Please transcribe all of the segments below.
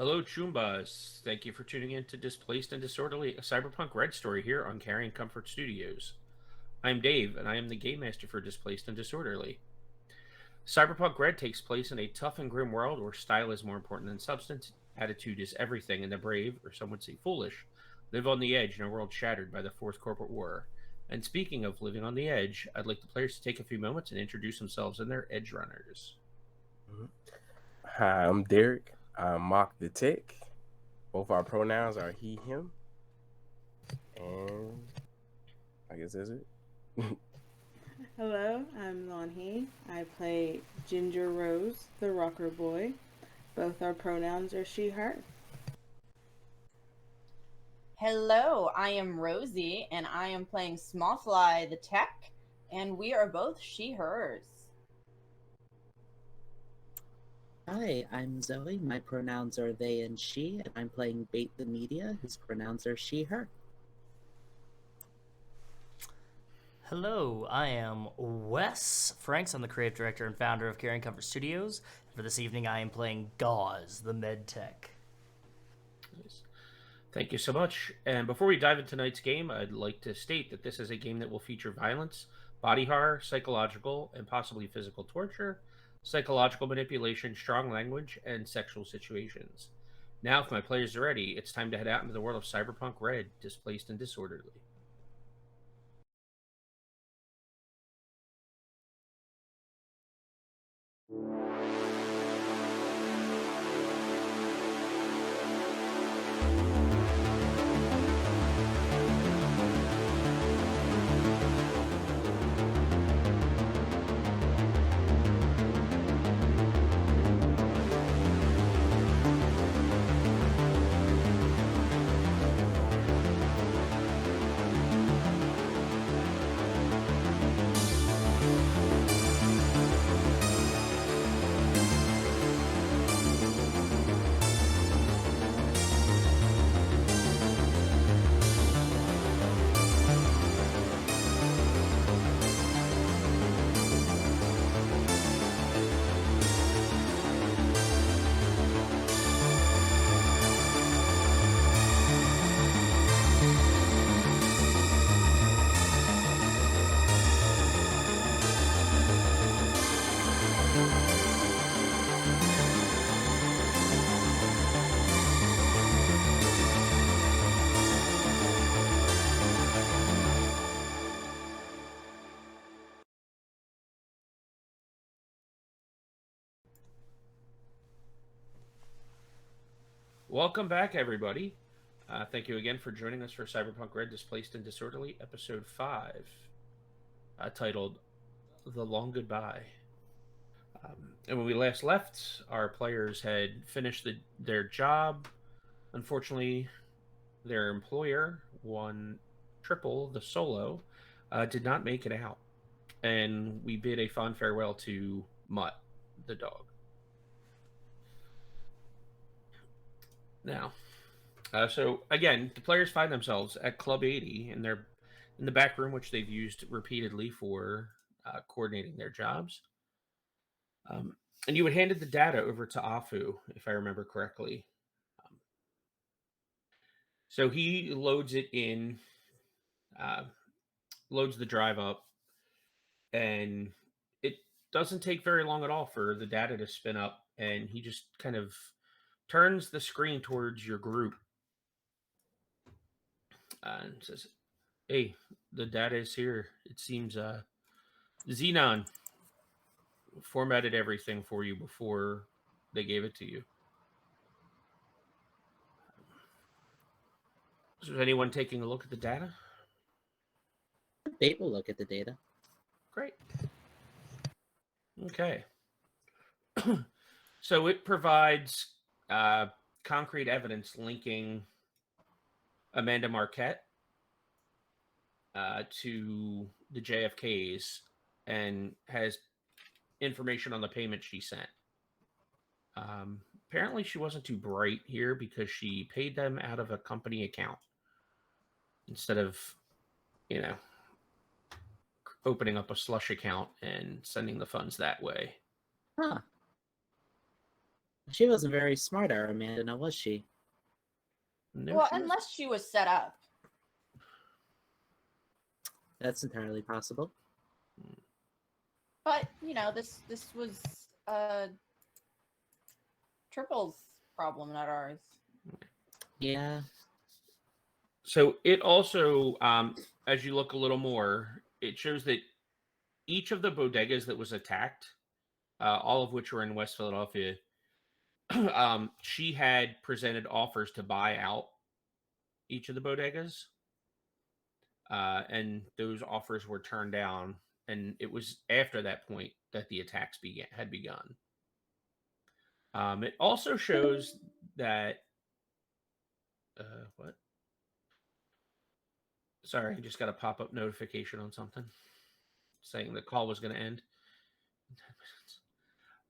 Hello, Chumbas. Thank you for tuning in to Displaced and Disorderly, a Cyberpunk Red story here on Carrying Comfort Studios. I'm Dave, and I am the Game Master for Displaced and Disorderly. Cyberpunk Red takes place in a tough and grim world where style is more important than substance, attitude is everything, and the brave, or some would say foolish, live on the edge in a world shattered by the Fourth Corporate War. And speaking of living on the edge, I'd like the players to take a few moments and introduce themselves and their edge runners. Hi, I'm Derek. I'm Mock the Tech. Both our pronouns are he, him. And I guess that's it. Hello, I'm Lonhee. I play Ginger Rose, the rocker boy. Both our pronouns are she, her. Hello, I am Rosie, and I am playing Smallfly the Tech, and we are both she, hers. Hi, I'm Zoe. My pronouns are they and she, and I'm playing Bait the Media. His pronouns are she, her. Hello, I am Wes Franks. I'm the creative director and founder of Carrying Comfort Studios. For this evening, I am playing Gauze, the med tech. Thank you so much. And before we dive into tonight's game, I'd like to state that this is a game that will feature violence, body horror, psychological, and possibly physical torture, psychological manipulation, strong language, and sexual situations. Now, if my players are ready, it's time to head out into the world of Cyberpunk Red, Displaced and Disorderly. Welcome back, everybody. Thank you again for joining us for Cyberpunk Red Displaced and Disorderly, Episode 5, titled The Long Goodbye. And when we last left, our players had finished their job. Unfortunately, their employer, one Triple, the solo, did not make it out. And we bid a fond farewell to Mutt, the dog. Now, so again, the players find themselves at Club 80 in the back room, which they've used repeatedly for coordinating their jobs. And you had handed the data over to Afu, if I remember correctly. So he loads it in, loads the drive up, and it doesn't take very long at all for the data to spin up, and he just kind of turns the screen towards your group and says, "Hey, the data is here. It seems Xenon formatted everything for you before they gave it to you. Is anyone taking a look at the data?" Bait will look at the data. Great. Okay. So it provides concrete evidence linking Amanda Marquette to the JFKs and has information on the payment she sent. Apparently, she wasn't too bright here because she paid them out of a company account instead of, opening up a slush account and sending the funds that way. Huh. She wasn't very smart, our Amanda, now was she? No, Well, she was- unless she was set up. That's entirely possible. But this was Triple's problem, not ours. Yeah. So it also, as you look a little more, it shows that each of the bodegas that was attacked, all of which were in West Philadelphia, she had presented offers to buy out each of the bodegas, and those offers were turned down. And it was after that point that the attacks had begun. It also shows that what? Sorry, I just got a pop-up notification on something saying the call was going to end in 10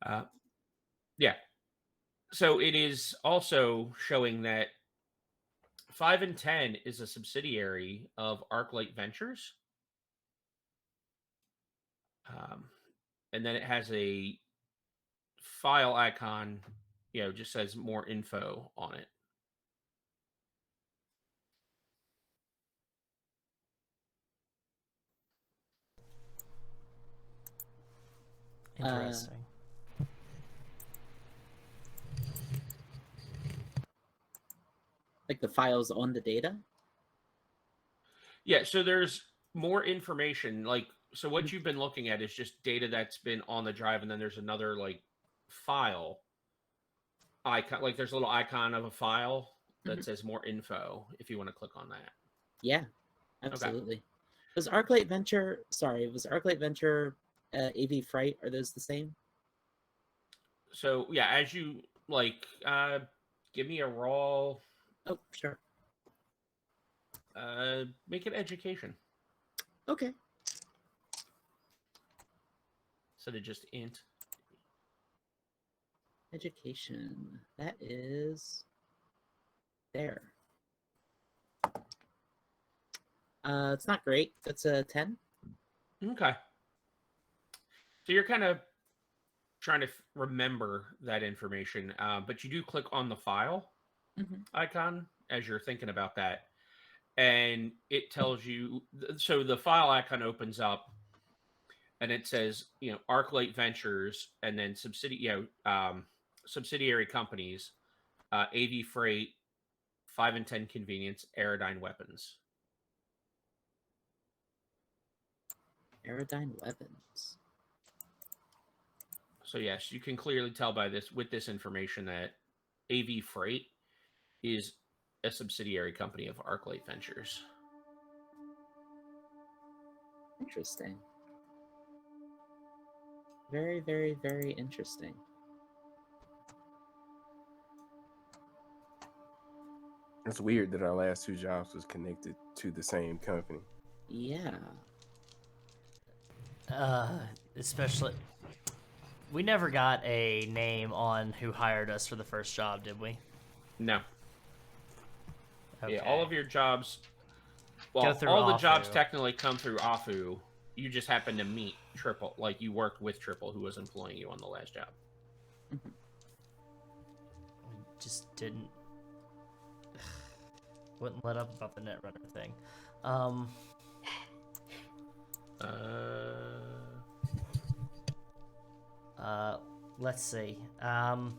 minutes. Yeah. So it is also showing that 5 and 10 is a subsidiary of ArcLight Ventures. And then it has a file icon, just says more info on it. Interesting. Like the files on the data? Yeah, so there's more information. So what you've been looking at is just data that's been on the drive, and then there's another file icon. There's a little icon of a file that says more info if you want to click on that. Yeah, absolutely. Was ArcLight Venture AV Fright, are those the same? So yeah, as you give me a roll. Oh, sure. Make it education Okay. instead of just int. Education. That is there. It's not great. That's a 10. Okay. So you're kind of trying to remember that information, but you do click on the file icon as you're thinking about that, and it tells you. So the file icon opens up, and it says, ArcLight Ventures, and then subsidiary companies, AV Freight, 5 and 10 Convenience, Aerodyne Weapons. Aerodyne Weapons. So yes, you can clearly tell with this information that AV Freight is a subsidiary company of ArcLight Ventures. Interesting. Very, very, very interesting. It's weird that our last 2 jobs was connected to the same company. Yeah. Especially, we never got a name on who hired us for the first job, did we? No. Okay. Yeah, all of your jobs. Go Well, through all the jobs AFU. technically come through AFU. You just happen to meet Triple, you worked with Triple, who was employing you on the last job. We just didn't. Wouldn't let up about the Netrunner thing. Let's see. And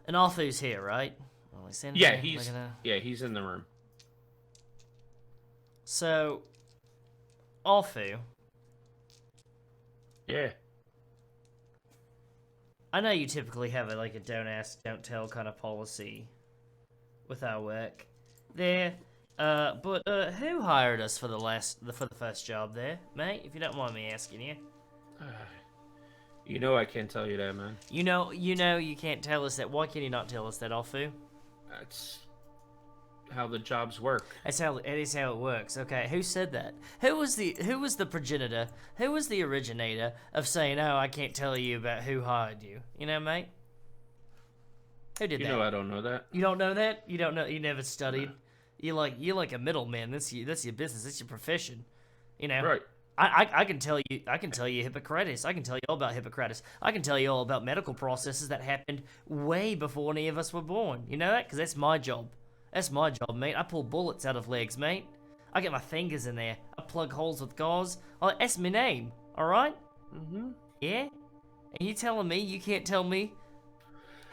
Alfu's here, right? Well, he's in Yeah, here. he's in the room. So, Alfu, Yeah. I know you typically have a don't ask, don't tell kind of policy with our work there, but who hired us for the first job there, mate? If you don't mind me asking you. I can't tell you that, man. You know you can't tell us that. Why can you not tell us that, Alfu? That's how the jobs work. It is how it works. Okay, who said that? Who was the progenitor? Who was the originator of saying, "Oh, I can't tell you about who hired you"? Mate. Who did that? I don't know that. You don't know that? You don't know? You never studied? No. You're like a middleman. That's your business. That's your profession. Right. I can tell you Hippocrates. I can tell you all about Hippocrates. I can tell you all about medical processes that happened way before any of us were born. You know that? Because that's my job. That's my job, mate. I pull bullets out of legs, mate. I get my fingers in there. I plug holes with gauze. Oh, that's my name, alright? Mm-hmm. Yeah? And you telling me you can't tell me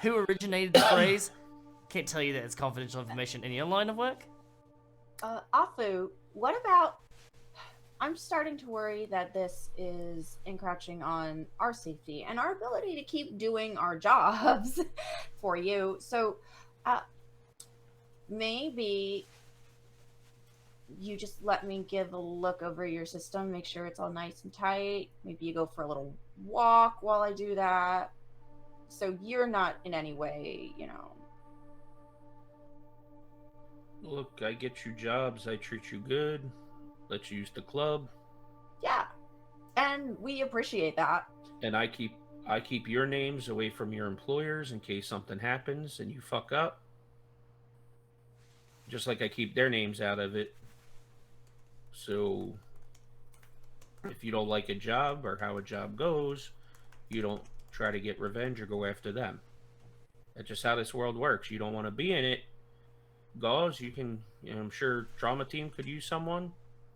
who originated the phrase? Can't tell you that it's confidential information in your line of work? Afu, what about... I'm starting to worry that this is encroaching on our safety and our ability to keep doing our jobs for you. So, maybe you just let me give a look over your system, make sure it's all nice and tight. Maybe you go for a little walk while I do that. So you're not in any way, Look, I get you jobs. I treat you good. Let you use the club. Yeah. And we appreciate that. And I keep your names away from your employers in case something happens and you fuck up. Just like I keep their names out of it. So if you don't like a job or how a job goes, you don't try to get revenge or go after them. That's just how this world works. You don't want to be in it. Gauze, you can, I'm sure Trauma Team could use someone.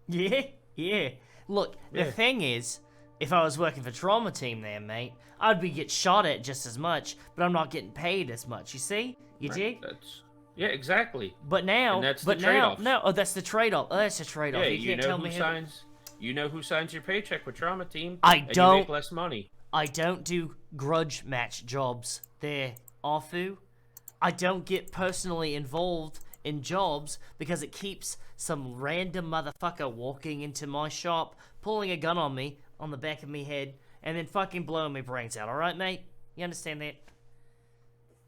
Yeah. Look, the thing is, if I was working for Trauma Team there, mate, I'd be get shot at just as much, but I'm not getting paid as much. You see? You dig? Yeah, exactly. But now, and that's the trade-off. That's the trade-off. Oh, that's the trade-off. Yeah, you can't tell me you know who signs your paycheck with Trauma Team. You make less money. I don't do grudge match jobs there, Afu. I don't get personally involved in jobs because it keeps some random motherfucker walking into my shop, pulling a gun on me, on the back of me head, and then fucking blowing my brains out, alright, mate? You understand that?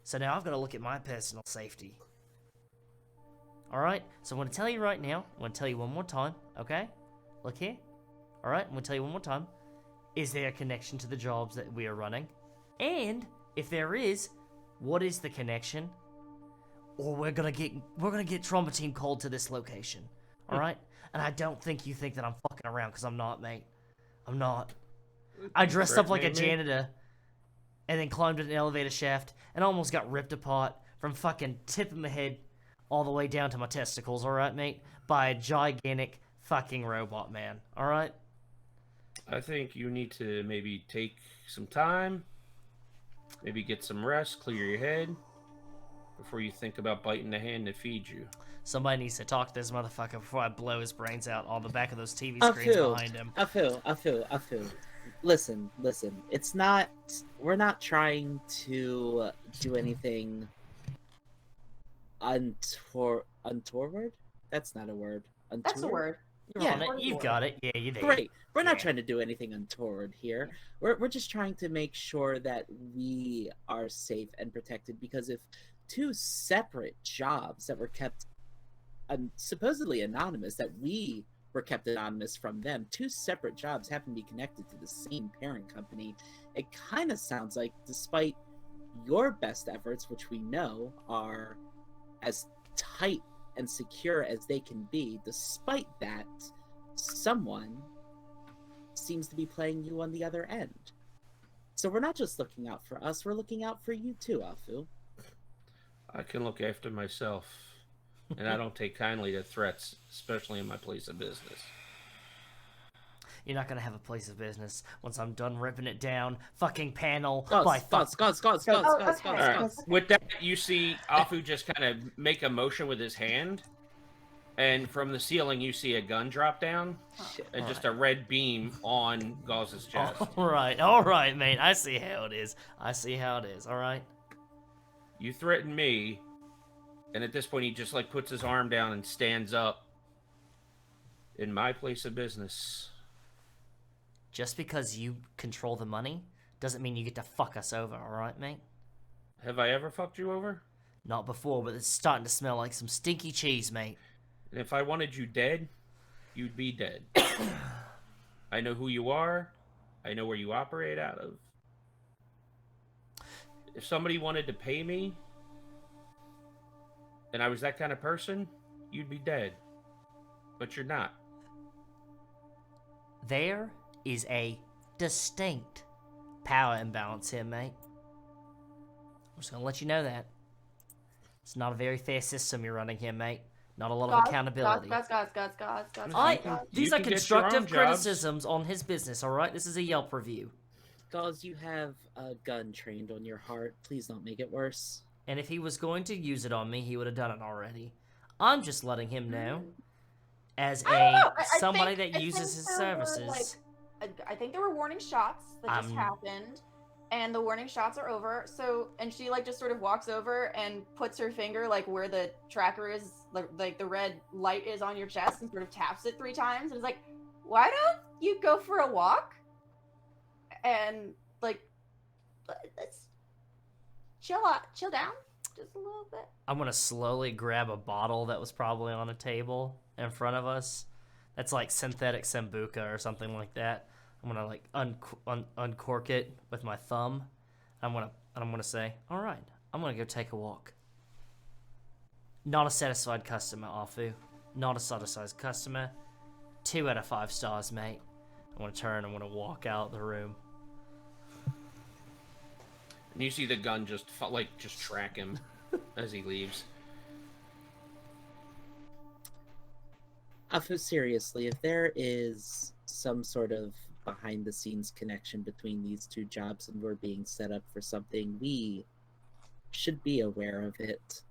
So now I've got to look at my personal safety. Alright? So I'm going to tell you right now, I'm going to tell you one more time, okay? Look here. Alright, I'm going to tell you one more time. Is there a connection to the jobs that we are running? And, if there is, what is the connection? Or we're gonna get Trauma Team called to this location. Alright? And I don't think you think that I'm fucking around, because I'm not, mate. I'm not. I dressed up like a janitor and then climbed an elevator shaft and almost got ripped apart from fucking tip of my head all the way down to my testicles, alright, mate? By a gigantic fucking robot man, alright? I think you need to maybe take some time, maybe get some rest, clear your head, before you think about biting the hand that feeds you. Somebody needs to talk to this motherfucker before I blow his brains out on the back of those TV screens behind him. I feel. Listen. It's not. We're not trying to do anything untoward. That's not a word. Untoward? That's a word. You're on it. You've got it. Yeah, you did. Great. We're not trying to do anything untoward here. We're just trying to make sure that we are safe and protected, because if two separate jobs that were kept supposedly anonymous, that we were kept anonymous from them, two separate jobs happen to be connected to the same parent company, it kind of sounds like, despite your best efforts, which we know are as tight and secure as they can be, despite that, someone seems to be playing you on the other end. So we're not just looking out for us, we're looking out for you too, Afu. I can look after myself, and I don't take kindly to threats, especially in my place of business. You're not gonna have a place of business once I'm done ripping it down. Fucking panel Gods. With that, you see Afu just kind of make a motion with his hand, and from the ceiling you see a gun drop down, and just a red beam on Gauze's chest. All right, mate. I see how it is. All right. You threaten me, and at this point he just like puts his arm down and stands up. In my place of business. Just because you control the money doesn't mean you get to fuck us over, alright, mate? Have I ever fucked you over? Not before, but it's starting to smell like some stinky cheese, mate. And if I wanted you dead, you'd be dead. I know who you are. I know where you operate out of. If somebody wanted to pay me, and I was that kind of person, you'd be dead. But you're not. there is a distinct power imbalance here, mate. I'm just gonna let you know that. It's not a very fair system you're running here, mate. Not a lot of accountability. Guys. These You are can get your constructive own jobs. criticisms on his business, alright? This is a Yelp review. Gauze, you have a gun trained on your heart. Please don't make it worse. And if he was going to use it on me, he would have done it already. I'm just letting him know, as I don't know. somebody I that uses his there were, services. I think there were warning shots that just happened, and the warning shots are over. So, and she like just sort of walks over and puts her finger like where the tracker is, like the red light is on your chest, and sort of taps it 3 times, and is like, "Why don't you go for a walk?" And like, let's chill down just a little bit. I'm gonna slowly grab a bottle that was probably on a table in front of us. That's like synthetic sambuca or something like that. I'm gonna like uncork it with my thumb. I'm gonna say, all right, I'm gonna go take a walk. Not a satisfied customer, Afu. Not a satisfied customer. 2 out of 5 stars, mate. I'm gonna turn. I'm gonna walk out the room. And you see the gun just track him as he leaves. Afu, seriously, if there is some sort of behind-the-scenes connection between these 2 jobs and we're being set up for something, we should be aware of it.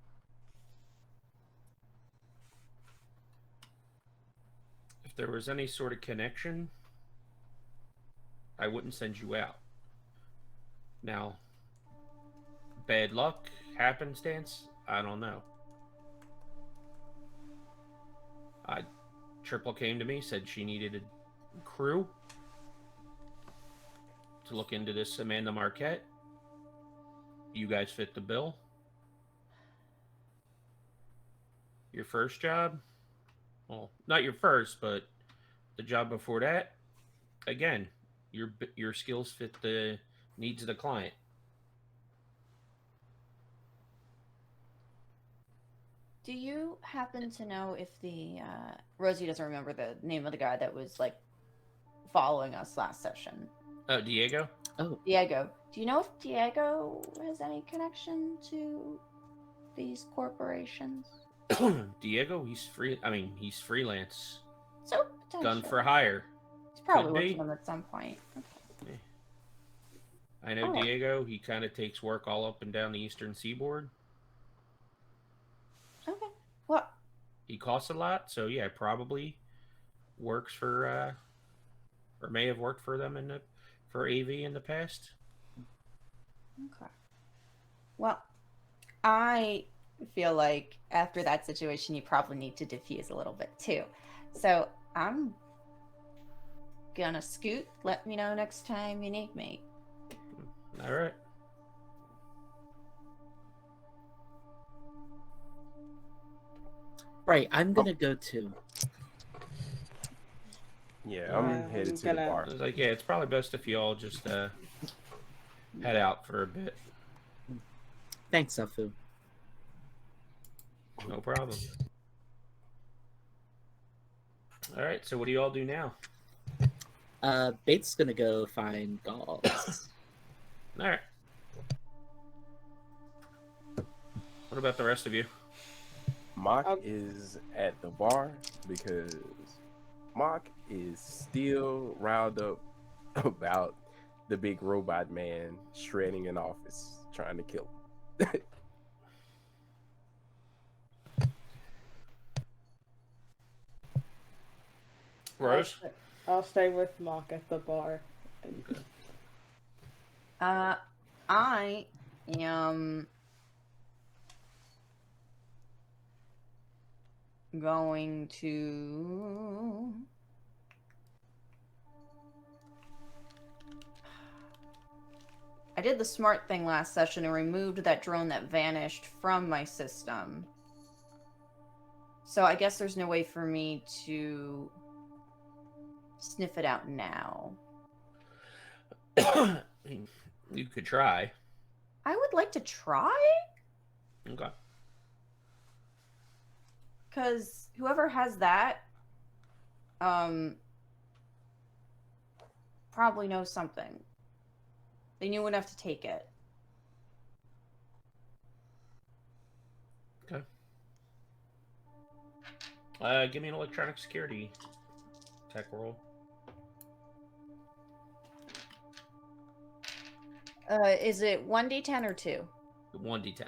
If there was any sort of connection, I wouldn't send you out. Now, bad luck, happenstance, I don't know. Triple came to me, said she needed a crew to look into this Amanda Marquette. You guys fit the bill. Your first job? Well, not your first, but the job before that. Again, your skills fit the needs of the client. Do you happen to know if the Rosie doesn't remember the name of the guy that was like following us last session? Oh, Diego? Oh, Diego. Do you know if Diego has any connection to these corporations? Diego, he's free. I mean, he's freelance. So Gun for hire. He's probably could worked be. with them at some point. Okay. I know Alright. Diego. He kind of takes work all up and down the eastern seaboard. Okay. Well, He costs a lot, so yeah, probably works for, or may have worked for them for AV in the past. okay. Well, I feel like after that situation, you probably need to diffuse a little bit too. So I'm gonna scoot. Let me know next time you need me. All right. right, I'm gonna go too. Yeah, I'm Yeah, headed I'm to the gonna- bar. I was like, yeah, it's probably best if you all just head out for a bit. Thanks, Afu. No problem. All right. So what do you all do now? Bates gonna go find Gauze. All right. What about the rest of you? Mock I'll- is at the bar because Mock is still riled up about the big robot man shredding an office, trying to kill him. Rose? I'll stay with Mock at the bar. I am going to I did the smart thing last session and removed that drone that vanished from my system. So I guess there's no way for me to sniff it out now. You could try. I would like to try, Okay. because whoever has that, probably know something. They knew enough to take it. Okay. Give me an electronic security tech roll. Is it 1d10 or 2? 1d10.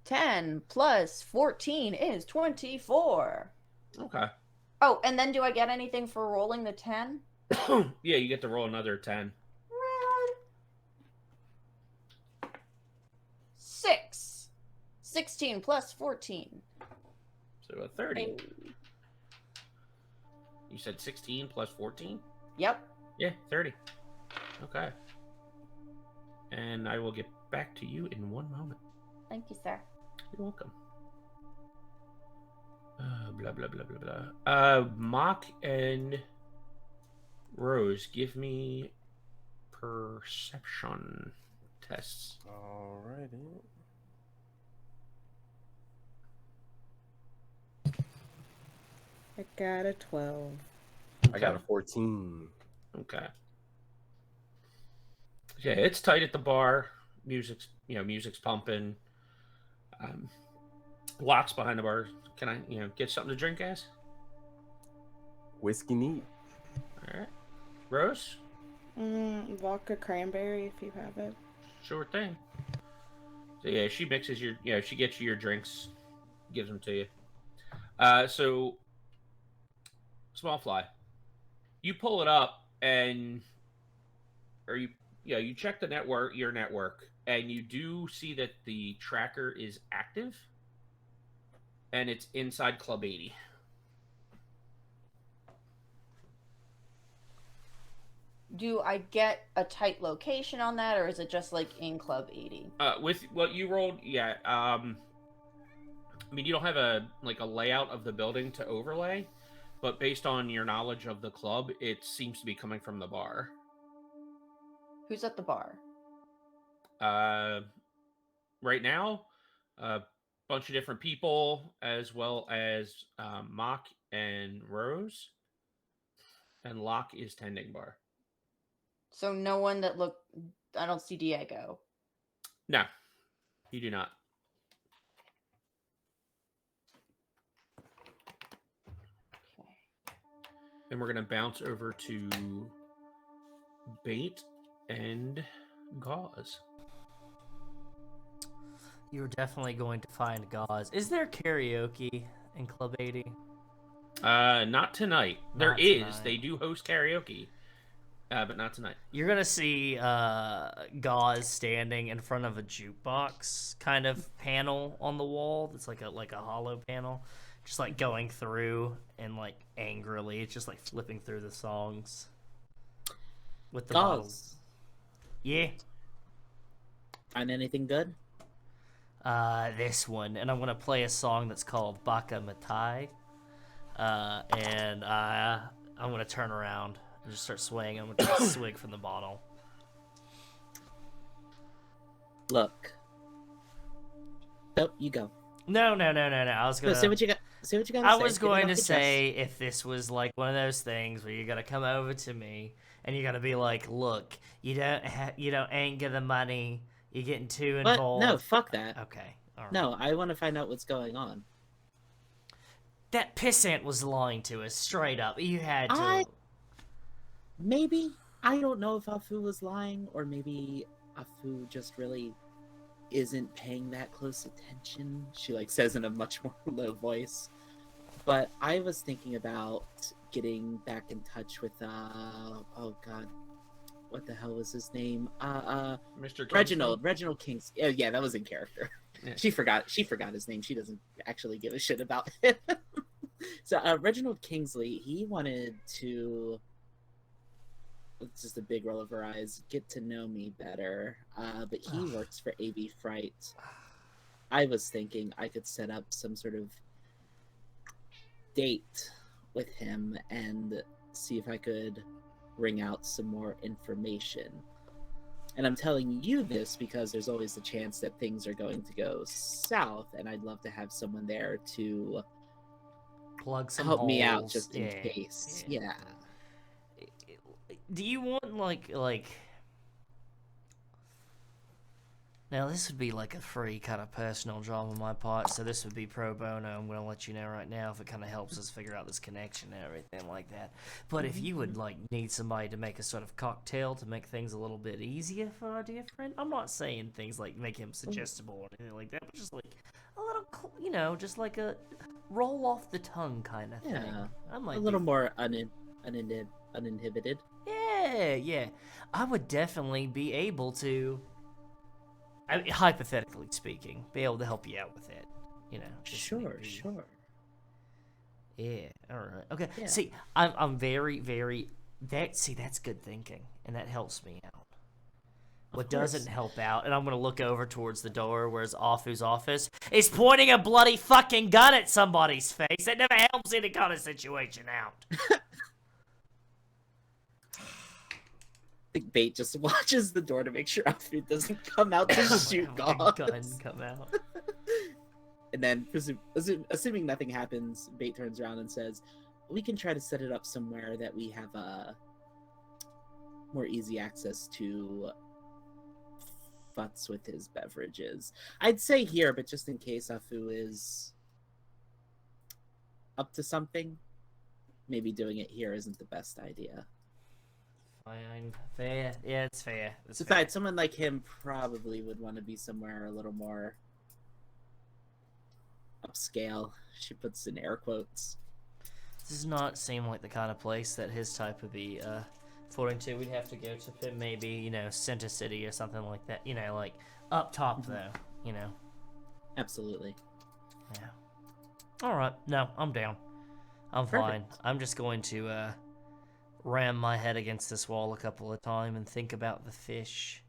10 plus 14 is 24. Okay. Oh, and then do I get anything for rolling the 10? Yeah, you get to roll another 10. 6. 16 plus 14. So a 30. Hey. You said 16 plus 14? Yep. Yeah, 30. Okay. And I will get back to you in one moment. Thank you, sir. You're welcome. Blah, blah, blah, blah, blah. Mock and Rose, give me perception tests. Alrighty. I got a 12. I got a 14. Okay. Yeah, it's tight at the bar. Music's pumping. Locks behind the bar. Can I, get something to drink, guys? Whiskey neat. All right. Rose? Vodka cranberry if you have it. Sure thing. So yeah, she mixes she gets you your drinks, gives them to you. So small fly. You pull it up you check your network, and you do see that the tracker is active, and it's inside Club 80. Do I get a tight location on that, or is it just like in Club 80? With what you rolled, yeah. I mean, you don't have a layout of the building to overlay, but based on your knowledge of the club, it seems to be coming from the bar. Who's at the bar? Right now, a bunch of different people, as well as Mock and Rose, and Locke is tending bar. So no one that looked... I don't see Diego. No, you do not. Okay. Then we're going to bounce over to Bait and Gauze. You're definitely going to find Gauze. Is there karaoke in Club 80? Not tonight. There Not is. tonight. They do host karaoke, but not tonight. You're gonna see Gauze standing in front of a jukebox kind of panel on the wall. That's like a hollow panel, just like going through and like angrily. It's just like flipping through the songs with the bottles. Yeah. Find anything good? This one, and I'm gonna play a song that's called Baka Matai. And I'm gonna turn around and just start swaying. I'm gonna take a swig from the bottle. Look. Nope, you go. No. I was gonna Say what you got. Say what you got. I was going to say if this was like one of those things where you gotta come over to me and you gotta be like, look, you ain't get the money. You're getting too involved. No, fuck that. Okay. All right. No, I want to find out what's going on. That pissant was lying to us straight up. You had to. Maybe. I don't know if Afu was lying, or maybe Afu just really isn't paying that close attention. She says in a much more low voice. But I was thinking about getting back in touch with oh god, what the hell was his name? Mr. Reginald Kings. Yeah, that was in character. Yeah. She forgot his name. She doesn't actually give a shit about him. So Reginald Kingsley, he wanted to, it's just a big roll of her eyes, get to know me better. But he works for AB Fright. I was thinking I could set up some sort of date with him and see if I could wring out some more information. And I'm telling you this because there's always the chance that things are going to go south, and I'd love to have someone there to Plug some help me out holes. just in Yeah, case. yeah. Yeah. Do you want like? Now this would be like a free kind of personal job on my part, so this would be pro bono. I'm gonna let you know right now if it kind of helps us figure out this connection and everything like that. But if you would like need somebody to make a sort of cocktail to make things a little bit easier for our dear friend, I'm not saying things like make him suggestible or anything like that, but just like a little, just like a roll off the tongue kind of thing. Yeah. I might A little more uninhibited. Yeah. I would definitely be able to. Hypothetically speaking, be able to help you out with it, just Sure, maybe. sure. Yeah, all right, okay. Yeah. See, I'm very that's good thinking, and that helps me out. What doesn't help out, and I'm gonna look over towards the door where's Afu's office, is pointing a bloody fucking gun at somebody's face. That never helps any kind of situation out. I think Bait just watches the door to make sure Afu doesn't come out to shoot Gun guns. come out. And then, assuming nothing happens, Bait turns around and says, "We can try to set it up somewhere that we have more easy access to futz with his beverages. I'd say here, but just in case Afu is up to something, maybe doing it here isn't the best idea." Fine, fair. Yeah, it's fair. Besides, someone like him probably would want to be somewhere a little more upscale. She puts in air quotes. Does not seem like the kind of place that his type would be falling to. We'd have to go to maybe, Center City or something like that. Like up top though, Absolutely. Yeah. Alright, no, I'm down. I'm fine. Perfect. I'm just going to ram my head against this wall a couple of times and think about the fish.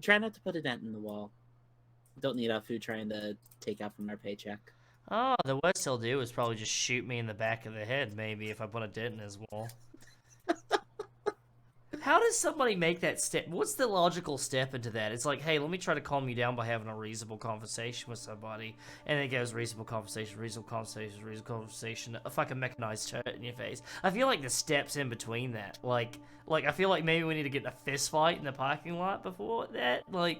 Try not to put a dent in the wall. Don't need Afu trying to take out from our paycheck. Oh, the worst he'll do is probably just shoot me in the back of the head, maybe, if I put a dent in his wall. How does somebody make that step? What's the logical step into that? It's like, hey, let me try to calm you down by having a reasonable conversation with somebody. And then it goes reasonable conversation, a fucking mechanized turret in your face. I feel like the steps in between that. Like I feel like maybe we need to get in a fist fight in the parking lot before that. Not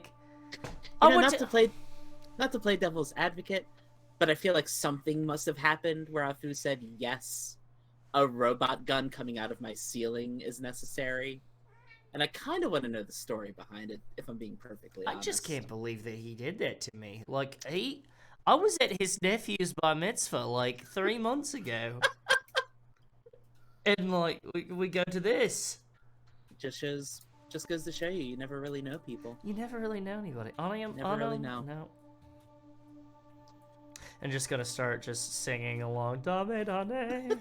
to play devil's advocate, but I feel like something must have happened where Afu said, yes, a robot gun coming out of my ceiling is necessary. And I kind of want to know the story behind it, if I'm being perfectly honest. I just can't believe that he did that to me. I was at his nephew's bar mitzvah 3 months ago. And we go to this. Just goes to show you never really know people. You never really know anybody. Never really know. No. I'm just gonna start just singing along. Dame, dame.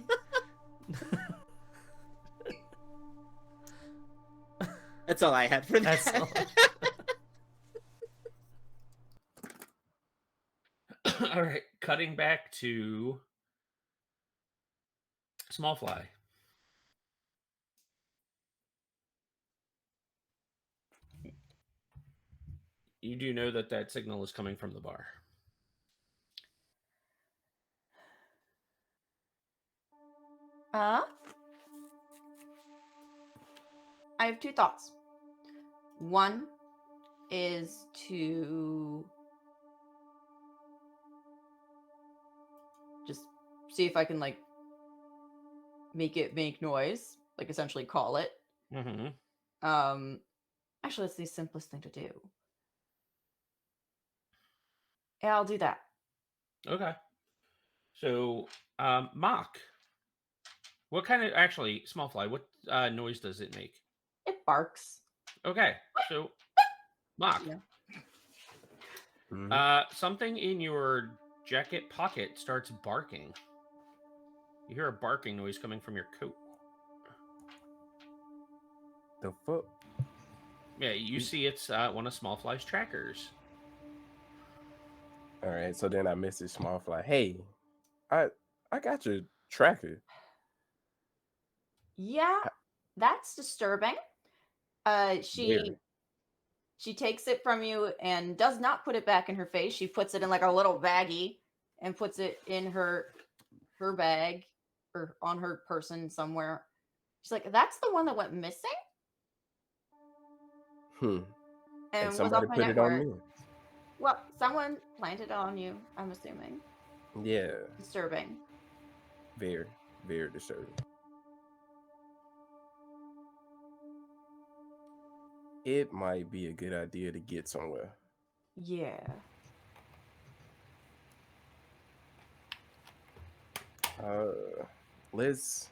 That's all I had for that. That's all. All right, cutting back to Small Fly. You do know that signal is coming from the bar. I have two thoughts. One is to just see if I can make it make noise, essentially call it. Mm-hmm. Actually, it's the simplest thing to do. Yeah, I'll do that. Okay. So, Mock. What kind of Small Fly? What noise does it make? It barks. Okay, so Mock. Yeah. Mhm. Something in your jacket pocket starts barking. You hear a barking noise coming from your coat. The fuck? Yeah, you see it's one of Small Fly's trackers. All right, so then I message Small Fly. Hey, I got your tracker. Yeah, that's disturbing. She takes it from you and does not put it back in her face. She puts it in like a little baggie and puts it in her bag or on her person somewhere. She's like, "That's the one that went missing And and was somebody off my put it on network." me. Well, someone planted it on you, I'm assuming. Yeah, Disturbing. very, very disturbing. It might be a good idea to get somewhere. Yeah. Let's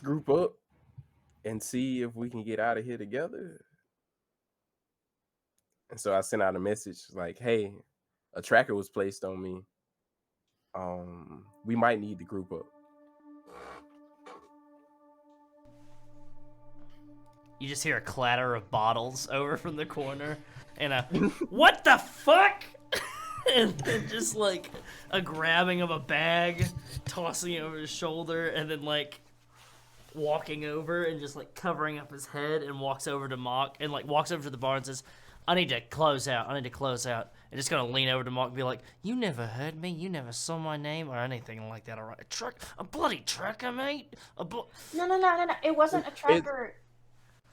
group up and see if we can get out of here together. And so I sent out a message like, "Hey, a tracker was placed on me. We might need to group up." You just hear a clatter of bottles over from the corner, and a "What the fuck?" and then just like a grabbing of a bag, tossing it over his shoulder, and then like walking over and just like covering up his head, and walks over to Mock and like walks over to the bar and says, I need to close out. And just gonna lean over to Mock and be like, "You never heard me. You never saw my name or anything like that. All right, a bloody trucker, mate. No. It wasn't a tracker.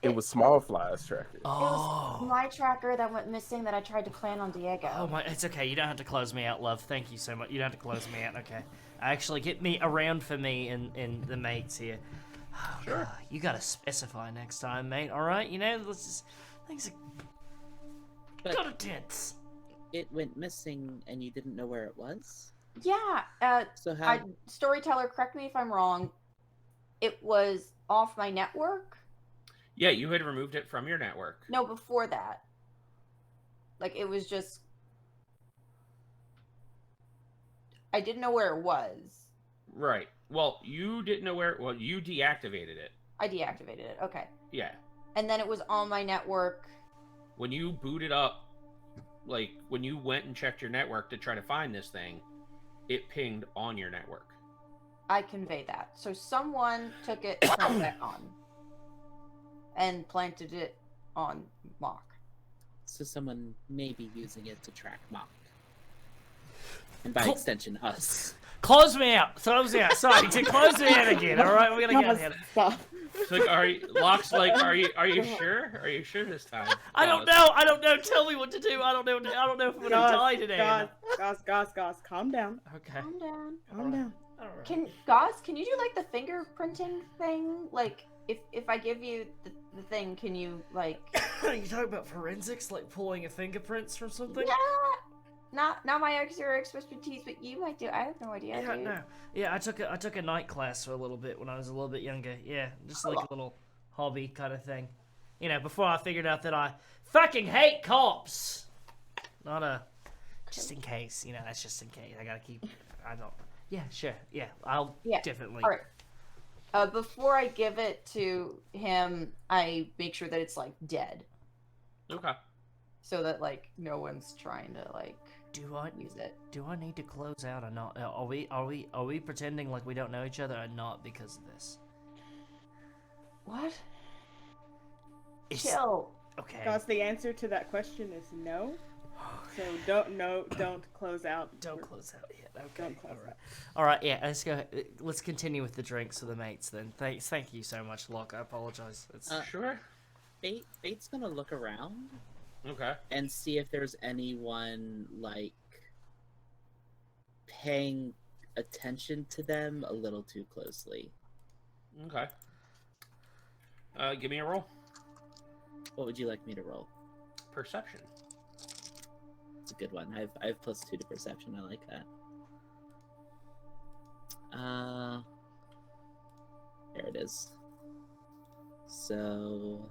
It was Small Fly's tracker. It was my tracker that went missing that I tried to plant on Diego. Oh my, it's okay. You don't have to close me out, love. Thank you so much. You don't have to close me out, okay? Actually, get me around for me and the mates here. Oh, Sure. God, you gotta specify next time, mate. All right? You know, let's just things are kind of tense. It went missing and you didn't know where it was? Yeah. So how? Storyteller, correct me if I'm wrong. It was off my network. Yeah, you had removed it from your network. No, before that. Like, it was just... I didn't know where it was. Right. Well, you didn't know where... Well, you deactivated it. I deactivated it. Okay. Yeah. And then it was on my network. When you booted up, like, when you went and checked your network to try to find this thing, it pinged on your network. I convey that. So someone took it and turned it back on. And planted it on Mock. So someone may be using it to track Mock. And by extension, us. Close me out. Close me out. Sorry, to close me out again. All right, we're gonna get here. Stop. So, Locke's like, are you sure? Are you sure this time? I don't know. Tell me what to do. I don't know if I'm gonna die today. Goss, calm down. Okay. Calm down. Calm down. All right. Can you do like the fingerprinting thing? Like, if I give you the thing, can you like... Are you talking about forensics, like pulling a fingerprints from something? Yeah. Not my expertise, but you might do. I have no idea. Yeah, dude. no. Yeah, I took a night class for a little bit when I was a little bit younger. Yeah, just like a little hobby kind of thing. You know, before I figured out that I fucking hate cops. Not a... Just in case, you know, that's just in case. I gotta keep... I don't... Yeah, sure. Yeah, I'll definitely... All right. Before I give it to him, I make sure that it's like dead, Okay. so that like no one's trying to like use it. Do I need to close out or not? Are we pretending like we don't know each other or not because of this? What? It's, Chill. Okay. Goss, the answer to that question is no. So don't close out. Don't close out yet. Okay. Don't close out. All right. Yeah. Let's go. Let's continue with the drinks with the mates then. Thank you so much, Locke. I apologize. It's... Sure. Fate's gonna look around Okay. and see if there's anyone like paying attention to them a little too closely. Okay. Give me a roll. What would you like me to roll? Perception. It's a good one. I have +2 to perception. I like that. There it is. So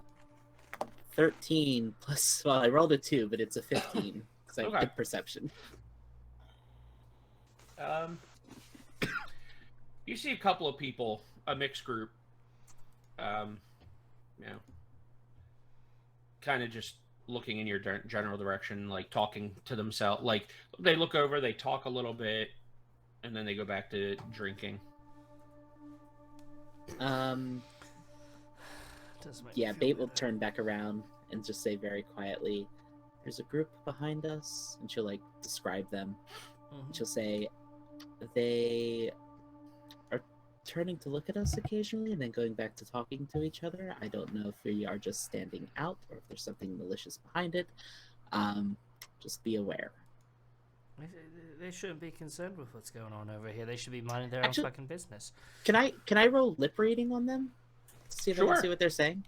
13 plus. Well, I rolled a 2, but it's a 15 because I have Okay. good perception. You see a couple of people, a mixed group, you know, kind of just looking in your general direction, like talking to themselves. Like, they look over, they talk a little bit, and then they go back to drinking. Does make me Yeah, feel Bait will better. turn back around and just say very quietly, "There's a group behind us," and she'll like describe them. Mhm. She'll say, "They are turning to look at us occasionally and then going back to talking to each other. I don't know if we are just standing out or if there's something malicious behind it. Just be aware." They shouldn't be concerned with what's going on over here. They should be minding their Actually- own fucking business. Can I roll lip reading on them? See if I Sure. can see what they're saying.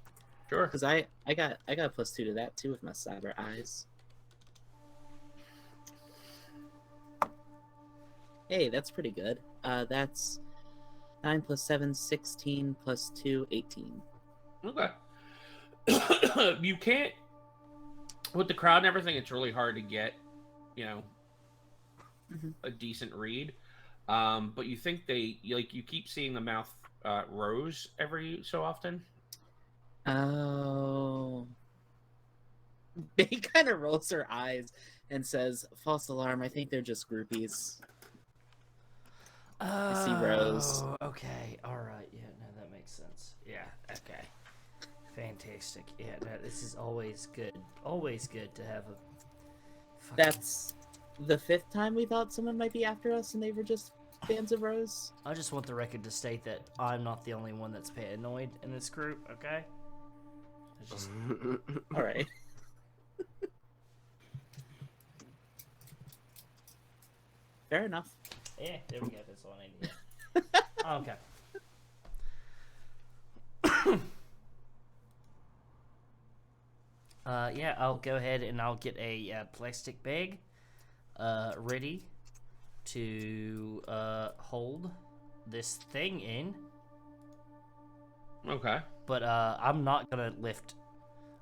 Sure. Because I got a +2 to that too with my cyber eyes. Hey, that's pretty good. That's 9 + 7, 16 + 2, 18. Okay. You can't with the crowd and everything. It's really hard to get, Mhm. a decent read. But you think you keep seeing the mouth Rose every so often. Oh. They kind of rolls her eyes and says, "False alarm. I think they're just groupies." I see Rose. Okay. All right. Yeah. No, that makes sense. Yeah. Okay. Fantastic. Yeah. No, this is always good. Always good to have a. Fucking... That's the 5th time we thought someone might be after us and they were just fans of Rose. I just want the record to state that I'm not the only one that's paranoid in this group. Okay. It's just... All right. Fair enough. Yeah, there we go. That's all I need. Okay. Yeah, I'll go ahead and I'll get a plastic bag ready to hold this thing in. Okay. But I'm not gonna lift.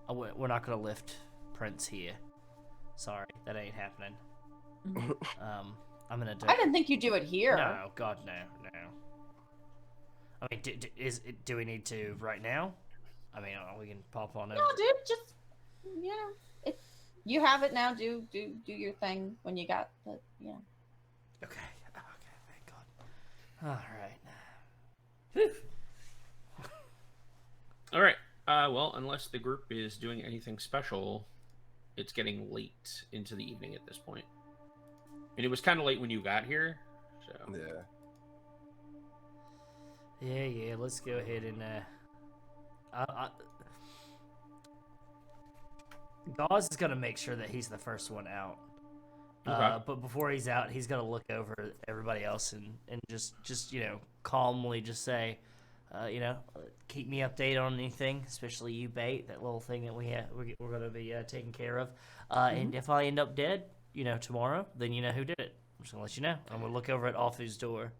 We're not gonna lift Prince here. Sorry, that ain't happening. I'm gonna do. I didn't think you'd do it here. No, God, no. I mean, do we need to right now? I mean, we can pop on over. No, dude, just if you have it now, do your thing when you got the Okay, thank God. All right. All right. Well, unless the group is doing anything special, it's getting late into the evening at this point. And it was kind of late when you got here, so. Yeah. Let's go ahead and. Gauze is gonna make sure that he's the first one out. Okay. But before he's out, he's gonna look over everybody else and just calmly just say, keep me updated on anything, especially you, Bait, that little thing that we're gonna be taking care of. And if I end up dead, tomorrow, then you know who did it. I'm just gonna let you know. I'm gonna look over at Alfu's door.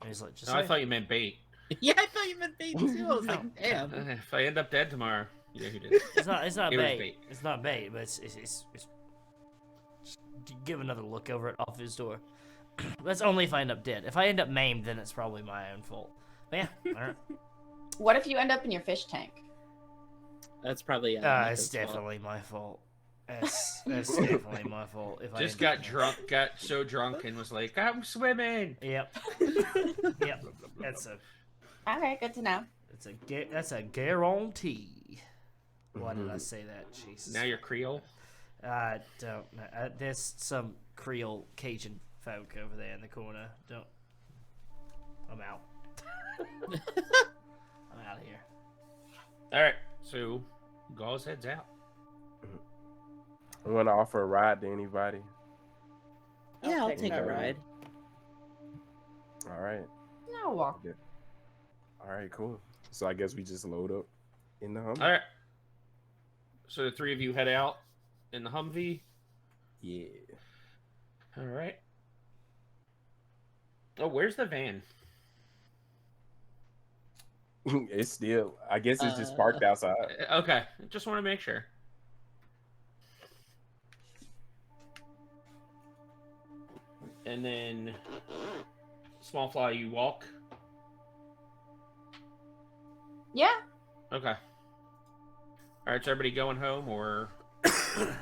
And he's like, just. No, I thought you meant Bait. Yeah, I thought you meant Bait too. I was like, damn. If I end up dead tomorrow, you know who did it. It's not It was bait. Bait. It's not bait, but it's just give another look over at Alfu's door. That's only if I end up dead. If I end up maimed, then it's probably my own fault. But yeah, all right. What if you end up in your fish tank? That's probably It's Micah's fault. definitely my fault. That's definitely my fault. If I Just end up- got so drunk and was like, I'm swimming. Yep. Yep. That's All right, good to know. a guarantee. Why did I say that? Jesus. Now you're Creole. I don't know. There's some Creole Cajun folk over there in the corner. I'm out. I'm out of here. All right, so Gauze heads out. I want to offer a ride to anybody. Yeah, I'll take take that a ride. All right. No walk. All right, cool. So I guess we just load up in the Humvee. All right. So the three of you head out in the Humvee. Yeah. All right. Oh, where's the van? It's still, I guess it's just parked outside. Okay, just want to make sure. And then, Small Fly, you walk. Yeah. Okay. All right, so everybody going home or Yeah.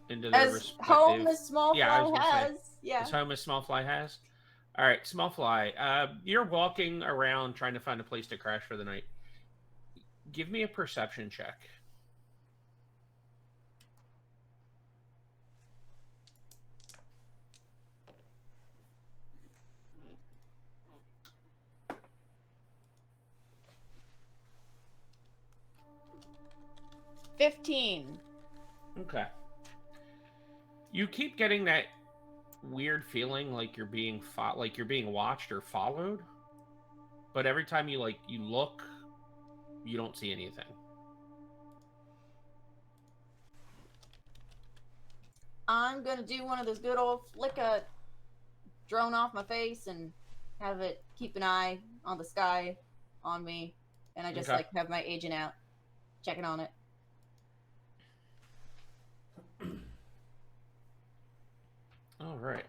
into their As respective... home as Small Yeah, I was Fly gonna say, has. Yeah. As home as Small Fly has. All right, Small Fly, you're walking around trying to find a place to crash for the night. Give me a perception check. $15. Okay. You keep getting that weird feeling like you're being watched or followed, but every time you look, you don't see anything. I'm gonna do one of those good old flick a drone off my face and have it keep an eye on the sky on me, and I just Okay. like have my agent out checking on it. All right.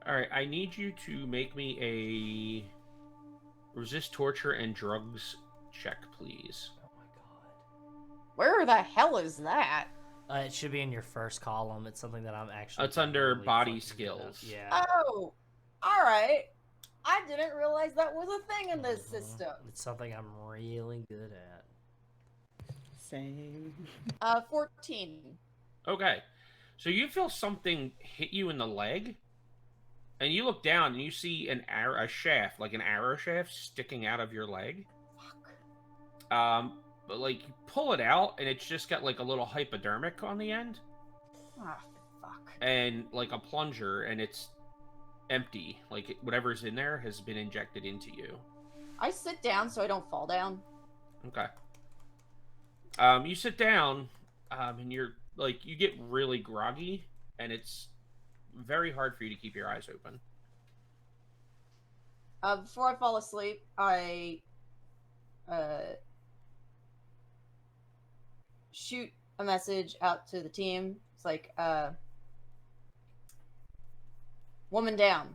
All right, I need you to make me a resist torture and drugs check, please. Oh my Where the hell is that? god. It should be in your first column. It's something that I'm actually. It's under really body fucking good at. skills. Yeah. Oh, all right. I didn't realize that was a thing in this system. It's something I'm really good at. Same. 14. Okay, so you feel something hit you in the leg, and you look down and you see a shaft, like an arrow shaft, sticking out of your leg. Fuck. But like you pull it out, and it's just got like a little hypodermic on the end, Ah, fuck. and like a plunger, and it's empty. Like whatever's in there has been injected into you. I sit down so I don't fall down. Okay. You sit down, and you're like you get really groggy, and it's very hard for you to keep your eyes open. Before I fall asleep, I shoot a message out to the team. It's like, woman down.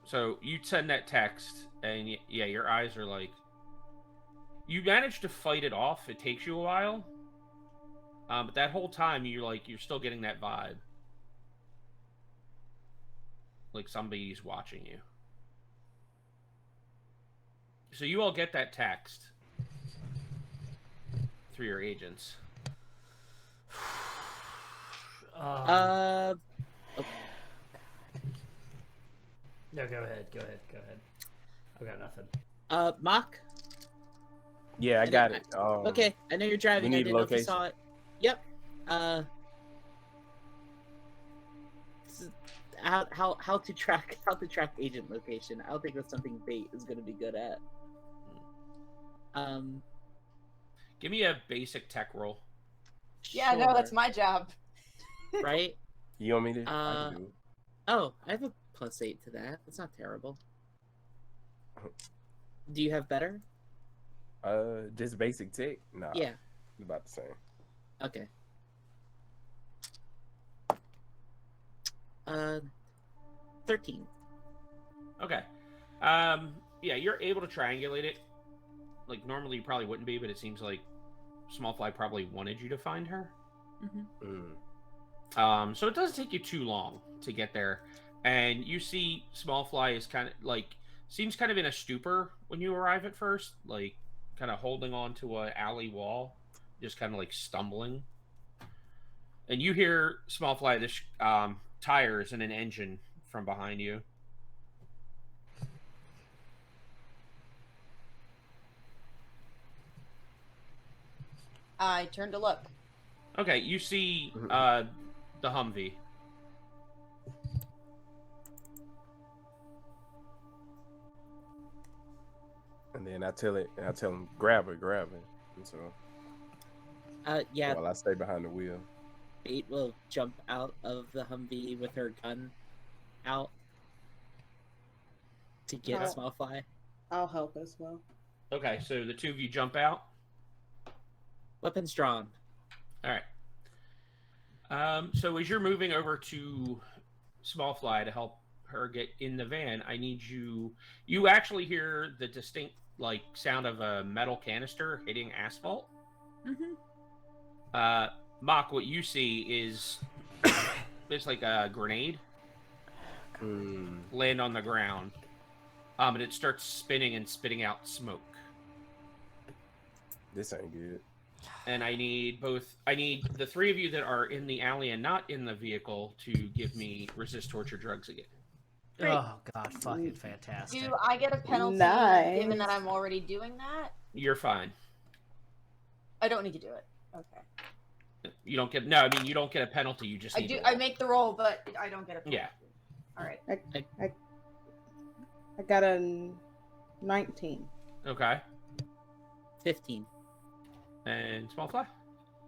So you send that text, and yeah, your eyes are like. You manage to fight it off. It takes you a while, but that whole time you're still getting that vibe, like somebody's watching you. So you all get that text through your agents. No, go ahead. I've got nothing. Mock. Yeah, I got it. Okay, I know you're driving. we I need didn't know if you location. saw it. Yep. How to track agent location. I don't think that's something Bait is going to be good at. Give me a basic tech roll. Yeah, no, that's my job. right. You want me to? I can do it. Oh, I have a +8 to that. That's not terrible. Do you have better? Just basic tech? Nah. Yeah. About the same. Okay. 13. Okay. Yeah, you're able to triangulate it. Like normally you probably wouldn't be, but it seems like Smallfly probably wanted you to find her. Mm-hmm. So it doesn't take you too long to get there, and you see Smallfly is seems kind of in a stupor when you arrive at first, like kind of holding on to a alley wall, just kind of like stumbling. And you hear Smallfly, this tires and an engine from behind you. I turn to look. Okay, you see the Humvee. And then I tell him, grab it. And so Yeah. while I stay behind the wheel. Bait will jump out of the Humvee with her gun out to get Oh. Smallfly. I'll help as well. Okay, so the two of you jump out. Weapons drawn. All right. So as you're moving over to Smallfly to help her get in the van, I need you. You actually hear the distinct sound of a metal canister hitting asphalt. Mm-hmm. Mock, what you see is there's like a grenade land on the ground, and it starts spinning and spitting out smoke. This ain't good. And I need the three of you that are in the alley and not in the vehicle to give me resist torture drugs again. Great. Oh god, fucking fantastic. Do I get a penalty Nice. given that I'm already doing that? You're fine. I don't need to do it. Okay. You don't get you don't get a penalty. You just I need do. to I roll. make the roll, but I don't get a penalty. Yeah. All right. I got a 19. Okay. 15. And small fly.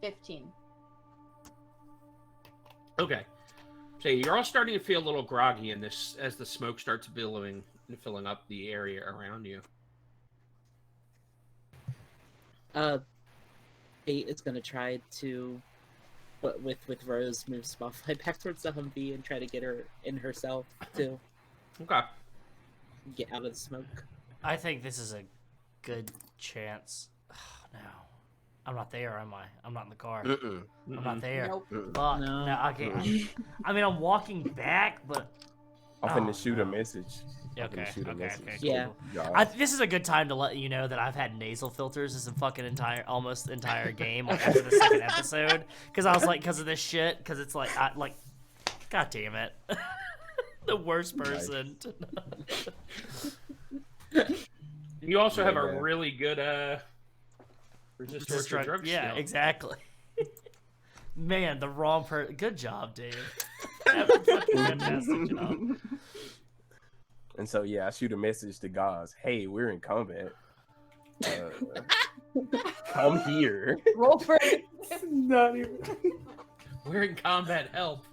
15. Okay. So you're all starting to feel a little groggy in this as the smoke starts billowing and filling up the area around you. Fate is gonna try to, but with Rose, move Smallfly back towards the Humvee and try to get her in herself to Okay. get out of the smoke. I think this is a good chance. No. I'm not there, am I? I'm not in the car. I'm not there. Nope. Fuck. No. No, I can't. I mean, I'm walking back, but... I'm finna Oh, shoot no. a message. I'm Okay, finna shoot a okay, message. okay. Yeah. Y'all. This is a good time to let you know that I've had nasal filters this fucking almost entire game after the second episode, because I was like, because of this shit, because it's like, god damn it, the worst person. You also have Yeah, a man. really good resist torture drug yeah, skill. exactly. Man, the wrong person. Good job, Dave. Fantastic job. And so yeah, I shoot a message to Gauze. Hey, we're in combat. Come here. Roll for it. Not even. We're in combat. Help.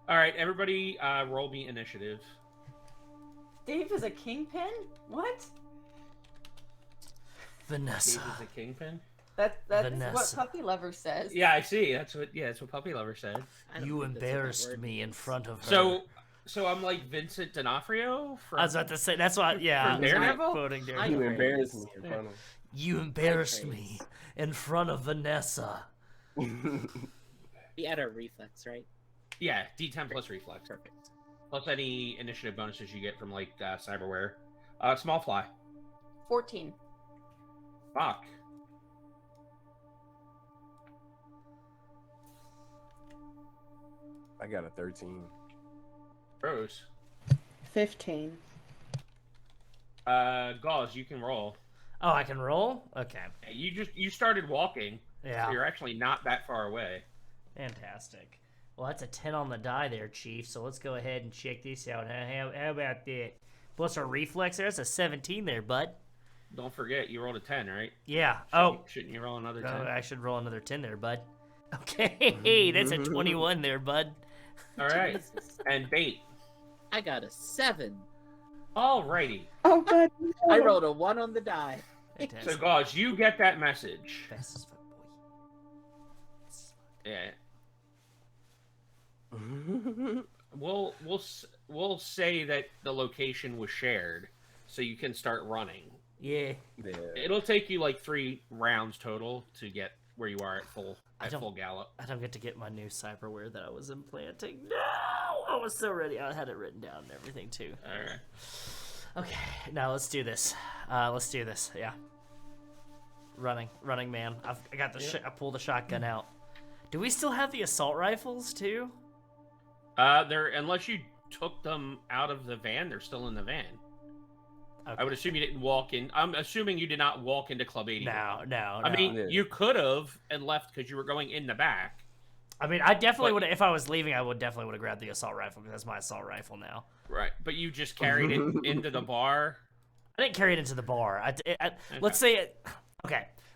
All right, everybody, roll me initiative. Dave is a kingpin? What? Vanessa. Dave is the kingpin. That's what Vanessa. Puppy Lover says. Yeah, I see. That's what Puppy Lover said. I don't You think that's a good embarrassed word. me in front of her. So I'm like Vincent D'Onofrio from. I was about to say, that's what, yeah. From I was Daredevil? quoting I Daredevil. You praise. embarrassed me in front You embarrassed me in front of Vanessa. of. We add our reflex, right? Yeah, D10 plus reflex. Perfect. Plus any initiative bonuses you get from like cyberware. Small fly. 14. Fuck. I got a 13. Rose. 15. Gauze, you can roll. Oh, I can roll? Okay. You started walking. Yeah. So you're actually not that far away. Fantastic. Well, that's a 10 on the die there, Chief. So let's go ahead and check this out. How about that? Plus our reflex there. That's a 17 there, bud. Don't forget, you rolled a 10, right? Yeah. Oh, Shouldn't you roll another 10? I should roll another 10 there, bud. Okay. That's a 21 there, bud. All right. Jesus. And bait. I got a 7. Alrighty. Oh, God. No. I rolled a 1 on the die. So, Gauze, you get that message. Fast as fuck, boy. Yeah. We'll say that the location was shared, so you can start running. Yeah. Yeah. It'll take you like 3 rounds total to get where you are at full don't- full gallop. I don't get to get my new cyberware that I was implanting. No! I was so ready. I had it written down and everything, too. All right. Okay, now let's do this. Yeah. Running, man. I got the I pulled the shotgun out. Do we still have the assault rifles too? Unless you took them out of the van, they're still in the van. Okay. I would assume you didn't walk in. I'm assuming you did not walk into Club 80. No. I mean, Yeah. you could have and left because you were going in the back. I definitely but- would. If I was leaving, I would definitely have grabbed the assault rifle because that's my assault rifle now. Right. But you just carried it into the bar. I didn't carry it into the bar. Let's say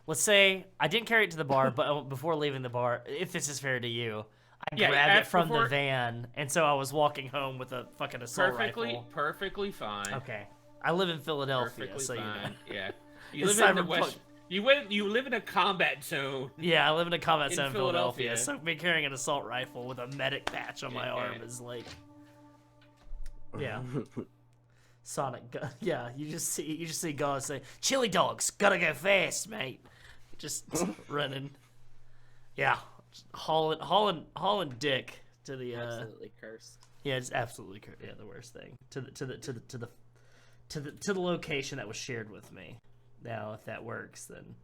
let's say I didn't carry it to the bar, but before leaving the bar, if this is fair to you, I Yeah, grabbed it after- from before- the van, and so I was walking home with a fucking assault rifle. Perfectly fine. Okay, I live in Philadelphia, Perfectly so you know. fine. Yeah. You It's live in the Cyberpunk. west. You live in a combat zone. Yeah, I live in a combat In zone in Philadelphia, Philadelphia. so me carrying an assault rifle with a medic patch on my Yeah. arm is like, yeah, Sonic gun. Yeah, you just see God say, "Chili dogs, gotta go fast, mate." just running. Yeah, hauling dick to the Absolutely cursed. Yeah, it's absolutely the worst thing to the location that was shared with me. Now, if that works, then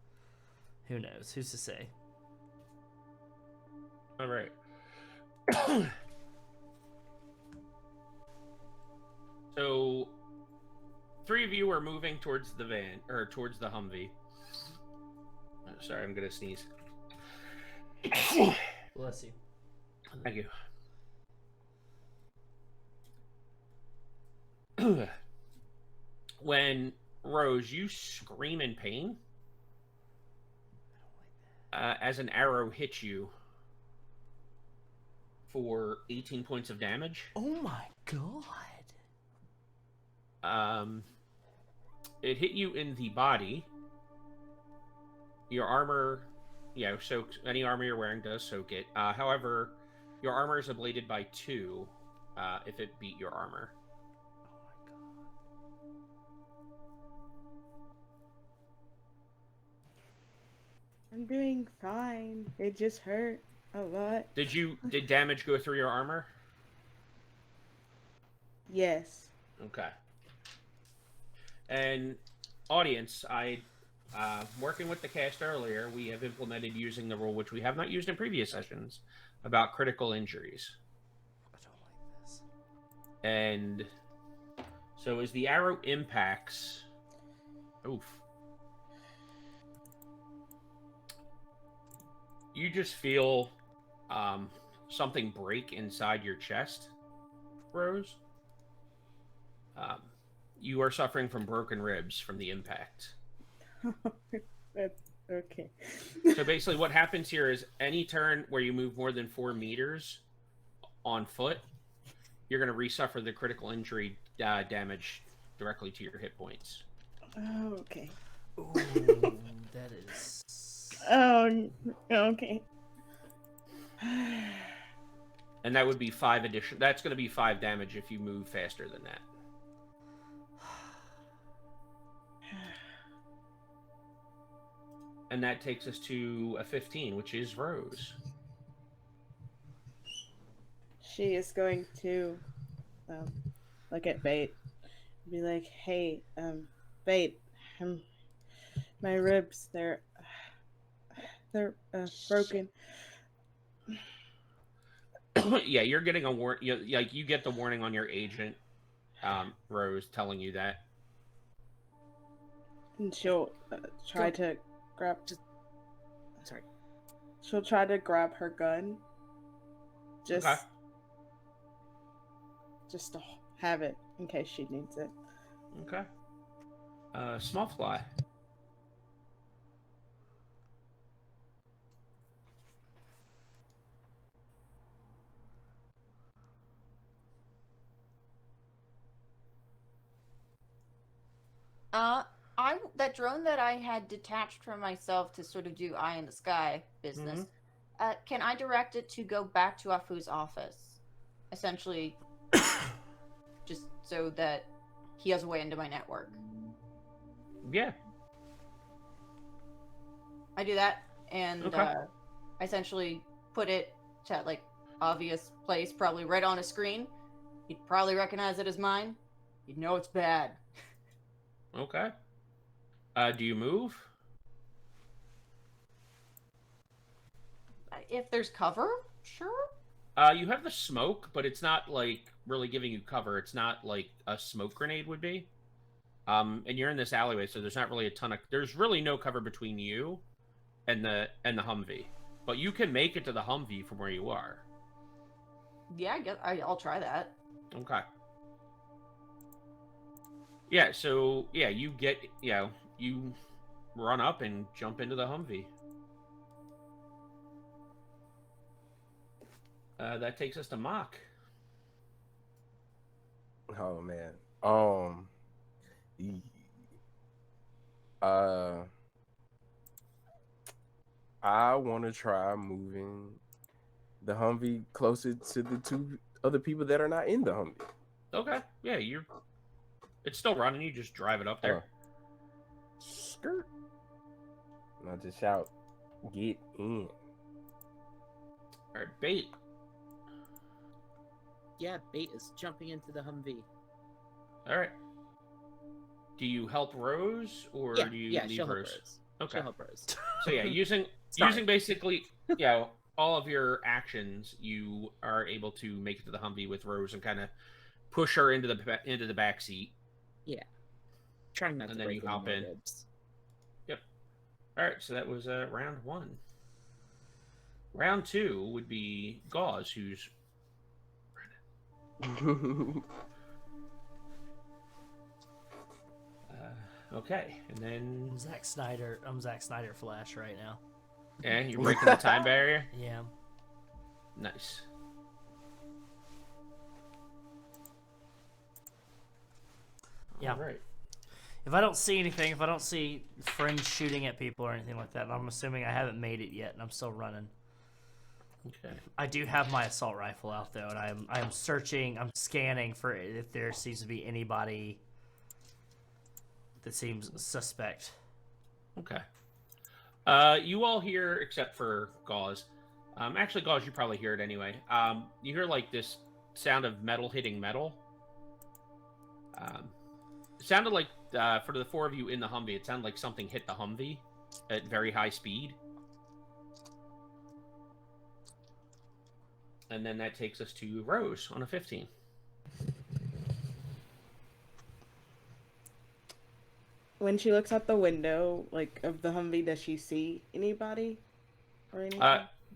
who knows? Who's to say? All right. So, three of you are moving towards the van, or towards the Humvee. Sorry, I'm gonna sneeze. Bless you. Thank you. When, Rose, you scream in pain as an arrow hits you for 18 points of damage. Oh my god. It hit you in the body. Your armor, soaks. Any armor you're wearing does soak it. However, your armor is ablated by 2 if it beat your armor. I'm doing fine. It just hurt a lot. Did damage go through your armor? Yes. Okay. And audience, working with the cast earlier, we have implemented using the rule which we have not used in previous sessions about critical injuries. I don't like this. And so as the arrow impacts, oof. You just feel something break inside your chest, Rose. You are suffering from broken ribs from the impact. Okay. So basically what happens here is any turn where you move more than 4 meters on foot, you're going to resuffer the critical injury damage directly to your hit points. Oh, okay. Ooh, that is... Oh, okay. And that would be 5 addition. That's going to be 5 damage if you move faster than that. And that takes us to a 15, which is Rose. She is going to look at Bait and be like, hey, Bait, my ribs, they're broken. Yeah, you're getting a you get the warning on your agent, Rose, telling you that. And she'll try to grab. Sorry. She'll try to grab her gun. Just to have it in case she needs it. Okay. Small fly. That drone that I had detached from myself to sort of do eye in the sky business, can I direct it to go back to Afu's office? Essentially, just so that he has a way into my network. Yeah. I do that, and Okay. I essentially put it to, like, obvious place, probably right on a screen. He'd probably recognize it as mine. He'd know it's bad. Okay. Do you move? If there's cover, sure. You have the smoke, but it's not like really giving you cover. It's not like a smoke grenade would be. And you're in this alleyway, so there's not really a ton of. There's really no cover between you and the Humvee, but you can make it to the Humvee from where you are. Yeah, I guess I'll try that. Okay. Yeah. So yeah, you get you run up and jump into the Humvee. That takes us to Mock. Oh man. I want to try moving the Humvee closer to the 2 other people that are not in the Humvee. Okay. Yeah, it's still running. You just drive it up there. Skirt. I'll just shout, "Get in!" All right, Bait. Yeah, Bait is jumping into the Humvee. All right. Do you help Rose or Yeah, do you yeah, leave she'll help Rose? Rose. Okay. She'll help Rose. So yeah, using Sorry. basically all of your actions, you are able to make it to the Humvee with Rose and kind of push her into the back seat. Yeah. Trying not And to then break you any hop more in. ribs. Yep. All right, so that was round 1. Round 2 would be Gauze, who's okay, and then I'm Zack Snyder Flash right now. yeah, you're breaking the time barrier. Yeah. Nice. Yeah. All right. If I don't see anything, if I don't see friends shooting at people or anything like that, I'm assuming I haven't made it yet and I'm still running. Okay. I do have my assault rifle out though, and I am searching, I'm scanning for if there seems to be anybody that seems suspect. Okay. You all hear, except for Gauze. Actually, Gauze, you probably hear it anyway. You hear like this sound of metal hitting metal. It sounded like for the 4 of you in the Humvee, it sounded like something hit the Humvee at very high speed. And then that takes us to Rose on a 15. When she looks out the window, like, of the Humvee, does she see anybody or anything?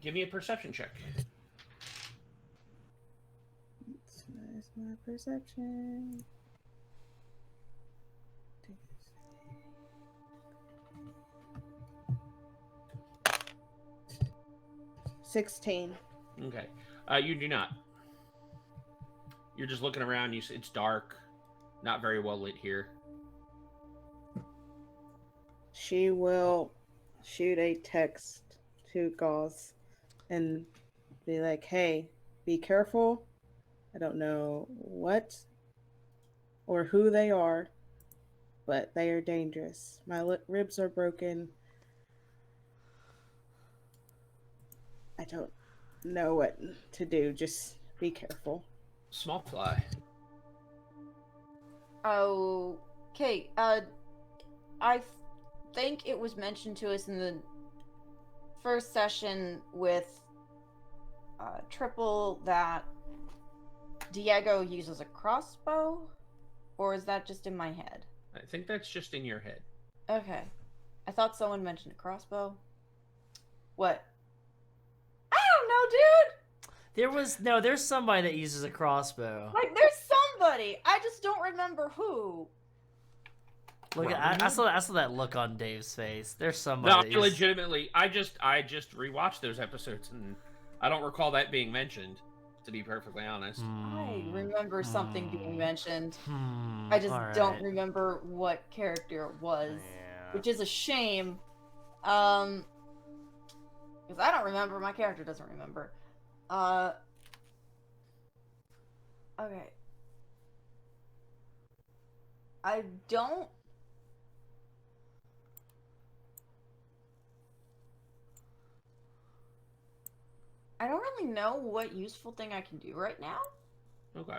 Give me a perception check. That's my perception. 16. Okay. You do not. You're just looking around. It's dark. Not very well lit here. She will shoot a text to Gauze and be like, hey, be careful. I don't know what or who they are, but they are dangerous. My ribs are broken. I don't know what to do. Just be careful. Small fly. Okay. I think it was mentioned to us in the first session with Triple that Diego uses a crossbow, or is that just in my head? I think that's just in your head. Okay. I thought someone mentioned a crossbow. What? I don't know, dude! There's somebody that uses a crossbow. Like, there's somebody! I just don't remember who. Look, I saw that look on Dave's face. There's somebody. No, that uses... legitimately, I just rewatched those episodes, and I don't recall that being mentioned, to be perfectly honest. I remember something being mentioned. I just don't remember what character it was, which is a shame. Because I don't remember, my character doesn't remember. Okay. I don't really know what useful thing I can do right now. Okay.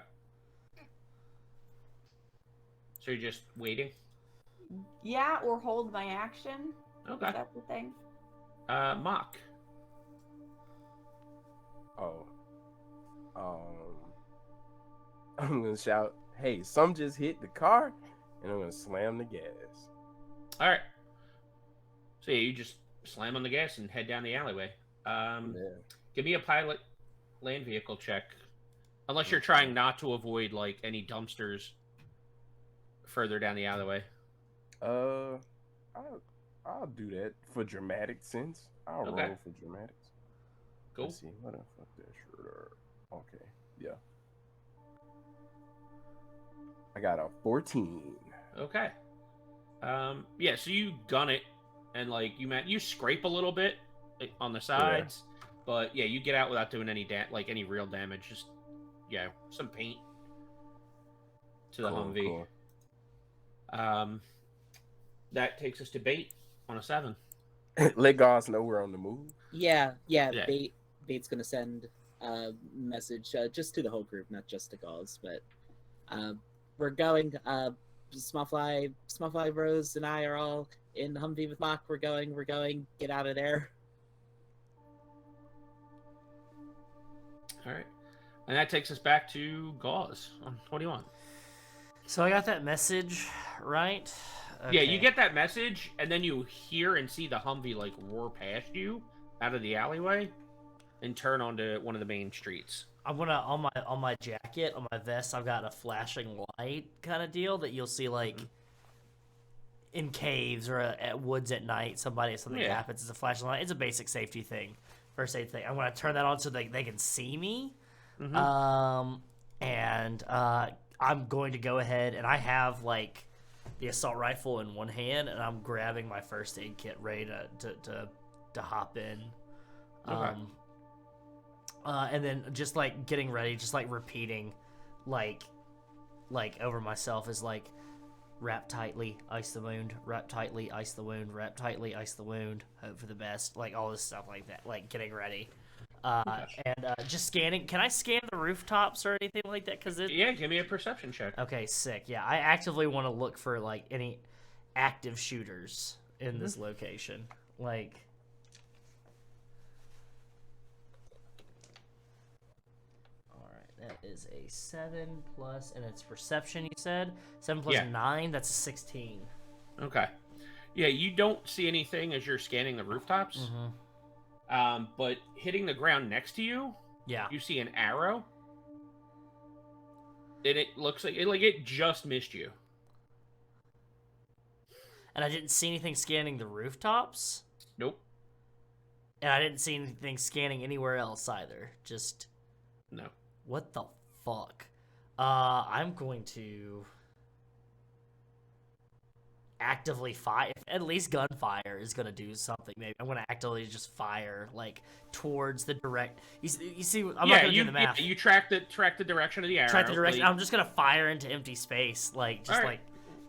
So you're just waiting? Yeah, or hold my action. Okay. Is that the thing? Mock. Oh. I'm gonna shout, hey, some just hit the car, and I'm gonna slam the gas. All right. So yeah, you just slam on the gas and head down the alleyway. Give me a pilot land vehicle check. Unless you're trying not to avoid like any dumpsters further down the alleyway. I'll do that for dramatic sense. I'll Okay. roll for dramatics. Cool. Let's see, what the fuck that shirt? Okay, yeah. I got a 14. Okay. Yeah, so you gun it, and like you scrape a little bit on the sides, but yeah, you get out without doing any any real damage. Just some paint to the Humvee. Cool. That takes us to Bait on a 7. Let Gauze know we're on the move. Yeah. Yeah. Bait's gonna send a message just to the whole group, not just to Gauze, but we're going. Smallfly, Rose, and I are all in Humvee with Mock. We're going. Get out of there. All right. And that takes us back to Gauze. What do you want? So I got that message, right? Yeah, Okay. you get that message, and then you hear and see the Humvee like roar past you out of the alleyway and turn onto one of the main streets. I'm gonna on my jacket, on my vest, I've got a flashing light kind of deal that you'll see like in caves or at woods at night. Something Yeah. happens. It's a flashing light. It's a basic safety thing, first aid thing. I'm gonna turn that on so they can see me. Mhm. I'm going to go ahead and I have like the assault rifle in one hand, and I'm grabbing my first aid kit ready to hop in. Okay. And then just like getting ready, just like repeating, like over myself is like, wrap tightly, ice the wound, wrap tightly, ice the wound, wrap tightly, ice the wound, hope for the best, like all this stuff like that, like getting ready. And just scanning. Can I scan the rooftops or anything like that? Yeah, give me a perception check. Okay, sick. Yeah, I actively want to look for like any active shooters in this location. Like, all right, that is a 7 plus, and it's perception. You said 7 plus Yeah. 9. That's a 16. Okay. Yeah, you don't see anything as you're scanning the rooftops. But hitting the ground next to you, Yeah. you see an arrow. And it looks like it just missed you. And I didn't see anything scanning the rooftops, Nope. and I didn't see anything scanning anywhere else either. Just No. what the fuck? I'm going to actively fire. At least gunfire is gonna do something. Maybe I'm gonna actively just fire like towards the direct. You see, I'm not gonna do the math. You track the direction of the arrow. Track the direction. like- I'm just gonna fire into empty space, like just All right.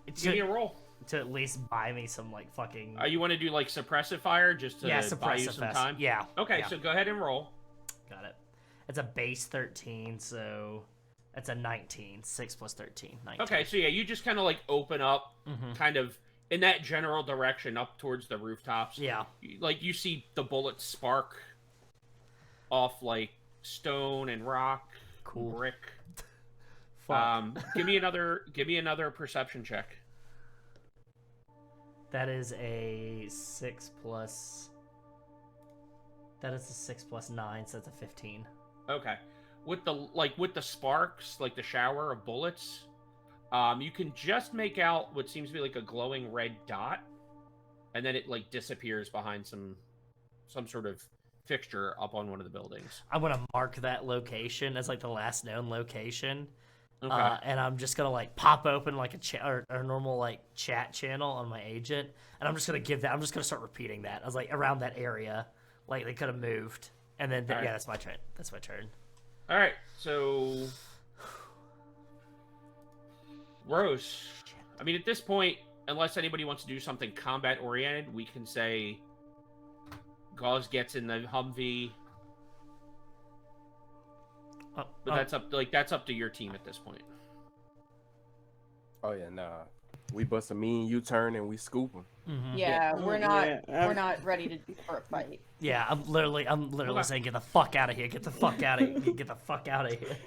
like Give me a roll. to at least buy me some like fucking You want to do like suppressive fire just to buy you suppressive some fest. time? Yeah. Okay, yeah. so go ahead and roll. Got it. It's a base 13, so that's a 19. 6 plus 13. 19. Okay, so yeah, you just kind of like open up, Mhm. kind of in that general direction up towards the rooftops. Yeah. Like you see the bullets spark off like stone and rock, Cool. brick. Fuck. Give me another perception check. That is a 6 plus. That is a 6 plus 9, so that's a 15. Okay. With the sparks, like the shower of bullets, you can just make out what seems to be like a glowing red dot, and then it like disappears behind some sort of fixture up on one of the buildings. I'm gonna mark that location as like the last known location, Okay. and I'm just gonna like pop open like a normal like chat channel on my agent, and I'm just gonna give that. I'm just gonna start repeating that. I was like around that area, like they could have moved, and then All right. yeah, that's my turn. That's my turn. All right. So Rose, I mean, at this point, unless anybody wants to do something combat oriented, we can say Gauze gets in the Humvee. But that's up to your team at this point. Oh yeah, nah. We bust a mean U-turn and we scoop them. Mm-hmm. Yeah, we're not Yeah, we're not ready for a fight. Yeah, I'm literally Okay. saying, get the fuck out of here. Get the fuck out of here. Get the fuck out of here.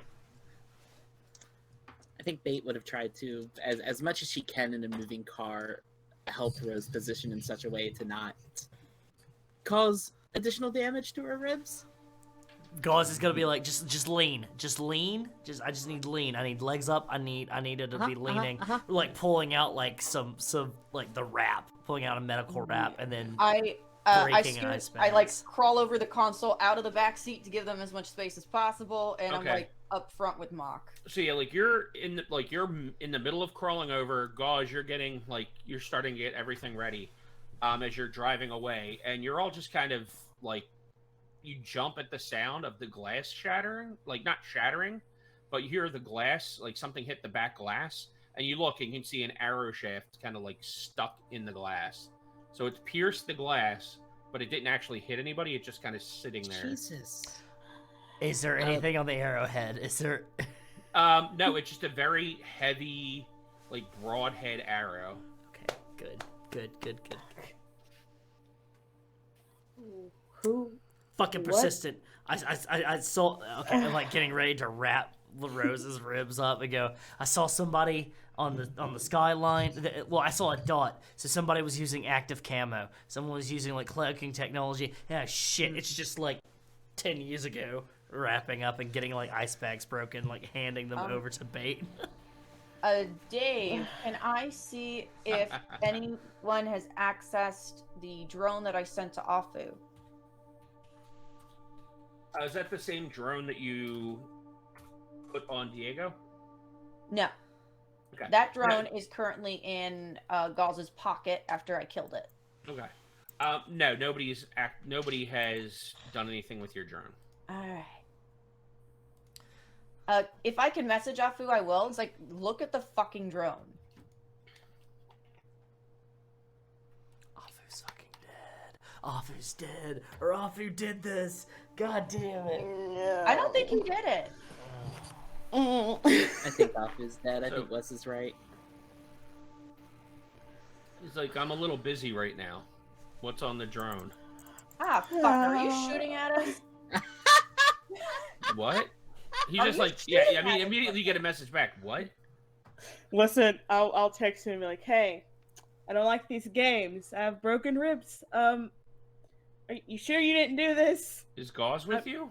I think Bait would have tried to, as much as she can in a moving car, help Rose position in such a way to not cause additional damage to her ribs. Gauze is gonna be like, just lean. I just need lean. I need legs up. I need her to be leaning, like pulling out like some like the wrap, pulling out a medical wrap, and then I breaking ice I like bags. crawl over the console out of the back seat to give them as much space as possible, and Okay. I'm like up front with Mock. So yeah, like you're in the middle of crawling over. Gauze, you're starting to get everything ready, as you're driving away, and you're all just kind of like, you jump at the sound of the glass shattering, like not shattering, but you hear the glass, like something hit the back glass, and you look and you can see an arrow shaft kind of like stuck in the glass. So it's pierced the glass, but it didn't actually hit anybody. It's just kind of sitting there. Jesus. Is there anything on the arrowhead? Is there? No, it's just a very heavy, like broadhead arrow. Okay, good. Who? Fucking What? persistent. I saw. Okay, I'm like getting ready to wrap Rose's ribs up and go. I saw somebody on the skyline. Well, I saw a dot. So somebody was using active camo. Someone was using like cloaking technology. Yeah, shit. It's just like 10 years ago. Wrapping up and getting like ice bags broken, like handing them over to bait. Dave, can I see if anyone has accessed the drone that I sent to Afu? Is that the same drone that you put on Diego? No. Okay. That drone is currently in Gauze's pocket after I killed it. Okay. No, nobody has done anything with your drone. Alright. If I can message Afu, I will. It's like, look at the fucking drone. Afu's fucking dead. Afu's dead. Or Afu did this. God damn it. I don't think he did it. I think Alpha is dead. I think Wes is right. He's like, I'm a little busy right now. What's on the drone? Ah, fuck. Are you shooting at us? What? He Are just you like, shooting I mean, at us? immediately you get a message back. What? Listen, I'll text him and be like, hey, I don't like these games. I have broken ribs. Are you sure you didn't do this? Is Gauze with you?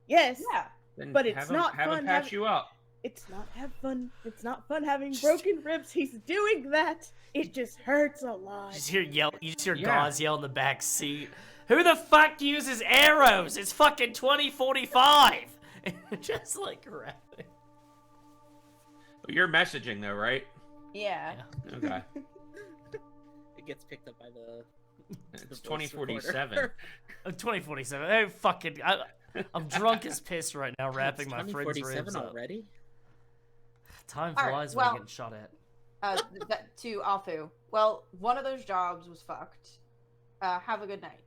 Yes. Yeah. Then But it's have him, not have him fun patch having- you up. It's not have fun. It's not fun having broken ribs. He's doing that. It just hurts a lot. You just hear Yeah. Gauze yell in the back seat. Who the fuck uses arrows? It's fucking 2045. Just like rapping. You're messaging though, right? Yeah. Okay. It gets picked up by the. It's voice 2047. recorder. 2047. Hey, fucking. I'm drunk as piss right now, rapping It's my friend's 2047 ribs up. already. Time All right, flies when well- you're getting shot at. That to Afu. Well, one of those jobs was fucked. Have a good night.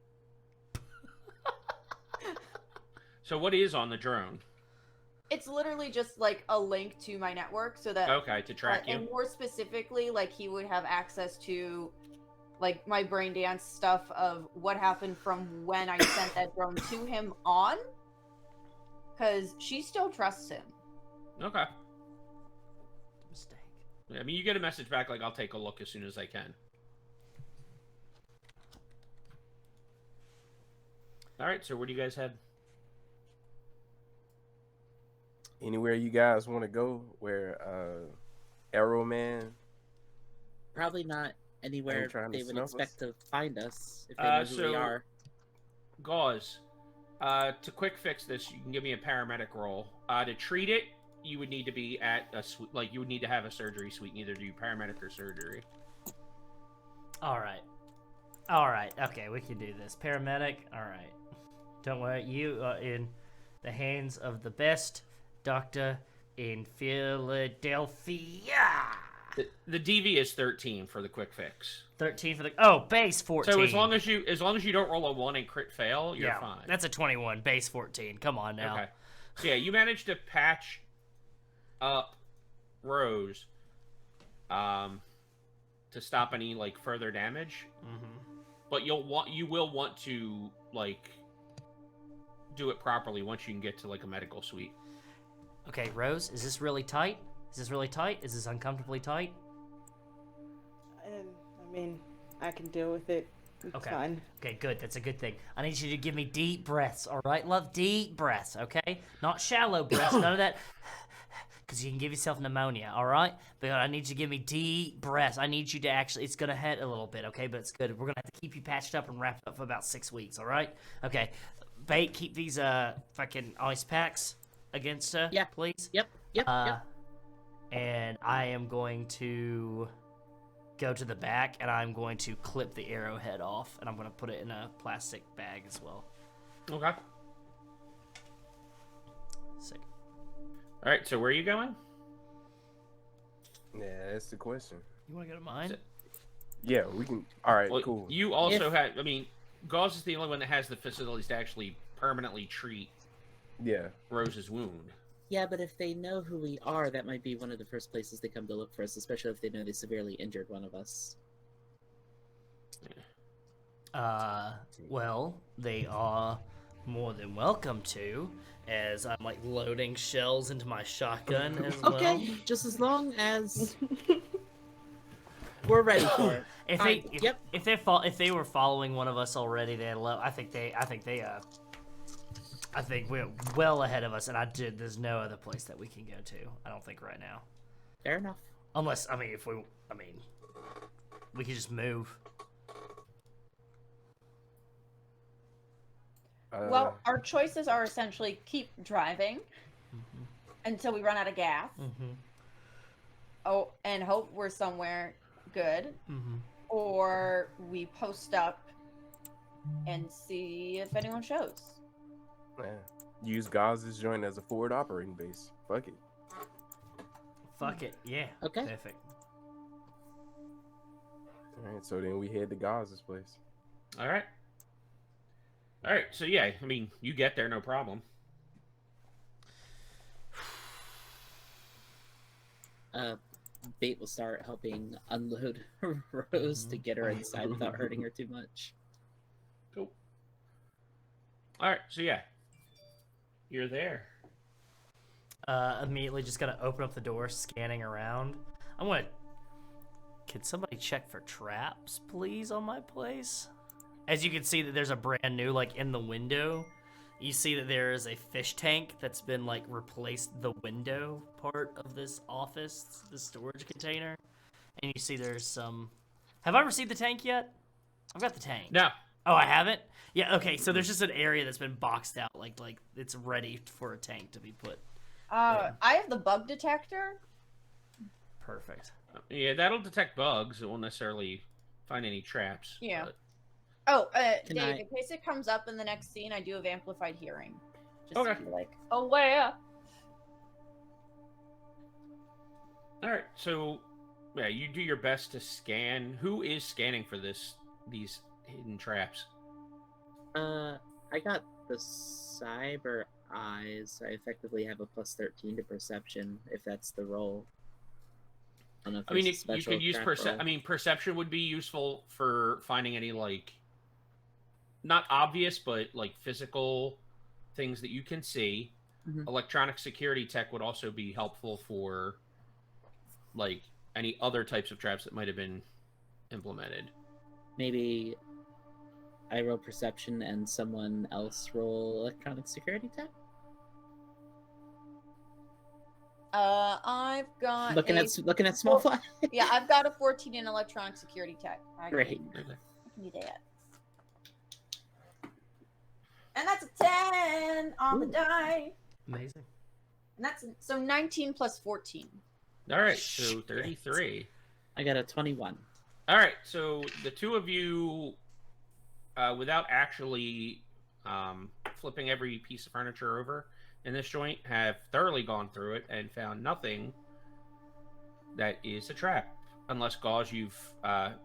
So what is on the drone? It's literally just like a link to my network so that Okay, to track you. and more specifically, like he would have access to like my brain dance stuff of what happened from when I sent that drone to him on. Cause she still trusts him. Okay. Mistake. I mean, you get a message back like, I'll take a look as soon as I can. All right, so where do you guys head? Anywhere you guys want to go where Arrow Man Probably not anywhere Ain't trying to they would snuff us? expect to find us if they know who we so- are. Gauze, to quick fix this, you can give me a paramedic roll. To treat it, you would need to be at a like you would need to have a surgery suite, and either do paramedic or surgery. All right. Okay, we can do this. Paramedic. All right. Don't worry. You are in the hands of the best doctor in Philadelphia. The DV is 13 for the quick fix. 13 for the base 14. So as long as you don't roll a 1 and crit fail, you're yeah, fine. that's a 21. Base 14. Come on now. Okay. So yeah, you managed to patch up Rose to stop any like further damage. Mm-hmm. But you will want to like do it properly once you can get to like a medical suite. Okay, Rose, is this really tight? Is this really tight? Is this uncomfortably tight? I mean, I can deal with it. It's Okay. fine. Okay, good. That's a good thing. I need you to give me deep breaths, all right? Love deep breaths, okay? Not shallow breaths, none of that. Because you can give yourself pneumonia, all right? But I need you to give me deep breaths. I need you to actually, it's going to hurt a little bit, okay? But it's good. We're going to have to keep you patched up and wrapped up for about 6 weeks, all right? Okay. Bait, keep these fucking ice packs against her, Yeah. please. Yep. And I am going to go to the back, and I'm going to clip the arrowhead off, and I'm going to put it in a plastic bag as well. Okay. Sick. All right. So where are you going? Yeah, that's the question. You want to go to mine? So- Yeah, we can. All right, Well, cool. you also had. I mean, Gauze is the only one that has the facilities to actually permanently treat Yeah. Rose's wound. Yeah, but if they know who we are, that might be one of the first places they come to look for us, especially if they know they severely injured one of us. Well, they are more than welcome to, as I'm like loading shells into my shotgun as well. Okay, just as long as we're ready for it. If they were following one of us already, I think we're well ahead of us, and there's no other place that we can go to. I don't think right now. Fair enough. Unless, we could just move. Well, our choices are essentially keep driving until we run out of gas. Oh, and hope we're somewhere good. Or we post up and see if anyone shows. Yeah. Use Gauze's joint as a forward operating base. Fuck it. Fuck it, yeah. Okay. Perfect. Alright, so then we head to Gauze's place. Alright, so yeah, I mean, you get there, no problem. Bait will start helping unload Rose to get her inside without hurting her too much. Cool. Alright, so yeah. You're there. Immediately just gonna open up the door, scanning around. Can somebody check for traps, please, on my place? As you can see that there's a brand new, like, in the window, you see that there is a fish tank that's been, like, replaced the window part of this office, the storage container. And you see there's some... Have I received the tank yet? I've got the tank. No. Oh, I haven't? Yeah, okay, so there's just an area that's been boxed out, like it's ready for a tank to be put. I have the bug detector. Perfect. Yeah, that'll detect bugs. It won't necessarily find any traps. Yeah. But... Oh, Dave, in case it comes up in the next scene, I do have amplified hearing. Just Okay. to be like, aware. Alright, so yeah, you do your best to scan. Who is scanning for these hidden traps? I got the cyber eyes. I effectively have a +13 to perception, if that's the roll. I don't know if I mean, there's a you special could use trap roll. perception would be useful for finding any, like, not obvious, but like physical things that you can see. Electronic security tech would also be helpful for, like, any other types of traps that might have been implemented. Maybe I roll perception and someone else roll electronic security tech? I've got Looking at small fly. Yeah, I've got a 14 in electronic security tech. Great. I can do that. And that's a 10 on the die. Amazing. And that's so 19 plus 14. All right, so 33. I got a 21. All right, so the two of you, without actually flipping every piece of furniture over in this joint, have thoroughly gone through it and found nothing that is a trap. Unless, Gauze, you've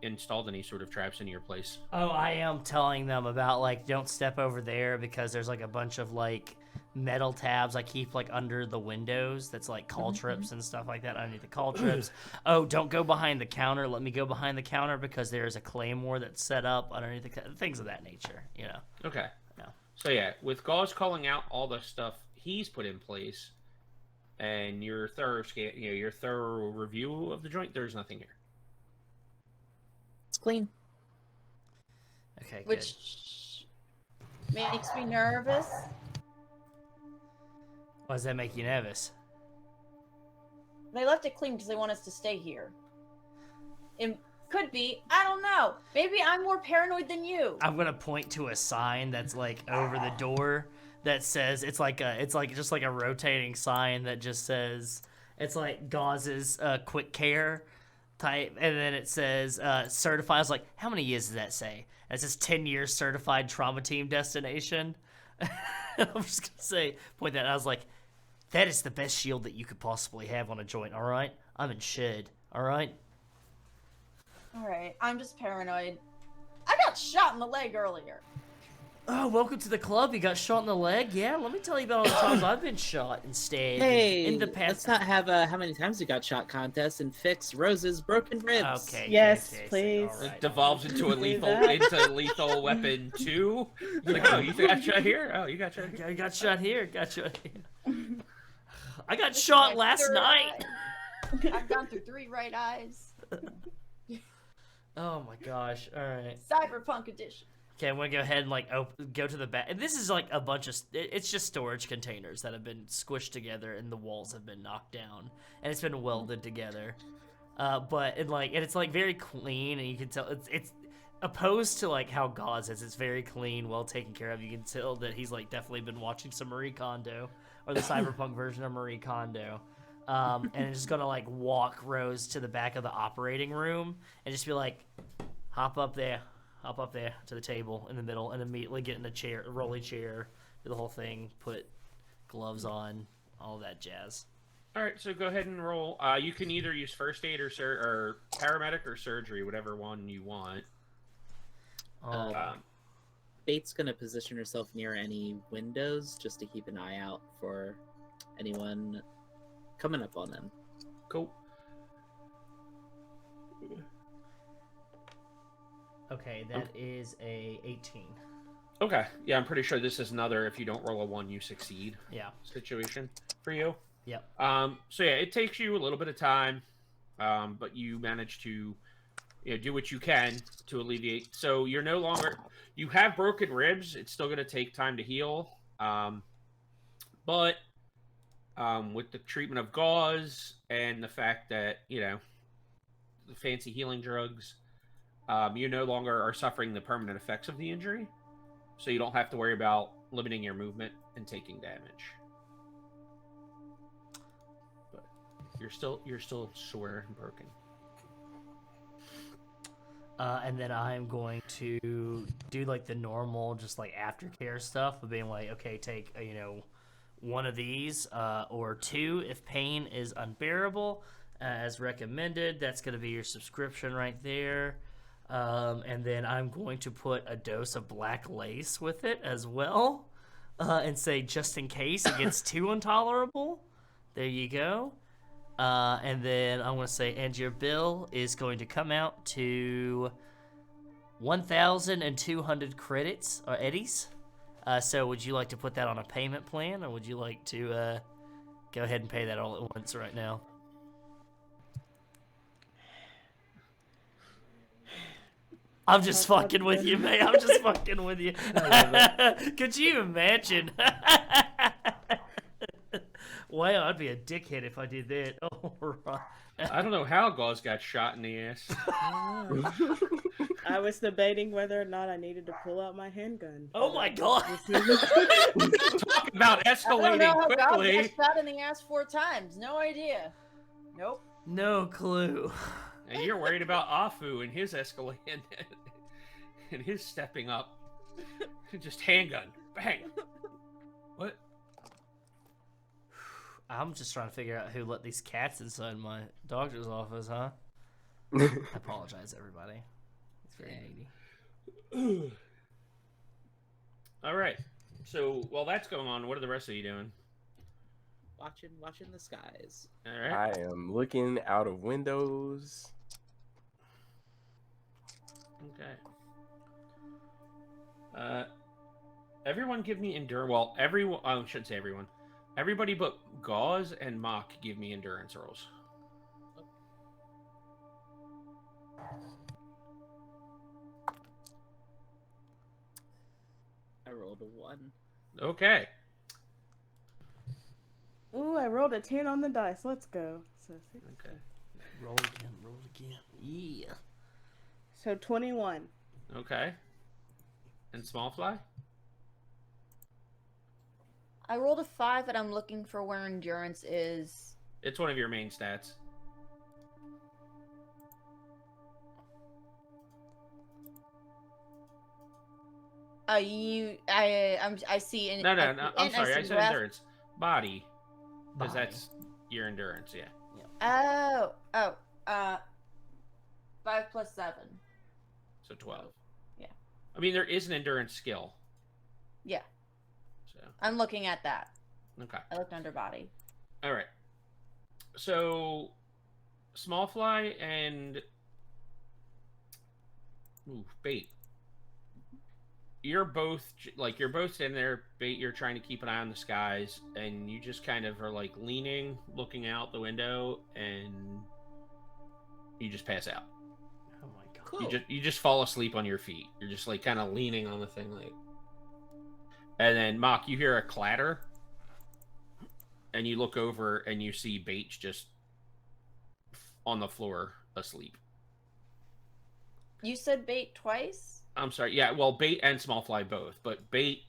installed any sort of traps in your place. Oh, I am telling them about, like, don't step over there because there's, like, a bunch of, like, metal tabs I keep, like, under the windows that's, like, call trips and stuff like that underneath the call trips. Oh, don't go behind the counter. Let me go behind the counter because there's a claymore that's set up underneath the things of that nature, you know. Okay. No. So, yeah, with Gauze calling out all the stuff he's put in place, and your thorough review of the joint, there's nothing here. It's clean. Okay, Which makes me nervous. Why does that make you nervous? They left it clean because they want us to stay here. It could be. I don't know. Maybe I'm more paranoid than you. I'm gonna point to a sign that's like over the door that says it's like just like a rotating sign that just says it's like Gauze's quick care type, and then it says certified. I was like, how many years does that say? And it says 10 years certified trauma team destination. I'm just gonna say point that. I was like, that is the best shield that you could possibly have on a joint. All right, I'm insured. All right. All right, I'm just paranoid. I got shot in the leg earlier. Oh, welcome to the club. You got shot in the leg? Yeah, let me tell you about all the times I've been shot and stabbed. Hey, in the past. let's not have a how many times you got shot contest and fix Rose's broken ribs. Okay. Yes, fantastic. please. All right. It devolves into a Do lethal that. lethal weapon 2. Like, oh, you got shot here? Oh, you got shot here. I got shot here. Got shot here. I got shot My last third night. eye. I've gone through 3 right eyes. Oh my gosh. All right. Cyberpunk edition. Okay, I'm gonna go ahead and like go to the back. And this is like a bunch of. It's just storage containers that have been squished together, and the walls have been knocked down, and it's been welded together. But it's like very clean, and you can tell it's opposed to like how Gauze is. It's very clean, well taken care of. You can tell that he's like definitely been watching some Marie Kondo or the cyberpunk version of Marie Kondo. And it's just gonna like walk Rose to the back of the operating room and just be like, hop up there to the table in the middle, and immediately get in a rolly chair, do the whole thing, put gloves on, all that jazz. All right, so go ahead and roll. You can either use first aid or paramedic or surgery, whatever one you want. Bate's gonna position herself near any windows just to keep an eye out for anyone coming up on them. Cool. Okay, that is a 18. Okay, yeah, I'm pretty sure this is another if you don't roll a 1, you succeed Yeah. situation for you. Yep. So yeah, it takes you a little bit of time, but you manage to do what you can to alleviate. So you're no longer, you have broken ribs. It's still going to take time to heal. But with the treatment of gauze and the fact that, the fancy healing drugs, you no longer are suffering the permanent effects of the injury. So you don't have to worry about limiting your movement and taking damage. But you're still sore and broken. And then I'm going to do like the normal, just like aftercare stuff of being like, okay, take one of these or 2 if pain is unbearable, as recommended. That's going to be your subscription right there. And then I'm going to put a dose of black lace with it as well, and say just in case it gets too intolerable. There you go. And then I'm going to say, and your bill is going to come out to 1,200 credits or eddies. So would you like to put that on a payment plan, or would you like to go ahead and pay that all at once right now? I'm just fucking with you, man. I'm just fucking with you. Could you imagine? Wow, I'd be a dickhead if I did that. Oh, right. I don't know how Gauze got shot in the ass. I was debating whether or not I needed to pull out my handgun. Oh my god. Talk about I don't escalating know how God quickly. got shot in the ass 4 times. No idea. Nope. No clue. And you're worried about Afu and his escalating and his stepping up. Just handgun. Bang. What? I'm just trying to figure out who let these cats inside my doctor's office, huh? I apologize, everybody. It's very needy. All right. So while that's going on, what are the rest of you doing? Watching the skies. All right. I am looking out of windows. Okay. Everyone give me endurance. Well, everyone. I shouldn't say everyone. Everybody but Gauze and Mock give me endurance rolls. I rolled a 1. Okay. Ooh, I rolled a 10 on the dice. Let's go. So, Okay. Roll again. Yeah. so 21. Okay. And small fly? I rolled a 5, and I'm looking for where endurance is. It's one of your main stats. I see. No, I'm sorry. I see said breath. endurance. Body. Because Body. that's your endurance, yeah. Oh, 5 plus 7. So 12. Yeah. I mean, there is an endurance skill. Yeah, So I'm looking at that. okay. I looked under body. All right. So small fly and bait. You're both sitting there. Bait. You're trying to keep an eye on the skies, and you just kind of are like leaning, looking out the window, and you just pass out. Oh my god. Cool. You just fall asleep on your feet. You're just like kind of leaning on the thing, like. And then Mock, you hear a clatter, and you look over and you see Bates just on the floor asleep. You said bait twice? I'm sorry. Yeah, well, Bait and Small Fly both, but Bait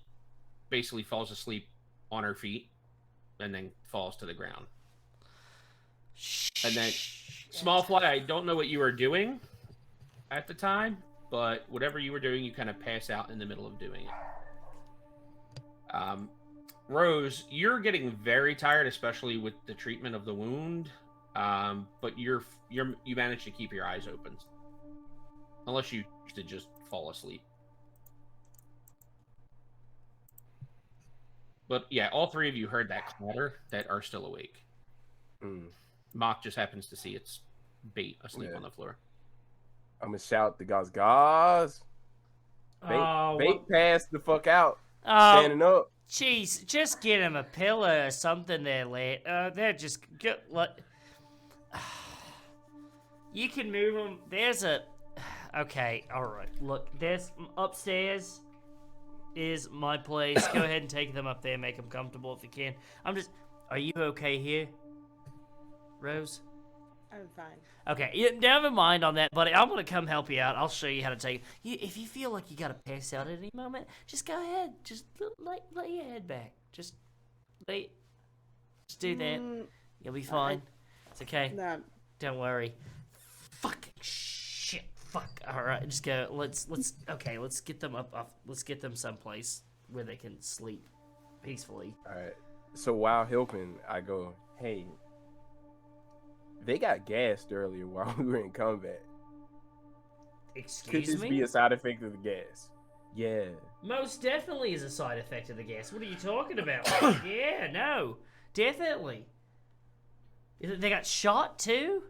basically falls asleep on her feet and then falls to the ground. And then Small Fly, I don't know what you were doing at the time, but whatever you were doing, you kind of pass out in the middle of doing it. Rose, you're getting very tired, especially with the treatment of the wound. But you managed to keep your eyes open, unless you to just fall asleep. But yeah, all three of you heard that clatter that are still awake. Mock just happens to see its Bait asleep on the floor. I'm gonna shout the guys. Bait passed the fuck out. Standing up. Jeez, just get him a pillow or something there, late. They're just good. You can move them. There's a. Okay, all right. Look, there's upstairs is my place. Go ahead and take them up there. Make them comfortable if you can. Are you okay here, Rose? I'm fine. Okay, never mind on that, buddy. I'm gonna come help you out. I'll show you how to take. If you feel like you gotta pass out at any moment, just go ahead. Just lay your head back. Just do that. You'll be fine. It's okay. No. Don't worry. Fucking shit. Fuck. All right, just go. Let's get them up. Let's get them someplace where they can sleep peacefully. All right. So while helping, I go, hey. They got gassed earlier while we were in combat. Excuse Could this me? be a side effect of the gas? Yeah. Most definitely is a side effect of the gas. What are you talking about? Yeah, no. Definitely. They got shot too?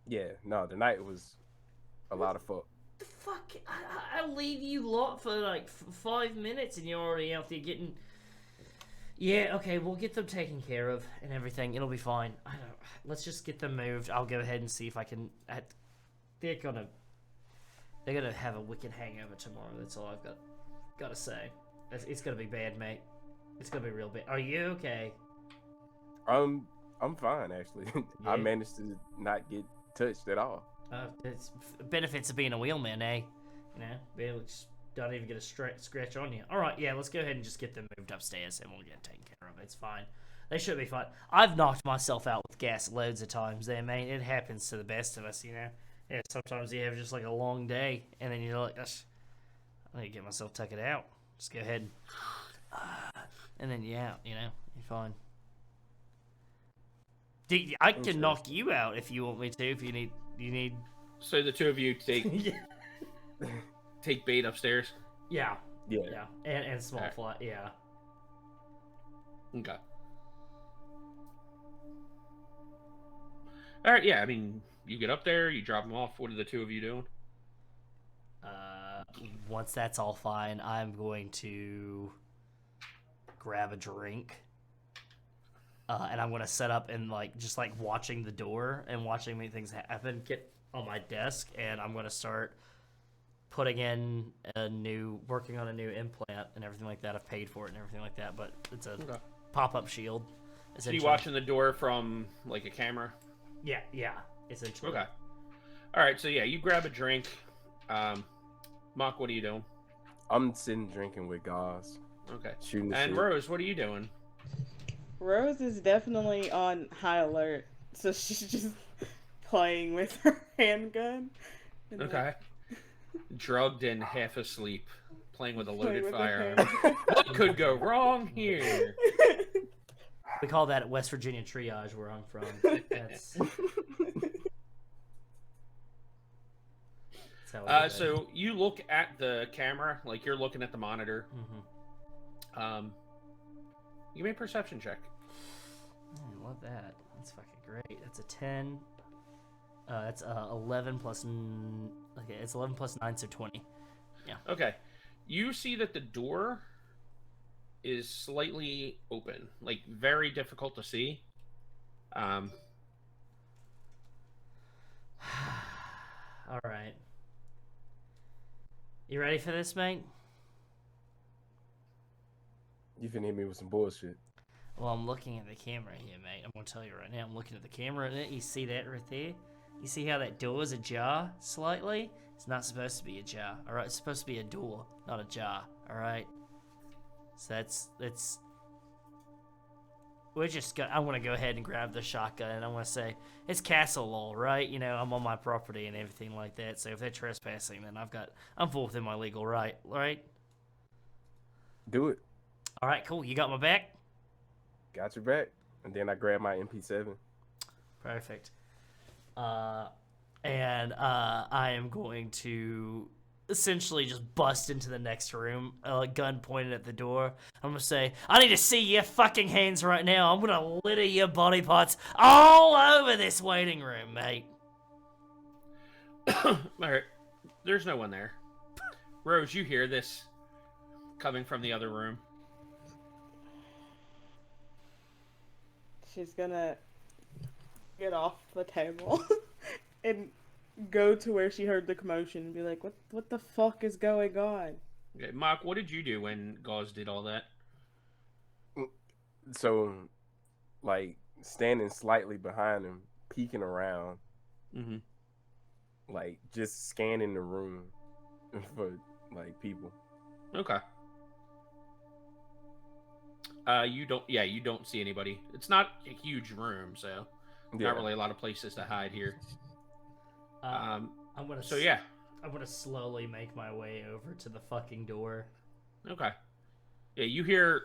Yeah, no, the night was a lot of fuck. The fuck? I'll leave you lot for like 5 minutes and you're already out there getting... Yeah, okay, we'll get them taken care of and everything. It'll be fine. Let's just get them moved. I'll go ahead and see if I can... They're gonna have a wicked hangover tomorrow. That's all I've got to say. It's gonna be bad, mate. It's gonna be real bad. Are you okay? I'm fine, actually. Yeah. I managed to not get touched at all. It's benefits of being a wheelman, eh? You know, barely just don't even get a scratch on you. All right, yeah, let's go ahead and just get them moved upstairs, and we'll get taken care of. It's fine. They should be fine. I've knocked myself out with gas loads of times there, mate. It happens to the best of us, you know. Yeah, sometimes you have just like a long day, and then you're like, I need to get myself tucked out. Just go ahead, and then you're out, you know. You're fine. I can knock you out if you want me to. If you need. So the two of you take take Bait upstairs. Yeah. Yeah. And small Alright. fly. Yeah. Okay. All right. Yeah. I mean, you get up there, you drop them off. What are the two of you doing? Once that's all fine, I'm going to grab a drink. And I'm going to set up and just watching the door and watching things happen, get on my desk, and I'm going to start working on a new implant and everything like that. I've paid for it and everything like that, but it's a pop-up shield. So you watching the door from like a camera? Yeah, essentially. Okay. All right. So yeah, you grab a drink. Mock, what are you doing? I'm sitting drinking with guys. Okay. Shooting And shit. Rose, what are you doing? Rose is definitely on high alert, so she's just playing with her handgun. And Okay. Drugged and half asleep, playing with a loaded playing with her firearm. handgun. What could go wrong here? We call that West Virginia triage where I'm from. That's... That's how we do it. So you look at the camera, like you're looking at the monitor. You make a perception check. I love that. That's fucking great. That's a 10. That's 11 plus. Okay, it's 11 plus 9, so 20. Yeah. Okay. You see that the door is slightly open, like very difficult to see. All right. You ready for this, mate? You finna hit me with some bullshit. Well, I'm looking at the camera here, mate. I'm gonna tell you right now. I'm looking at the camera in it. You see that right there? You see how that door's ajar slightly? It's not supposed to be ajar. All right, it's supposed to be a door, not a jar. All right. So that's. We're just gonna. I'm gonna go ahead and grab the shotgun, and I'm gonna say it's castle law, right? You know, I'm on my property and everything like that. So if they're trespassing, then I'm full within my legal right, right? Do it. All right, cool. You got my back. Got your back. And then I grab my MP7. Perfect. And I am going to essentially just bust into the next room, gun pointed at the door. I'm gonna say, I need to see your fucking hands right now. I'm gonna litter your body parts all over this waiting room, mate. All right. There's no one there. Rose, you hear this coming from the other room. She's gonna get off the table and go to where she heard the commotion and be like, what the fuck is going on? Okay, Mock, what did you do when Gauze did all that? So, like, standing slightly behind him, peeking around, like, just scanning the room for, like, people. Okay. You don't see anybody. It's not a huge room, so not really a lot of places to hide here. I'm gonna. So yeah, I'm gonna slowly make my way over to the fucking door. Okay. Yeah, you hear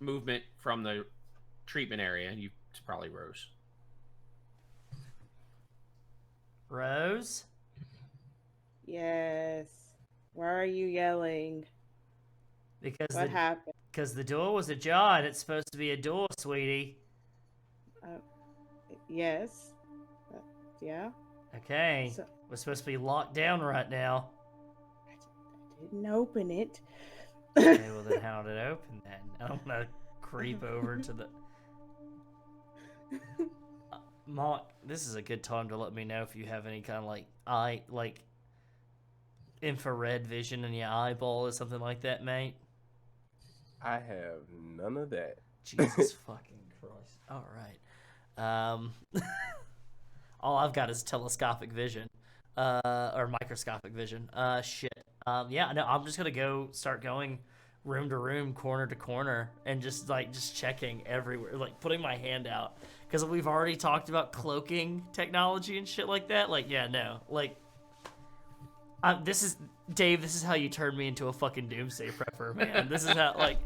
movement from the treatment area, and it's probably Rose. Rose? Yes. Why are you yelling? Because What happened? Because the door was ajar, and it's supposed to be a door, sweetie. Yes. Yeah. Okay. So, We're supposed to be locked down right now. I didn't open it. Okay, well then how did it open then? I'm gonna creep over to the... Mark, this is a good time to let me know if you have any kind of infrared vision in your eyeball or something like that, mate. I have none of that. Jesus fucking Christ. All right. All I've got is telescopic vision, or microscopic vision. Shit. Yeah, no, I'm just gonna start going room to room, corner to corner, and just checking everywhere, like putting my hand out, because we've already talked about cloaking technology and shit like that. Like, yeah, no, like, this is Dave. This is how you turn me into a fucking doomsday prepper, man. This is how, like,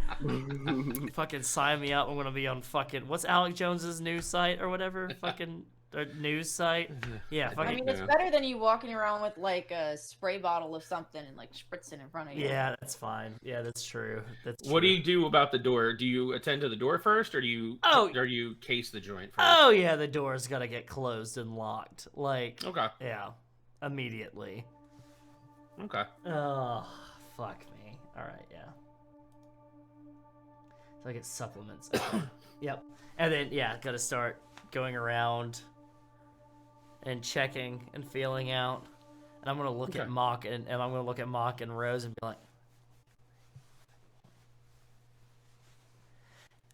fucking sign me up. I'm gonna be on fucking what's Alec Jones's news site or whatever, fucking. Or news site. Yeah, I mean, it's better than you walking around with like a spray bottle of something and like spritzing in front of you. Yeah, that's fine. Yeah, that's true. That's true. What do you do about the door? Do you attend to the door first, or do you case the joint first? Oh yeah, the door's gotta get closed and locked. Like, Okay. Yeah, immediately. Okay. Oh, fuck me. All right, yeah. So I get supplements. Okay. Yep. And then gotta start going around and checking and feeling out. And I'm gonna look at Mock and I'm gonna look at Mock and Rose and be like,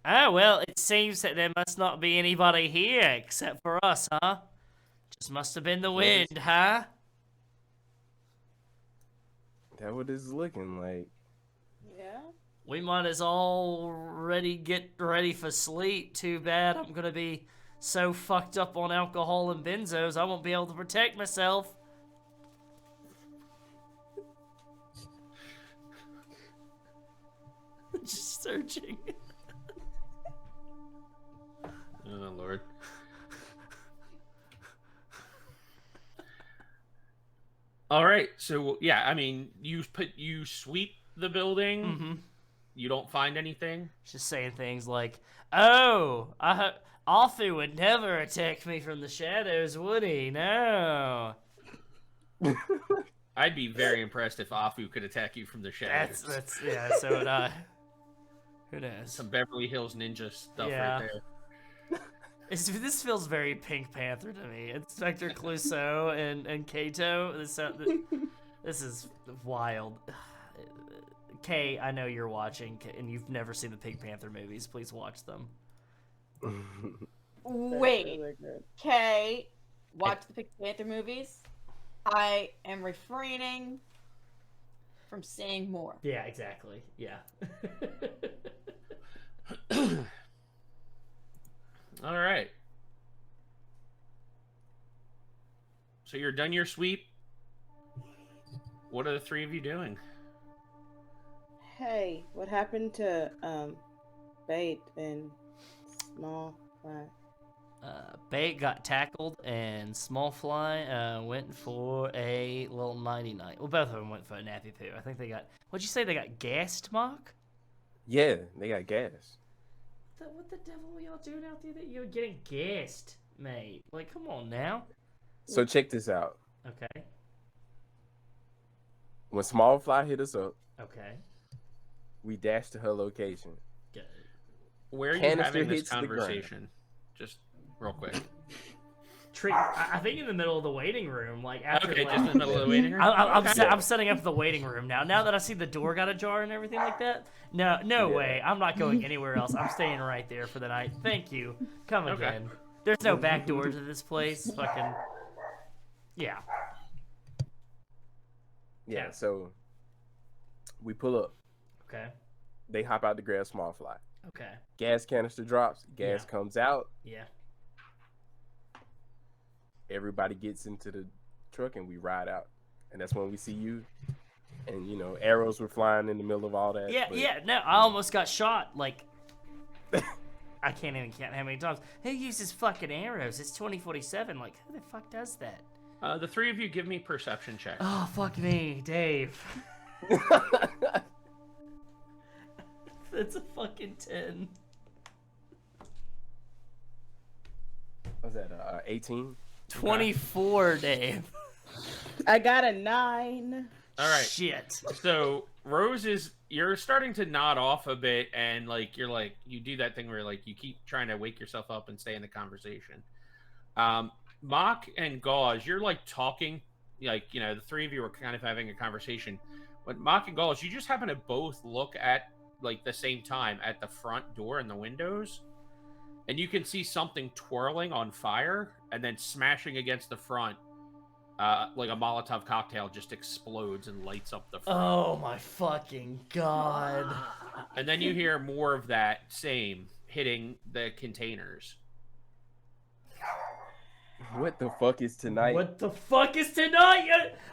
oh well, it seems that there must not be anybody here except for us, huh? Just must have been the wind, huh? That what it's looking like. Yeah. We might as already get ready for sleep. Too bad I'm gonna be so fucked up on alcohol and benzos I won't be able to protect myself. Just searching. Oh Lord. All right. So yeah, I mean, you sweep the building. Mm-hmm. You don't find anything. Just saying things like, "Oh, Arthur would never attack me from the shadows, would he? No." I'd be very impressed if Afu could attack you from the shadows. That's yeah. So would I. Who knows? Some Beverly Hills Ninja stuff Yeah. right there. This feels very Pink Panther to me. Inspector Clouseau and Kato. This is wild. Kay, I know you're watching, and you've never seen the Pink Panther movies. Please watch them. Wait, Really good. okay. Watch the Pink Panther movies. I am refraining from saying more. Yeah, exactly. Yeah. All right. So you're done your sweep. What are the three of you doing? Hey, what happened to Bait and Small Fly? Bait got tackled, and Smallfly went for a little 99. Well, both of them went for a nappy poo. I think they got. What'd you say? They got gassed, Mark? Yeah, they got gas. What the devil are y'all doing out there that you're getting gassed, mate? Like, come on now. So check this out. Okay. When Small Fly hit us up, Okay. we dashed to her location. Good. Where are you Canister having this hits the ground. conversation? Just real quick. I think in the middle of the waiting room, like after. Okay, like, just in the middle of the waiting room. I'm setting up the waiting room now. Now that I see the door got ajar and everything like that, no Yeah. way. I'm not going anywhere else. I'm staying right there for the night. Thank you. Come Okay. again. There's no back door to this place. Fucking. Yeah. Yeah, so we pull up. Okay. They hop out to grab Small Fly. Okay. Gas canister drops. Gas Yeah. comes out. Yeah. Everybody gets into the truck and we ride out. And that's when we see you. And, you know, arrows were flying in the middle of all that. Yeah. but- Yeah. No, I almost got shot. Like. I can't even count how many times. Who uses fucking arrows? It's 2047. Like, who the fuck does that? The three of you give me perception checks. Oh, fuck me, Dave. That's a fucking 10. What's that, 18? 24, Dave. I got a 9. All right. Shit. So you're starting to nod off a bit, and you do that thing where you keep trying to wake yourself up and stay in the conversation. Mock and Gauze, you're talking, the three of you are kind of having a conversation. But Mock and Gauze, you just happen to both look at the same time at the front door and the windows, and you can see something twirling on fire and then smashing against the front. Like a Molotov cocktail just explodes and lights up the front. Oh my fucking god. And then you hear more of that same hitting the containers. What the fuck is tonight? What the fuck is tonight?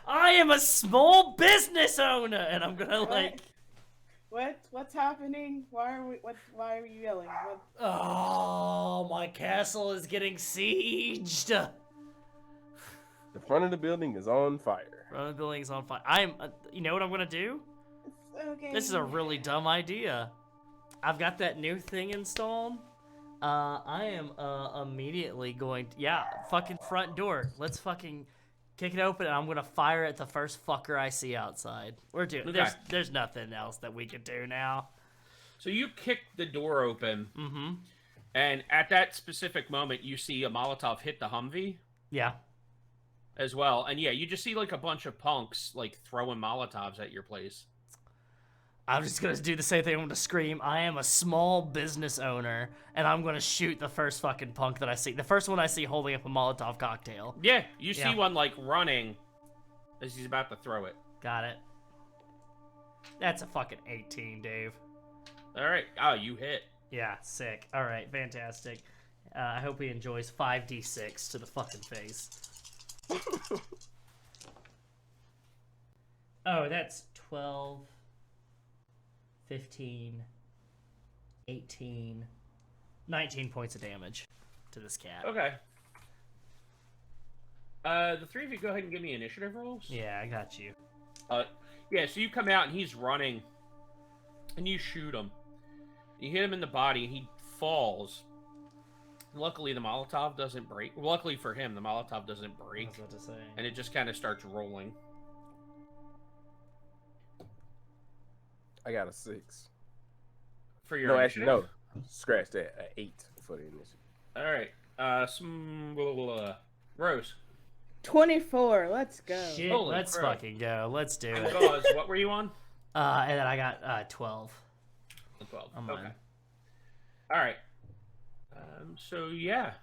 I am a small business owner, and I'm gonna What's happening? Why are you yelling? What? Oh, my castle is getting sieged. The front of the building is on fire. Front of the building's on fire. I'm. You know what I'm gonna do? It's okay. This is a really dumb idea. I've got that new thing installed. I am immediately going to, fucking front door. Let's fucking kick it open, and I'm gonna fire at the first fucker I see outside. We're doing. Okay. There's nothing else that we can do now. So you kick the door open, Mm-hmm. and at that specific moment, you see a Molotov hit the Humvee Yeah. as well. And yeah, you just see a bunch of punks throwing Molotovs at your place. I'm just gonna do the same thing. I'm gonna scream, I am a small business owner, and I'm gonna shoot the first fucking punk that I see. The first one I see holding up a Molotov cocktail. Yeah, you see Yeah. one running as he's about to throw it. Got it. That's a fucking 18, Dave. All right. Oh, you hit. Yeah, sick. All right, fantastic. I hope he enjoys 5d6 to the fucking face. Oh, that's 12, 15, 18, 19 points of damage to this cat. Okay. The three of you go ahead and give me initiative rolls. Yeah, I got you. Yeah, so you come out and he's running, and you shoot him. You hit him in the body, and he falls. Luckily, the Molotov doesn't break. Luckily for him, the Molotov doesn't break, That's what to say. and it just kind of starts rolling. I got a 6. For your No, actually, initiative? no. Scratch that. An 8 for the initiative. All right. Rose. 24. Let's go. Shit, Holy let's crap. fucking go. Let's do it. Gauze, what were you on? And then I got 12. 12. I'm Okay. on. All right. So yeah.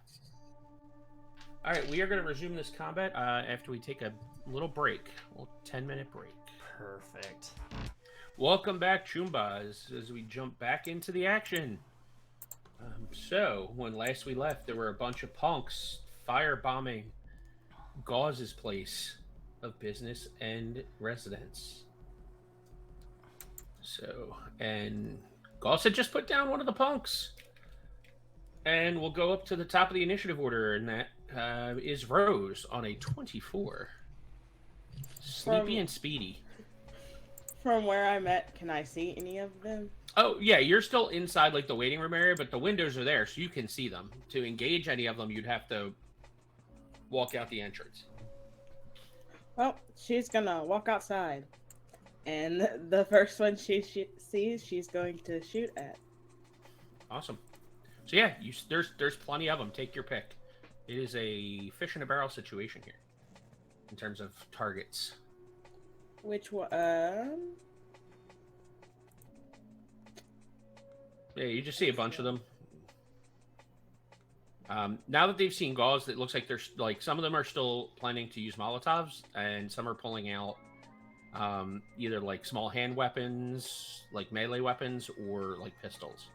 All right, we are going to resume this combat after we take a little break, a little 10-minute break. Perfect. Welcome back, Chumbas, as we jump back into the action. So, when last we left, there were a bunch of punks firebombing Gauze's place of business and residence. So, and Gauze had just put down one of the punks. And we'll go up to the top of the initiative order, and that is Rose on a 24. Sleepy and speedy. From where I'm at, can I see any of them? Oh, yeah, you're still inside, like, the waiting room area, but the windows are there, so you can see them. To engage any of them, you'd have to walk out the entrance. Well, she's gonna walk outside. And the first one she sees, she's going to shoot at. Awesome. So, yeah, there's plenty of them. Take your pick. It is a fish in a barrel situation here, in terms of targets. Which one? Yeah, you just see a bunch of them. Now that they've seen Gauze, it looks like there's like some of them are still planning to use Molotovs, and some are pulling out either like small hand weapons, like melee weapons, or like pistols.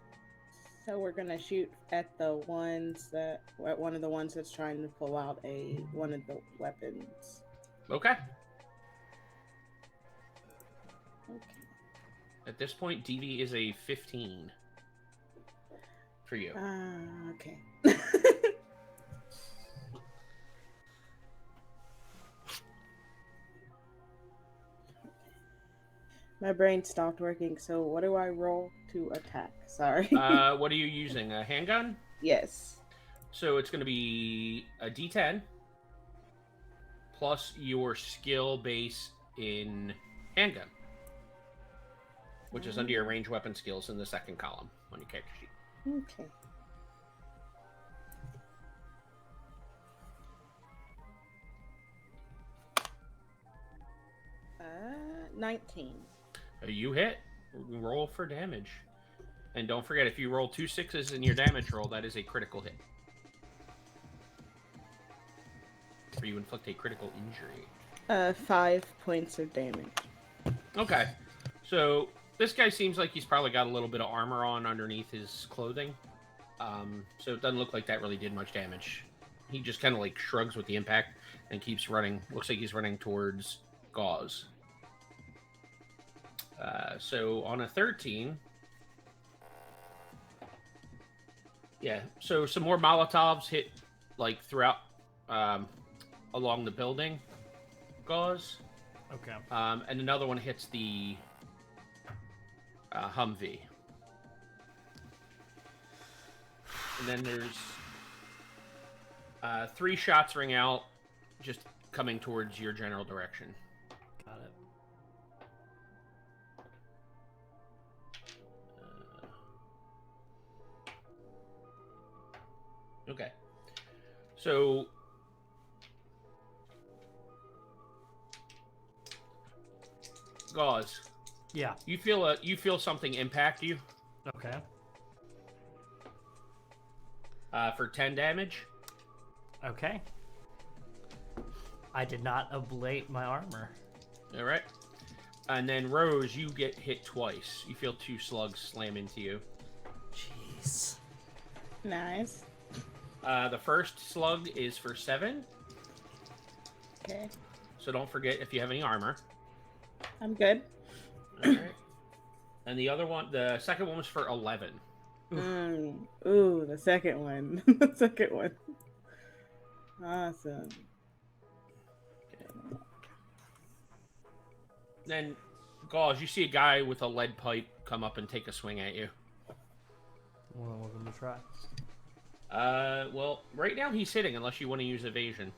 So we're gonna shoot at one of the ones that's trying to pull out one of the weapons. Okay. Okay. At this point, DV is a 15 for you. Okay. My brain stopped working, so what do I roll to attack? Sorry. What are you using? A handgun? Yes. So it's going to be a D10 plus your skill base in handgun, which is under your range weapon skills in the second column on your character sheet. Okay. Uh, 19. You hit. Roll for damage. And don't forget, if you roll 2 6s in your damage roll, that is a critical hit. Or you inflict a critical injury. 5 points of damage. Okay. So, this guy seems like he's probably got a little bit of armor on underneath his clothing. So it doesn't look like that really did much damage. He just kind of like shrugs with the impact and keeps running. Looks like he's running towards Gauze. So on a 13... Yeah, so some more Molotovs hit like throughout along the building, Gauze. Okay. And another one hits the Humvee. And then there's 3 shots ring out, just coming towards your general direction. Got it. Okay. So Gauze, Yeah. you feel something impact you Okay. for 10 damage. Okay. I did not ablate my armor. All right. And then Rose, you get hit twice. You feel 2 slugs slam into you. Jeez. Nice. The first slug is for 7. Okay. So don't forget if you have any armor. I'm good. All right. And the other one, the second one was for 11. Ooh, the second one. The second one. Awesome. Then, Gauze, you see a guy with a lead pipe come up and take a swing at you. Well, we're gonna try. Well, right now he's hitting unless you want to use evasion.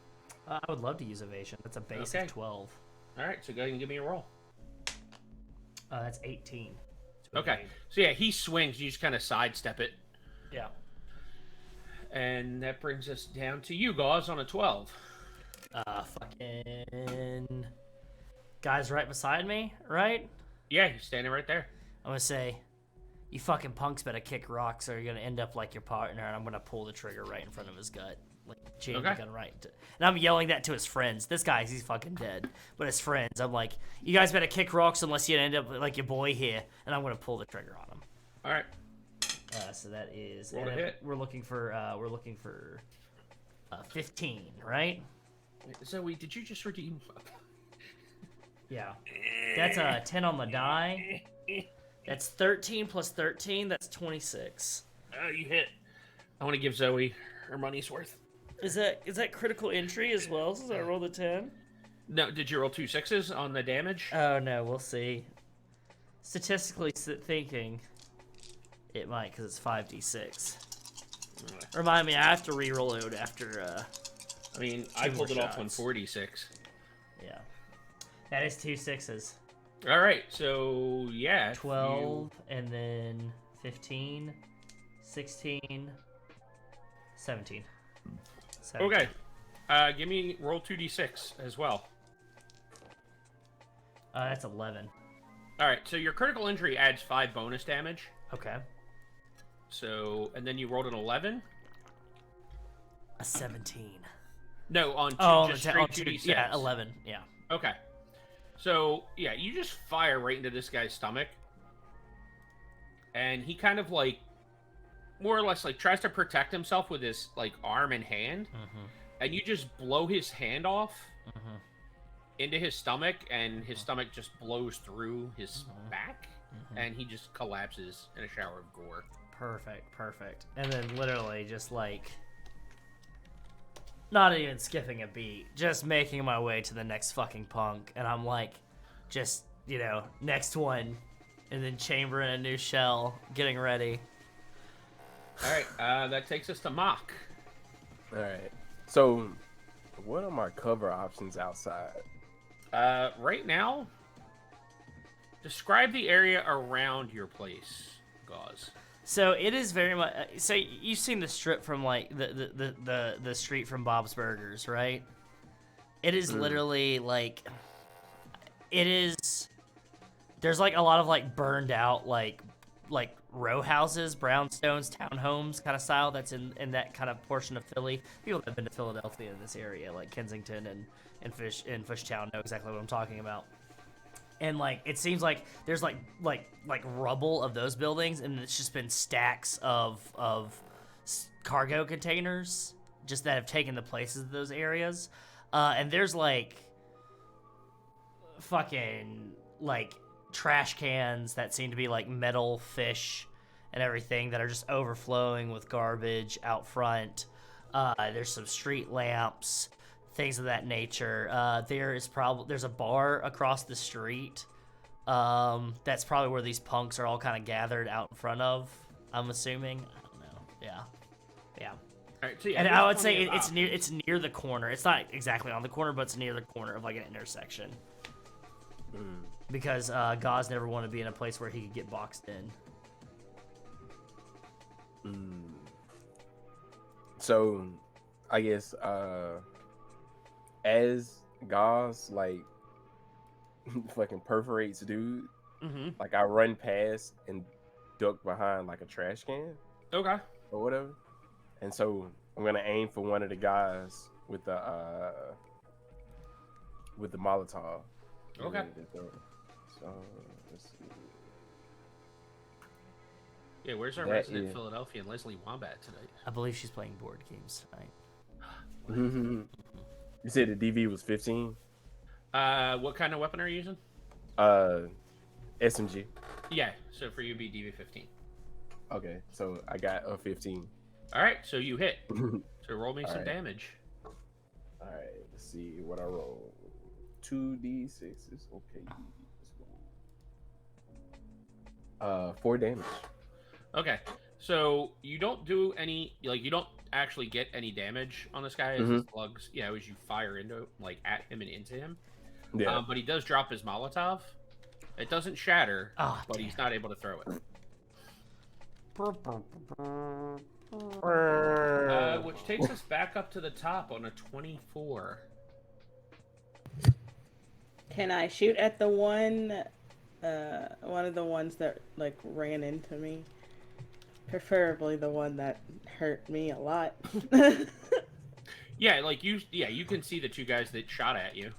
I would love to use evasion. That's a base Okay. of 12. All right, so go ahead and give me a roll. That's 18. Okay, so yeah, he swings. You just kind of sidestep it, Yeah. and that brings us down to you, Gauze, on a 12. Fucking guy's right beside me, right? Yeah, he's standing right there. I'm gonna say, you fucking punks better kick rocks, or you're gonna end up like your partner, and I'm gonna pull the trigger right in front of his gut, like jam the Okay. gun right. And I'm yelling that to his friends. This guy's he's fucking dead, but his friends, I'm like, you guys better kick rocks unless you end up like your boy here, and I'm gonna pull the trigger on him. All right. So that is Roll to and hit. we're looking for 15, right? Zoe, did you just redeem? Yeah. That's a 10 on the die. That's 13 plus 13. That's 26. Oh, you hit. I want to give Zoe her money's worth. Is that critical entry as well? Since I rolled a 10. No, did you roll 2 6s on the damage? Oh no, we'll see. Statistically thinking, it might because it's 5d6. Remind me, I have to re-roll it after. I mean, I Two pulled more it off on shots. 46. Yeah. That is 2 6s. All right, so yeah, if 12 and then 15, 16, 17. 17. Okay, give me roll 2d6 as well. That's 11. All right, so your critical injury adds 5 bonus damage. Okay. So, and then you rolled an 11. A 17. No, on two, Oh, just on straight two- 2d6. yeah, 11. Yeah. Okay. So, yeah, you just fire right into this guy's stomach. And he kind of like, more or less like tries to protect himself with his like arm and hand. Mm-hmm. And you just blow his hand off Mm-hmm. into his stomach. And his stomach just blows through his back. Mm-hmm. And he just collapses in a shower of gore. Perfect. And then literally just like, not even skipping a beat, just making my way to the next fucking punk. And I'm like, just, next one. And then chambering a new shell, getting ready. All right, that takes us to Mock. All right. So, what are my cover options outside? Right now, describe the area around your place, Gauze. So it is very much. So you've seen the strip from like the street from Bob's Burgers, right? It is literally like, it is. There's like a lot of like burned out like row houses, brownstones, townhomes kind of style. That's in that kind of portion of Philly. People that have been to Philadelphia in this area, like Kensington and Fishtown, know exactly what I'm talking about. And like it seems like there's like rubble of those buildings, and it's just been stacks of cargo containers just that have taken the places of those areas. And there's like fucking like trash cans that seem to be like metal fish and everything that are just overflowing with garbage out front. There's some street lamps, things of that nature. There's a bar across the street. That's probably where these punks are all kind of gathered out in front of, I'm assuming. I don't know. Yeah. All right, so yeah, And there's I would plenty say of it's near the corner. It's not exactly on the corner, but it's near the corner of like an intersection. Because Gauze never wanted to be in a place where he could get boxed in. So, I guess as Gauze like fucking perforates dude, Mm-hmm. like I run past and duck behind like a trash can Okay. or whatever, and so I'm gonna aim for one of the guys with the Molotov. Okay. So let's see. Yeah, where's our That resident is- Philadelphian Leslie Wombat tonight? I believe she's playing board games tonight. You said the DV was 15. What kind of weapon are you using? SMG. Yeah, so for you, it'd be DV15. Okay, so I got a 15. All right, so you hit. All So roll me some Alright. damage. right, let's see what I roll. 2d6s. Okay, let's 4 damage. Okay, so you don't do any, like, you don't actually get any damage on this guy as his slugs, as you fire into, like, at him and into him. Yeah. But he does drop his Molotov. It doesn't shatter, but he's not able to throw it. Which takes us back up to the top on a 24. Can I shoot at the one of the ones that like ran into me? Preferably the one that hurt me a lot. Yeah, like you can see the 2 guys that shot at you.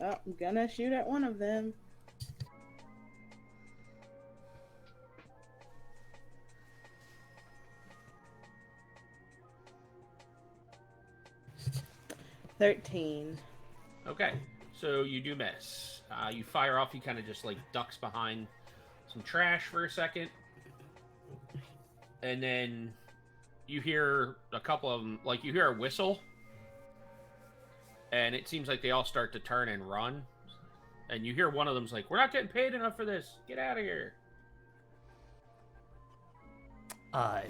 Oh, I'm gonna shoot at one of them. $13. Okay, so you do miss. You fire off. He kind of just like ducks behind some trash for a second, and then you hear a couple of them. Like you hear a whistle, and it seems like they all start to turn and run. And you hear one of them's like, "We're not getting paid enough for this. Get out of here."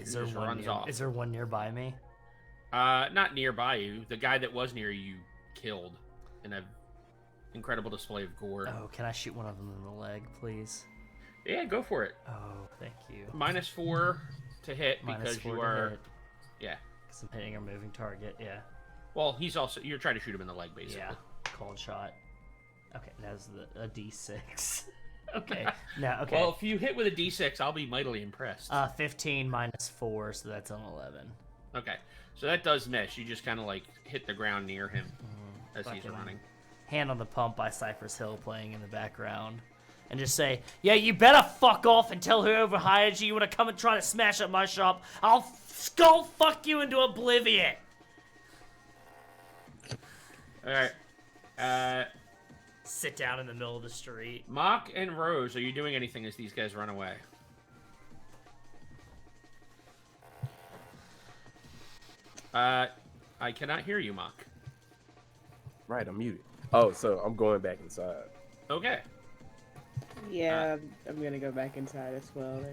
Is there one nearby me? Not nearby you. The guy that was near you killed in an incredible display of gore. Oh, can I shoot one of them in the leg, please? Yeah, go for it. Oh, thank you. -4 to hit because you are. Yeah. Because I'm hitting a moving target. Yeah. Well, you're trying to shoot him in the leg, basically. Yeah. Cold shot. Okay, that's a D6. Okay. Now, okay. Well, if you hit with a D6, I'll be mightily impressed. 15 -4, so that's an 11. Okay, so that does miss. You just kind of like hit the ground near him as he's running. Hand on the Pump by Cypress Hill playing in the background. And just say, yeah, you better fuck off and tell whoever hired you want to come and try to smash up my shop. I'll skull fuck you into oblivion. All right. Sit down in the middle of the street. Mock and Rose, are you doing anything as these guys run away? I cannot hear you, Mock. Right, I'm muted. Oh, so I'm going back inside. Okay. Yeah, I'm gonna go back inside as well.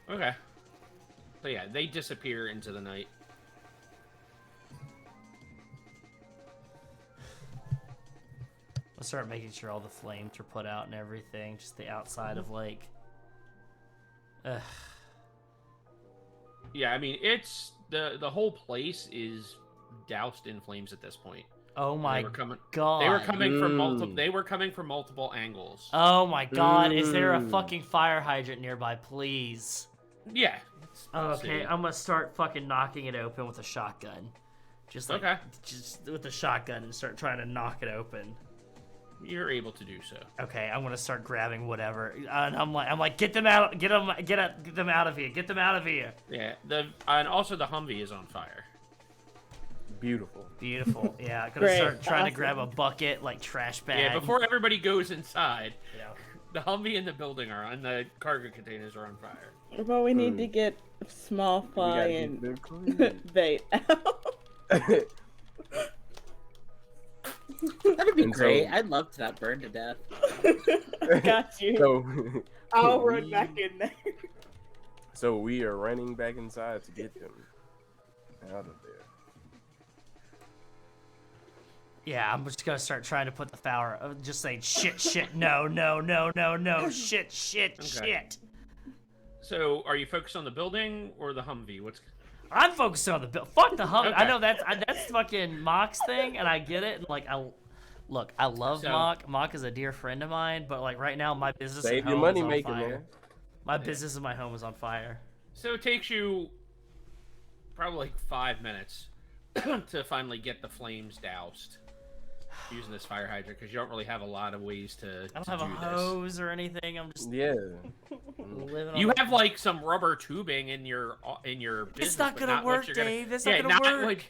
Okay. So yeah, they disappear into the night. I'll start making sure all the flames are put out and everything. Just the outside of like. Yeah, I mean it's the whole place is doused in flames at this point. Oh my god! They were coming from multiple. They were coming from multiple angles. Oh my god! Is there a fucking fire hydrant nearby, please? Yeah. Okay, I'm gonna start fucking knocking it open with a shotgun. Just like, just with a shotgun and start trying to knock it open. You're able to do so. Okay, I'm gonna start grabbing whatever, and I'm like, get them out, get them out of here, get them out of here. Yeah. And also the Humvee is on fire. Beautiful. Yeah, I'm gonna start trying to grab a bucket, like trash bag. Yeah, before everybody goes inside. Yeah. The Humvee and the building and the cargo containers are on fire. Well, we need to get small fly and bait out. That'd be great. I'd love that burn to death. Got you. So, I'll run back in there. So we are running back inside to get them out of there. Yeah, I'm just gonna start trying to put the fire. Just saying shit, no, shit. So, are you focused on the building or the Humvee? I'm focused on the building. Fuck the Humvee. Okay. I know that's fucking Mock's thing, and I get it. And like, I love Mock. Mock is a dear friend of mine, but like right now, my business Save at your home money is on making, fire. man. My business in my home is on fire. So it takes you probably like 5 minutes to finally get the flames doused using this fire hydrant, because you don't really have a lot of ways to I don't have a hose or anything. I'm just living on You have like some rubber tubing in your business. It's not gonna work, Dave. It's not gonna work.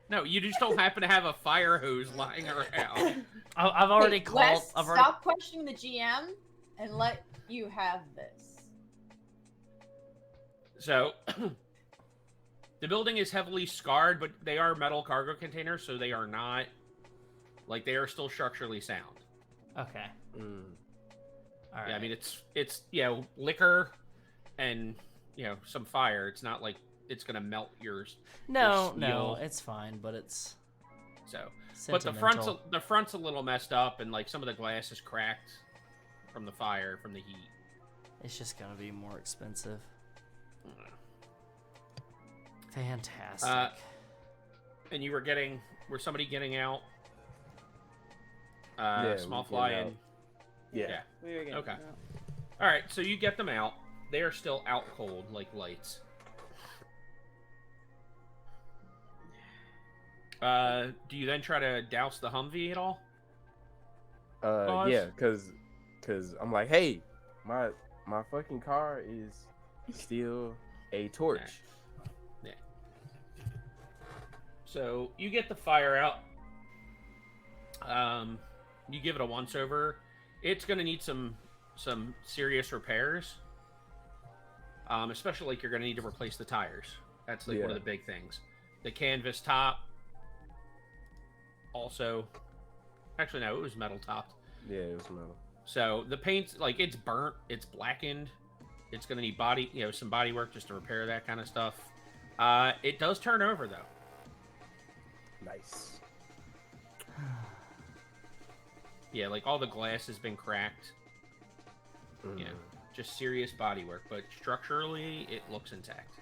No, you just don't happen to have a fire hose lying around. I've already called. Stop questioning the GM and let you have this. So, the building is heavily scarred, but they are metal cargo containers, so they are not, like, they are still structurally sound. Okay. All right. Yeah, I mean it's liquor and some fire. It's not like it's gonna melt yours. no, steel. it's fine, but it's So, but sentimental. the front's a little messed up, and like some of the glass is cracked from the fire, from the heat. It's just gonna be more expensive. Fantastic. And you were somebody getting out? Yeah, Small we fly getting and out. Yeah. We were getting Okay. out. all right. So you get them out. They are still out cold like lights. Do you then try to douse the Humvee at all? Pause. Yeah, cause I'm like, hey, my fucking car is still a torch. Yeah. So you get the fire out. You give it a once over. It's gonna need some serious repairs. Especially like you're gonna need to replace the tires. That's like one of Yeah. the big things. The canvas top. Also, actually no, it was metal topped. Yeah, it was metal. So the paint's like it's burnt, it's blackened. It's gonna need some body work just to repair that kind of stuff. It does turn over though. Nice. Yeah, like all the glass has been cracked. Mm. Just serious body work, but structurally it looks intact.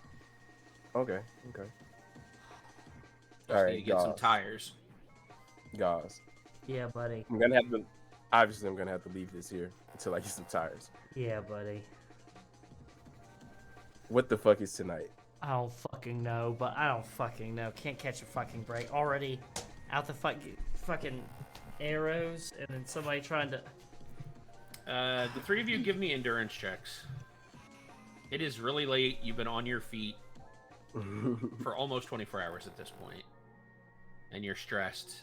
Okay. Just All need right, to get some guys. tires. Guys, Yeah, buddy. I'm gonna have to leave this here until I get some tires. Yeah, buddy. What the fuck is tonight? I don't fucking know, but I don't fucking know. Can't catch a fucking break. Already out the fucking arrows, and then somebody trying to. The three of you give me endurance checks. It is really late. You've been on your feet for almost 24 hours at this point, and you're stressed.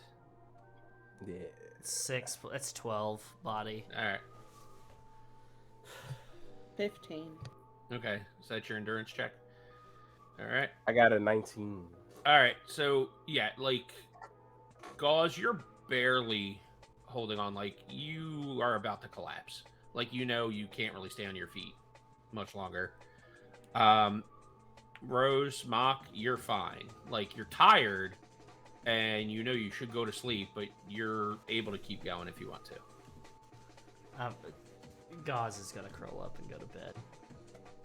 Yeah. 6. That's 12 body. All right. 15. Okay. Is that your endurance check? All right. I got a 19. All right. So yeah, like Gauze, you're barely holding on. Like you are about to collapse. Like you can't really stay on your feet much longer. Rose, Mock, you're fine. Like you're tired, and you should go to sleep, but you're able to keep going if you want to. Gauze is gonna curl up and go to bed.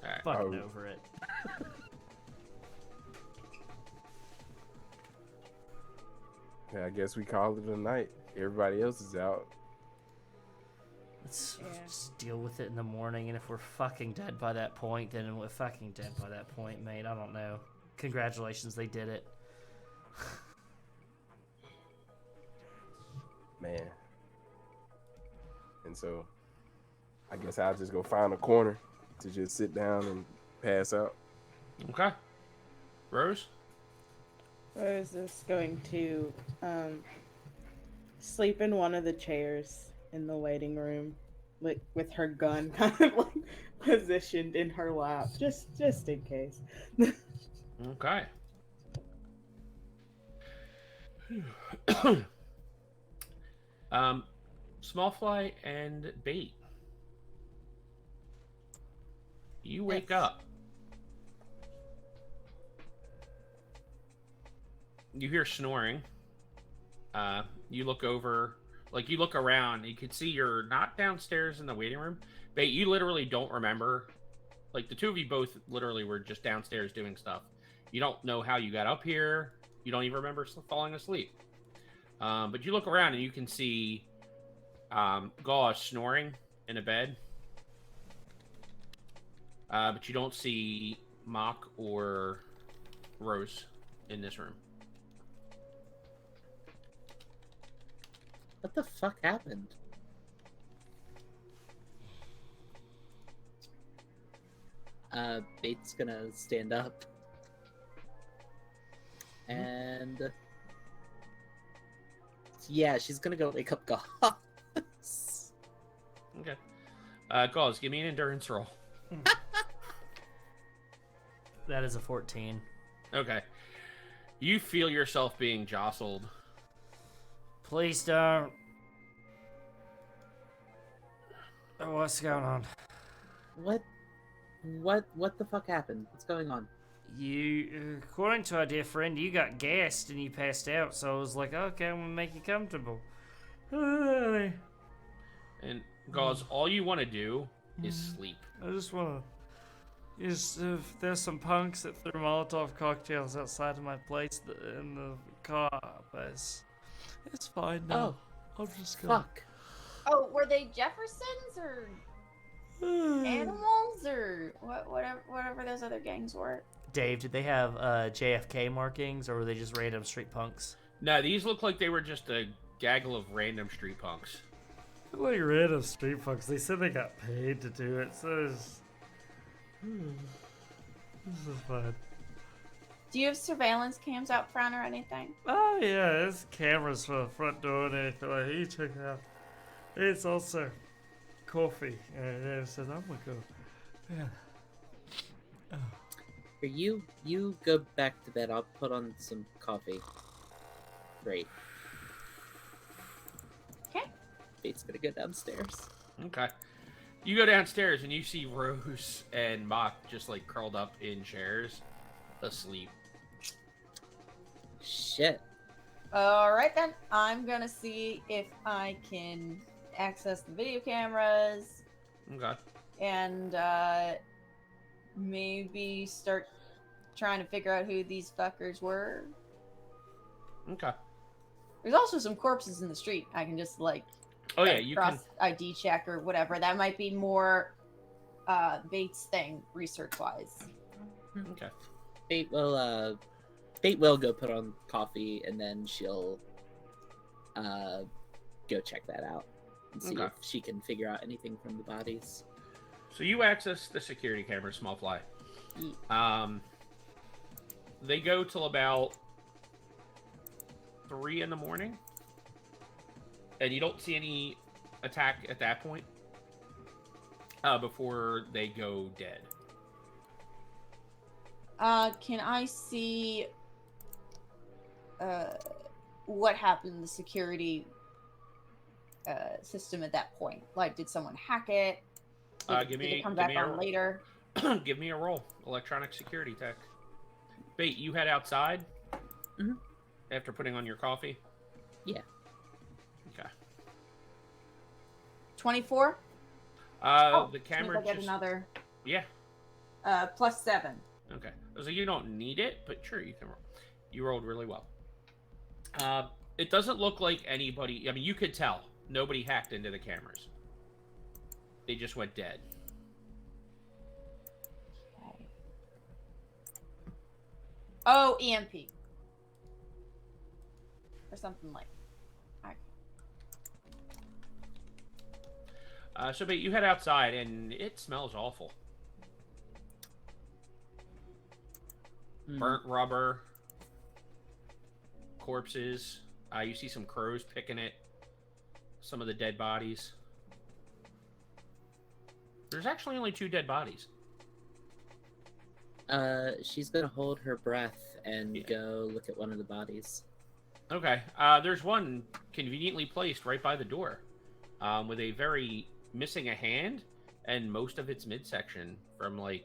All right. Fucking Oh. over it. Yeah, I guess we call it a night. Everybody else is out. Let's Yeah. just deal with it in the morning, and if we're fucking dead by that point, then we're fucking dead by that point, mate. I don't know. Congratulations, they did it. Man. And so I guess I'll just go find a corner to just sit down and pass out. Okay. Rose. Rose is going to sleep in one of the chairs in the waiting room, with her gun kind of like positioned in her lap, just in case. Okay. Small fly and bait. You wake Yes. up. You hear snoring. You look over, you look around. You can see you're not downstairs in the waiting room. Bait, you literally don't remember. Like the two of you both literally were just downstairs doing stuff. You don't know how you got up here. You don't even remember falling asleep. But you look around and you can see Gauze snoring in a bed. But you don't see Mock or Rose in this room. What the fuck happened? Bait's gonna stand up. And yeah, she's gonna go wake up Gauze. Okay. Gauze, give me an endurance roll. That is a 14. Okay. You feel yourself being jostled. Please don't. What's going on? What the fuck happened? What's going on? You, according to our dear friend, you got gassed and you passed out. So I was like, okay, I'm gonna make you comfortable. And Gauze, all you want to do is sleep. I just wanna. If there's some punks that threw Molotov cocktails outside of my place in the car, but it's fine now. I'll just go. Fuck. Oh, were they Jeffersons or animals or whatever those other gangs were? Dave, did they have JFK markings or were they just random street punks? No, these look like they were just a gaggle of random street punks. Like random street punks. They said they got paid to do it, so this is fun. Do you have surveillance cams out front or anything? Oh yeah, there's cameras for the front door and anything. Like, you check it out. It's also coffee, and it says I'm gonna go. Yeah. You go back to bed. I'll put on some coffee. Great. Okay. Bate's gonna go downstairs. Okay. You go downstairs and you see Rose and Mock just like curled up in chairs, asleep. Shit. All right then. I'm gonna see if I can access the video cameras Okay. and maybe start trying to figure out who these fuckers were. Okay. There's also some corpses in the street. I can just like Oh yeah, you cross can. ID check or whatever. That might be more Bates thing research wise. Okay. Bate will go put on coffee and then she'll go check that out and see Okay. if she can figure out anything from the bodies. So you access the security camera, small fly. Yeah. They go till about 3 in the morning, and you don't see any attack at that point. Before they go dead. Can I see what happened in the security system at that point? Like, did someone hack it? Did it come back on later? Give me a roll. Electronic security tech. Bait, you head outside Mhm. after putting on your coffee? Yeah. Okay. 24? The camera I get just... another Yeah. +7. Okay. So you don't need it, but sure, you can roll. You rolled really well. It doesn't look like anybody... I mean, you could tell. Nobody hacked into the cameras. They just went dead. Okay. Oh, EMP. Or something like that. So, but you head outside, and it smells awful. Burnt rubber, corpses. You see some crows picking at some of the dead bodies. There's actually only 2 dead bodies. She's gonna hold her breath and go look at one of the bodies. Okay. There's one conveniently placed right by the door, with a very missing a hand and most of its midsection from like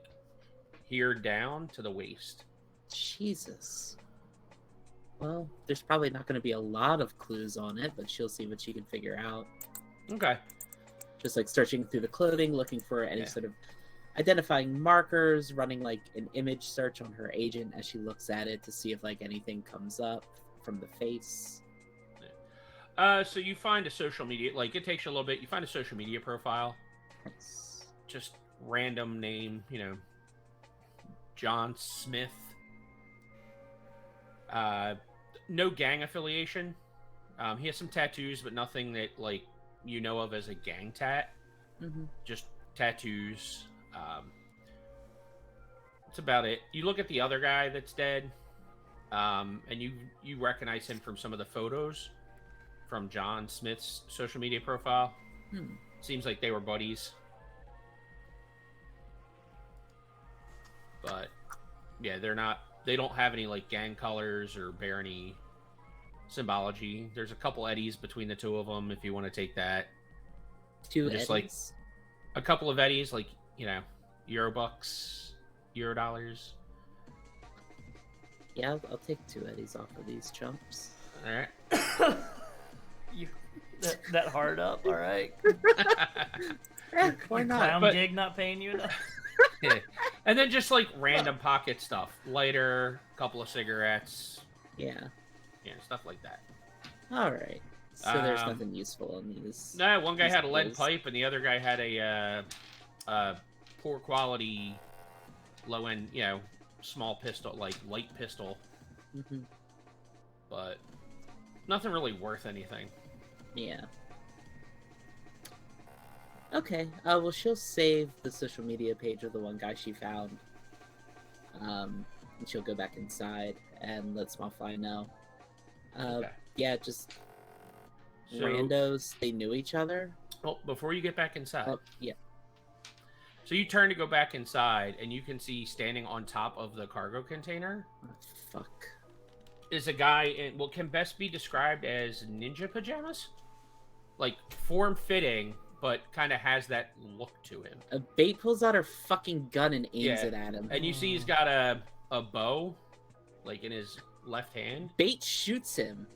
here down to the waist. Jesus. Well, there's probably not going to be a lot of clues on it, but she'll see what she can figure out. Okay. Just like searching through the clothing, looking for any sort of identifying markers, running like an image search on her agent as she looks at it to see if like anything comes up from the face. So you find a social media, like it takes you a little bit. You find a social media profile, just random name, you know, John Smith. No gang affiliation. He has some tattoos, but nothing that like you know of as a gang tat. Mm-hmm. Just tattoos. That's about it. You look at the other guy that's dead, and you recognize him from some of the photos from John Smith's social media profile. Seems like they were buddies. But yeah, they don't have any like gang colors or bear any symbology. There's a couple eddies between the two of them if you want to take that. Two just eddies? a couple of eddies, like, Euro bucks, Euro dollars. Yeah, I'll take 2 eddies off of these chumps. All right. You that hard up, all right. Why Your not? clown But- gig not paying you enough. Yeah. And then just like random pocket stuff, lighter, couple of cigarettes, Yeah. stuff like that. All right. So there's Um, nothing useful in these. No, one guy These had a lead pills. pipe, and the other guy had a poor quality, low end, small pistol, like light pistol, Mhm. but nothing really worth anything. Yeah. Okay. Well, she'll save the social media page of the one guy she found. And she'll go back inside and let Smallfly know. Okay. Yeah, just So, randos. They knew each other. well, before you get back inside, Oh, yeah. so you turn to go back inside, and you can see standing on top of the cargo container Oh, fuck. is a guy in what can best be described as ninja pajamas, like form-fitting, but kind of has that look to him. A bait pulls out her fucking gun and aims Yeah. it at him. And you see he's got a bow, like in his left hand. Bait shoots him.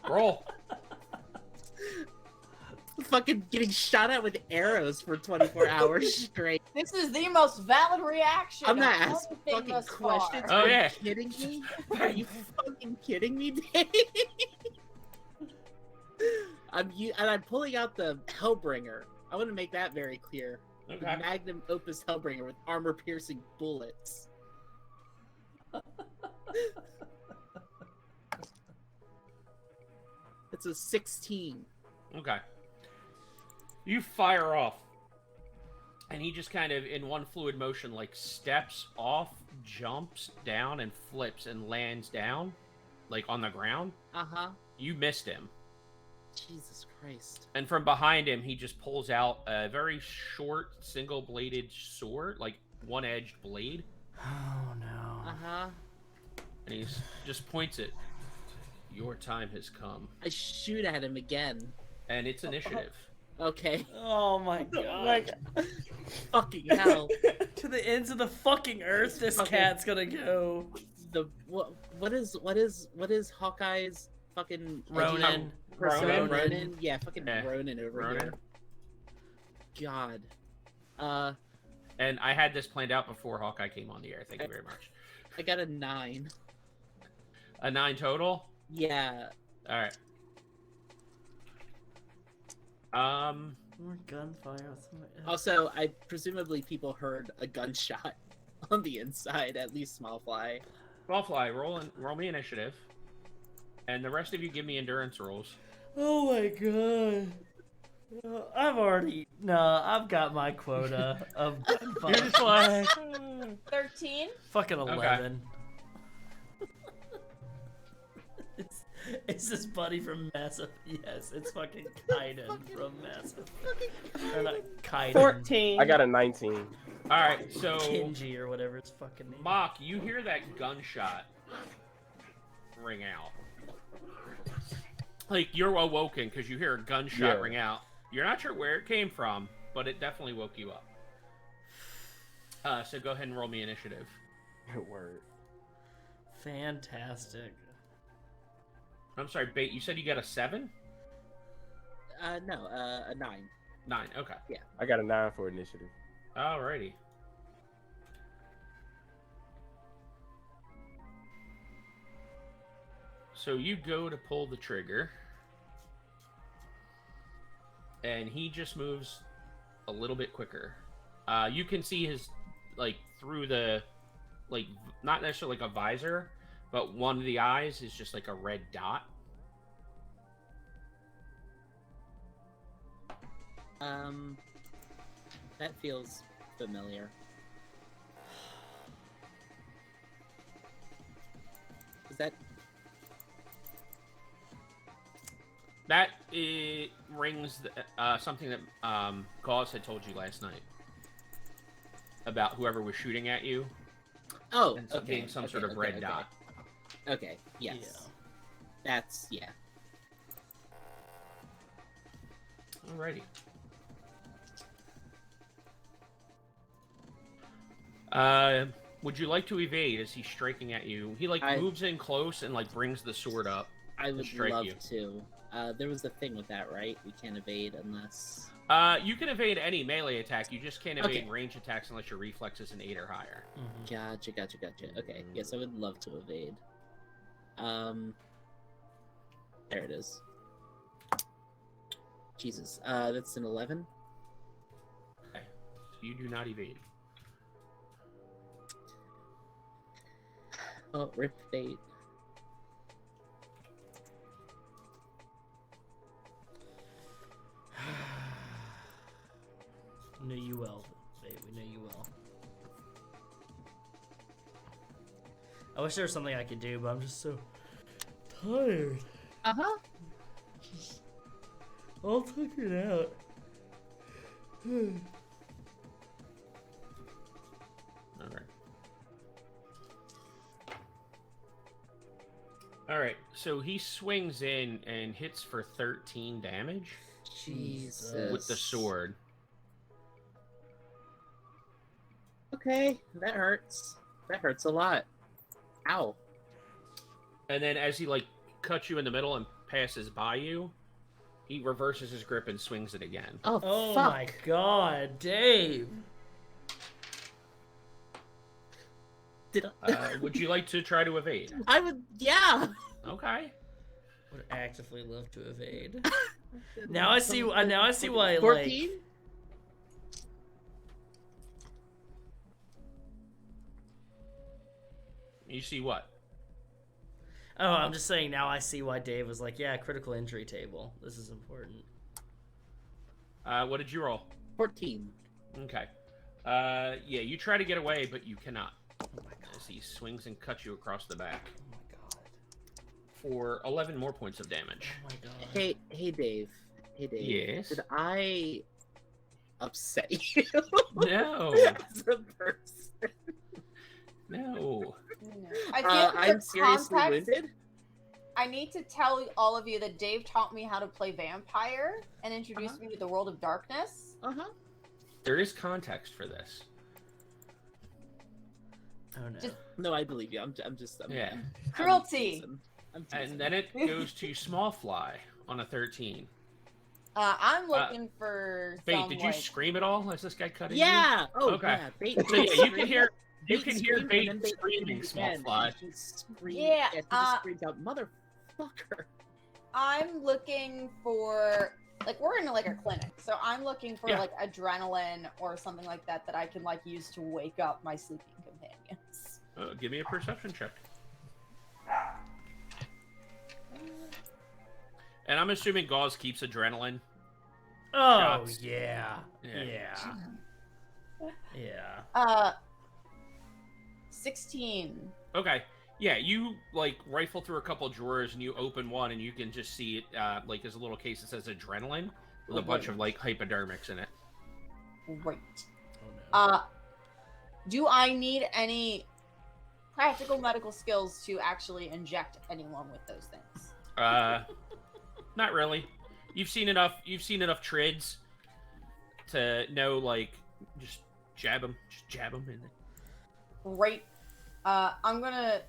Roll. Fucking getting shot at with arrows for 24 hours straight. This is the most valid reaction. I'm not of asking anything fucking thus far. questions. Oh, Are yeah. you kidding me? Are you fucking kidding me, Dave? I'm pulling out the Hellbringer. I want to make that very clear. The Okay. Magnum Opus Hellbringer with armor-piercing bullets. It's a 16. Okay. You fire off. And he just kind of, in one fluid motion, like steps off, jumps down, and flips and lands down, like on the ground. Uh-huh. You missed him. Jesus Christ. And from behind him, he just pulls out a very short, single-bladed sword, like one-edged blade. Oh no. Uh-huh. And he just points it. Your time has come. I shoot at him again. And it's initiative. Okay. Oh my god. Like, fucking hell. To the ends of the fucking earth, this Okay. cat's gonna go. The what is Hawkeye's fucking Ronin. persona? Ronin. Ronin? Yeah, fucking Yeah. Ronin over Ronin. here. God. And I had this planned out before Hawkeye came on the air. Thank you very much. I got a 9. A 9 total? Yeah. Alright. More gunfire. with my- Also, I presumably people heard a gunshot on the inside, at least Smallfly. Wallfly, roll me initiative. And the rest of you give me endurance rolls. Oh my god. I've got my quota of gunfire. You're just like... 13. Fucking 11. It's this buddy from Massive. Yes, it's fucking Kaiden from Massive. Or not Kaiden. 14. I got a 19. Alright, so... Kinji or whatever his fucking name. Mock, you hear that gunshot ring out. Like, you're awoken because you hear a gunshot Yeah. ring out. You're not sure where it came from, but it definitely woke you up. So go ahead and roll me initiative. Word. Fantastic. I'm sorry, Bait, you said you got a 7? No, a 9. 9, okay. I got a 9 for initiative. Alrighty. So you go to pull the trigger, and he just moves a little bit quicker. You can see his, like, through the, like, not necessarily like a visor, but one of the eyes is just like a red dot. That feels familiar. Is that That rings something that Gauze had told you last night about whoever was shooting at you Oh, and okay. being some sort of okay, red okay. dot. Okay, yes. Yeah. That's, yeah. Alrighty. Would you like to evade as he's striking at you? He like moves in close and like brings the sword up. I would strike love you. to. There was the thing with that, right? We can't evade unless. You can evade any melee attack. You just can't evade Okay. range attacks unless your reflex is an 8 or higher. Gotcha. Okay, yes, I would love to evade. There it is. Jesus, that's an 11. Okay. So you do not evade. Oh, rip fate. Know you well, babe. We know you well. I wish there was something I could do, but I'm just so tired. Uh-huh. I'll figure it out. Alright, so he swings in and hits for 13 damage Jesus. with the sword. Okay, that hurts. That hurts a lot. Ow. And then as he like cuts you in the middle and passes by you, he reverses his grip and swings it again. Oh, my fuck. god, Dave! Would you like to try to evade? I would, yeah. Okay. Would actively love to evade. Now I see why. 14? Like. You see what? Oh, I'm just saying. Now I see why Dave was like, "Yeah, critical injury table. This is important." What did you roll? 14. Okay. Yeah, you try to get away, but you cannot. Oh my god. As he swings and cuts you across the back Oh my god. for 11 more points of damage. Oh my god. Hey, Dave. Hey, Dave. Yes? Did I upset you? No. As a person? No. I think I'm seriously wounded. I need to tell all of you that Dave taught me how to play vampire and introduced me to the world of darkness. Uh-huh. There is context for this. Oh no. No, I believe you. I'm Yeah. Cruelty. I'm teasing. And then it goes to Small Fly on a 13. I'm looking for Bait, some, did you like... scream at all as this guy cut in? Yeah. Oh, Okay. yeah. Bait, So yeah, you can hear screamed, Bait and then Bait screaming, Small again, Fly. and he screamed, Yeah, and he just screams out, "Motherfucker!" I'm looking for... Like, we're in, like, a clinic, so I'm looking for, Yeah. like, adrenaline or something like that that I can, like, use to wake up my sleeping companions. Give me a perception check. And I'm assuming Gauze keeps adrenaline. Oh shots. yeah. Yeah. Yeah. 16. Okay. Yeah, you like rifle through a couple drawers and you open one and you can just see it like there's a little case that says adrenaline with a bunch of like hypodermics in it. Great. Oh no. Do I need any practical medical skills to actually inject anyone with those things? Not really. You've seen enough trids to know like just jab them in. Great. I'm gonna.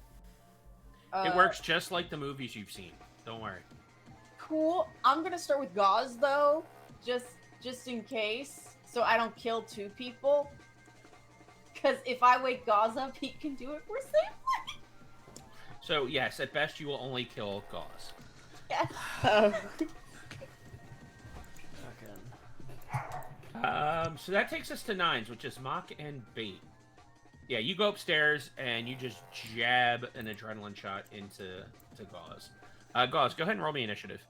It works just like the movies you've seen. Don't worry. Cool. I'm gonna start with Gauze though, just in case, so I don't kill two people. Because if I wake Gauze up, he can do it for safely. So yes, at best you will only kill Gauze. Yes. So that takes us to 9s, which is Mock and Bait. Yeah, you go upstairs and you just jab an adrenaline shot into Gauze. Gauze, go ahead and roll me initiative.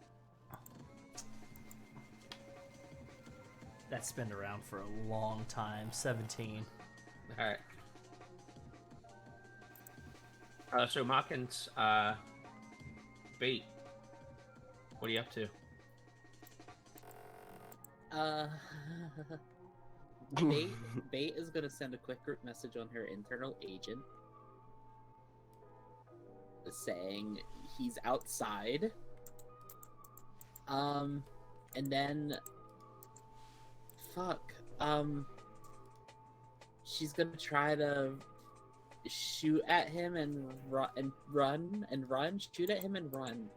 That's been around for a long time. 17. All right. So Mock and Bait, what are you up to? Bait is gonna send a quick group message on her internal agent saying he's outside. And then she's gonna try to shoot at him and run. Shoot at him and run.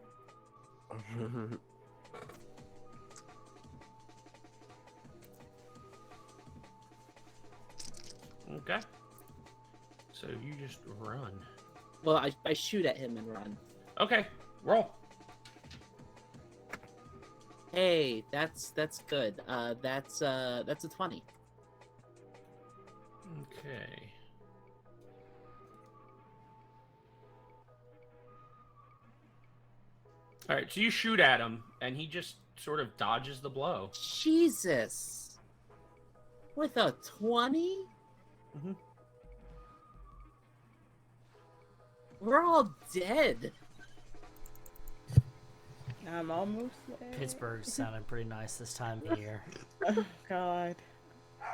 Okay. So you just run. Well, I shoot at him and run. Okay, roll. Hey, that's good. That's a 20. Okay. All right, so you shoot at him, and he just sort of dodges the blow. Jesus. With a 20? Mm-hmm. We're all dead. I'm almost there. Pittsburgh's sounding pretty nice this time of year. Oh, God.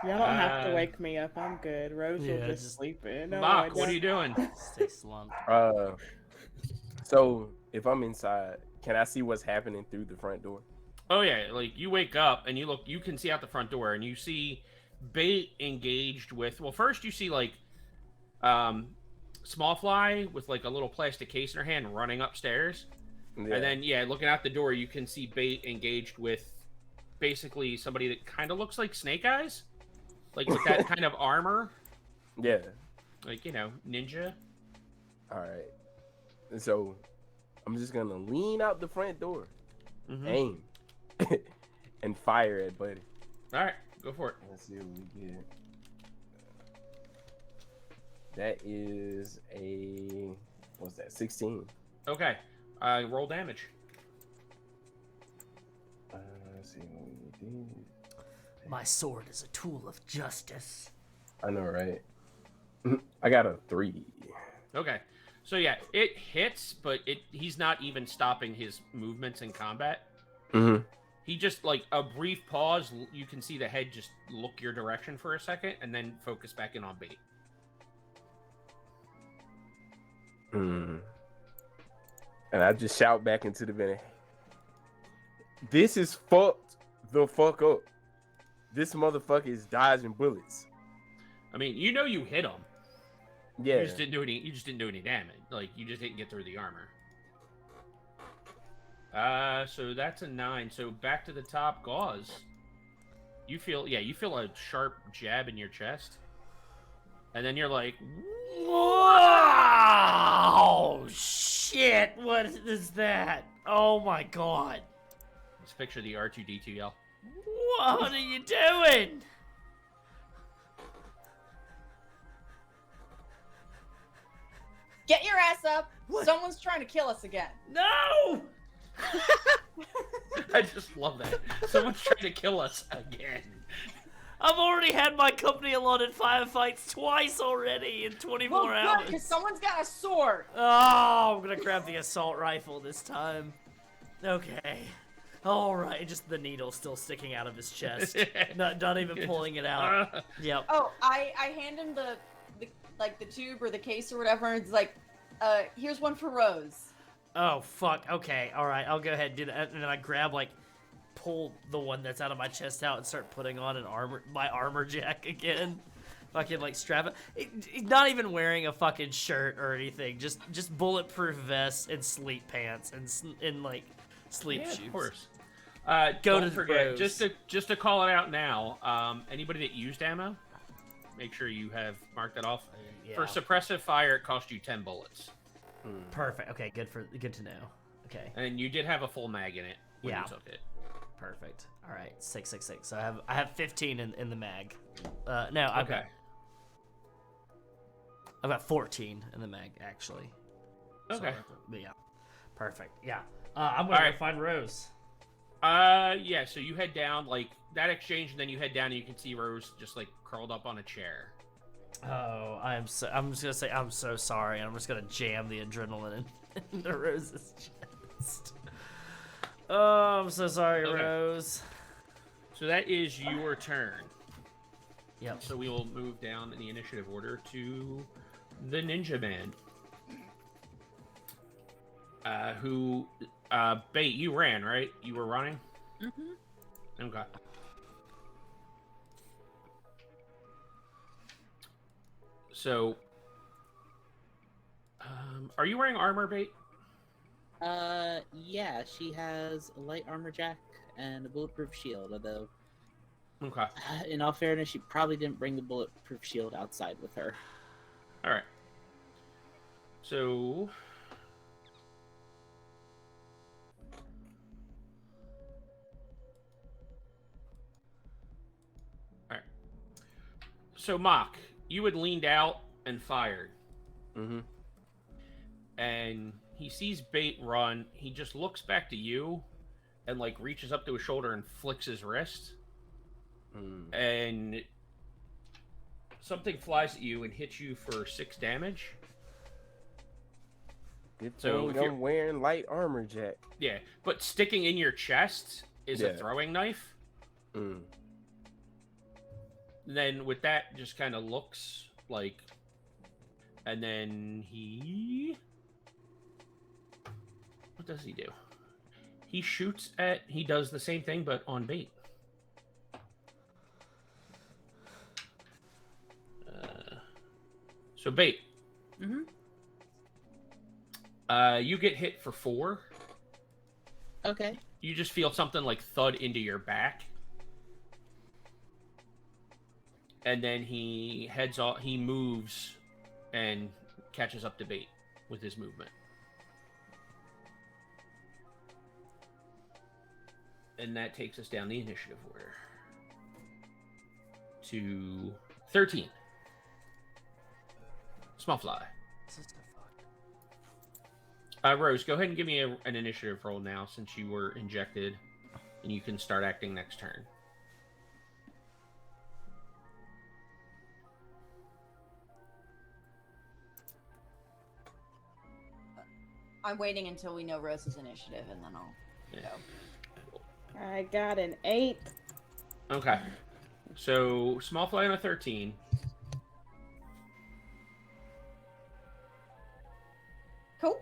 Y'all don't have to wake me up. I'm good. Rose Yeah, will just just- sleep in. No, Mock, I what are you doing? Stay slumped. So if I'm inside, can I see what's happening through the front door? Oh yeah, like you wake up and you look, you can see out the front door, and you see Bait engaged with. Well, first you see like Small Fly with like a little plastic case in her hand running upstairs. Yeah. And then, yeah, looking out the door, you can see Bait engaged with basically somebody that kind of looks like Snake Eyes. Like with that kind of armor. Yeah. Like, you know, ninja. All right. And so I'm just going to lean out the front door, Mm-hmm. aim, and fire at Buddy. All right, go for it. Let's see what we get. That is a, what's that, 16. Okay, roll damage. Let's see what we did. My sword is a tool of justice. I know, right? I got a 3. Okay, so yeah, it hits, but he's not even stopping his movements in combat. Mm-hmm. He just, like, a brief pause, you can see the head just look your direction for a second, and then focus back in on Bait. And I just shout back into the vent. This is fucked the fuck up. This motherfucker is dodging bullets. I mean, you know you hit him. Yeah. You just didn't do any. You just didn't do any damage. Like you just didn't get through the armor. So that's a 9. So back to the top, Gauze. You feel a sharp jab in your chest, and then you're like, Whoa! Shit! What is that? Oh my god! let's picture the R2D2 yell. What are you doing? Get your ass up! What? Someone's trying to kill us again. No! I just love that. Someone's trying to kill us again. I've already had my company allotted firefights twice already in 24 Well, hours. good, because someone's got a sword. Oh, I'm gonna grab the assault rifle this time. Okay. Alright, just the needle still sticking out of his chest. Not even pulling it out. Yep. Oh, I hand him the tube or the case or whatever, and it's like, here's one for Rose. Oh, fuck. Okay, alright, I'll go ahead and do that. And then I grab, like, pull the one that's out of my chest out and start putting on my armor jack again. Fucking, like, strap it. Not even wearing a fucking shirt or anything. Just bulletproof vest and sleep pants and like, sleep shoes. Of course. Go Don't to forget, Rose. just to call it out now. Anybody that used ammo, make sure you have marked that off. Yeah. For suppressive fire, it cost you 10 bullets, Perfect. Okay, good to know. Okay. and you did have a full mag in it when Yeah. you took it. Perfect. All right, 666. So I have 15 in the mag. No, I've got 14 in the mag actually. Okay. But yeah, perfect. Yeah. I'm gonna Alright. go find Rose. Yeah. So you head down like that exchange, and then you head down, and you can see Rose just like curled up on a chair. Oh, I'm just gonna say I'm so sorry, and I'm just gonna jam the adrenaline into Rose's chest. Oh, I'm so sorry, Okay. Rose. So that is your turn. Yep. So we will move down in the initiative order to the Ninja Man. Bait, you ran, right? You were running? Mm-hmm. Okay. So, are you wearing armor, Bait? Yeah, she has a light armor jack and a bulletproof shield, although, Okay. in all fairness, she probably didn't bring the bulletproof shield outside with her. All right. So, all right. So, Mock, you had leaned out and fired, Mm-hmm. and he sees Bait run. He just looks back to you, and like reaches up to his shoulder and flicks his wrist, and something flies at you and hits you for 6 damage. Good So, thing if you're- I'm wearing light armor jack. Yeah, but sticking in your chest is a Yeah. throwing knife. Mm. Then with that, just kind of looks like, and then what does he do? He shoots at. He does the same thing, but on Bait. So Bait. Mm-hmm. You get hit for 4. Okay. You just feel something like thud into your back. And then he heads off. He moves and catches up to Bait with his movement. And that takes us down the initiative order to 13. Small fly. Rose, go ahead and give me an initiative roll now, since you were injected, and you can start acting next turn. I'm waiting until we know Rose's initiative, and then I'll go. I got an 8. Okay. So, small fly on a 13. Cool.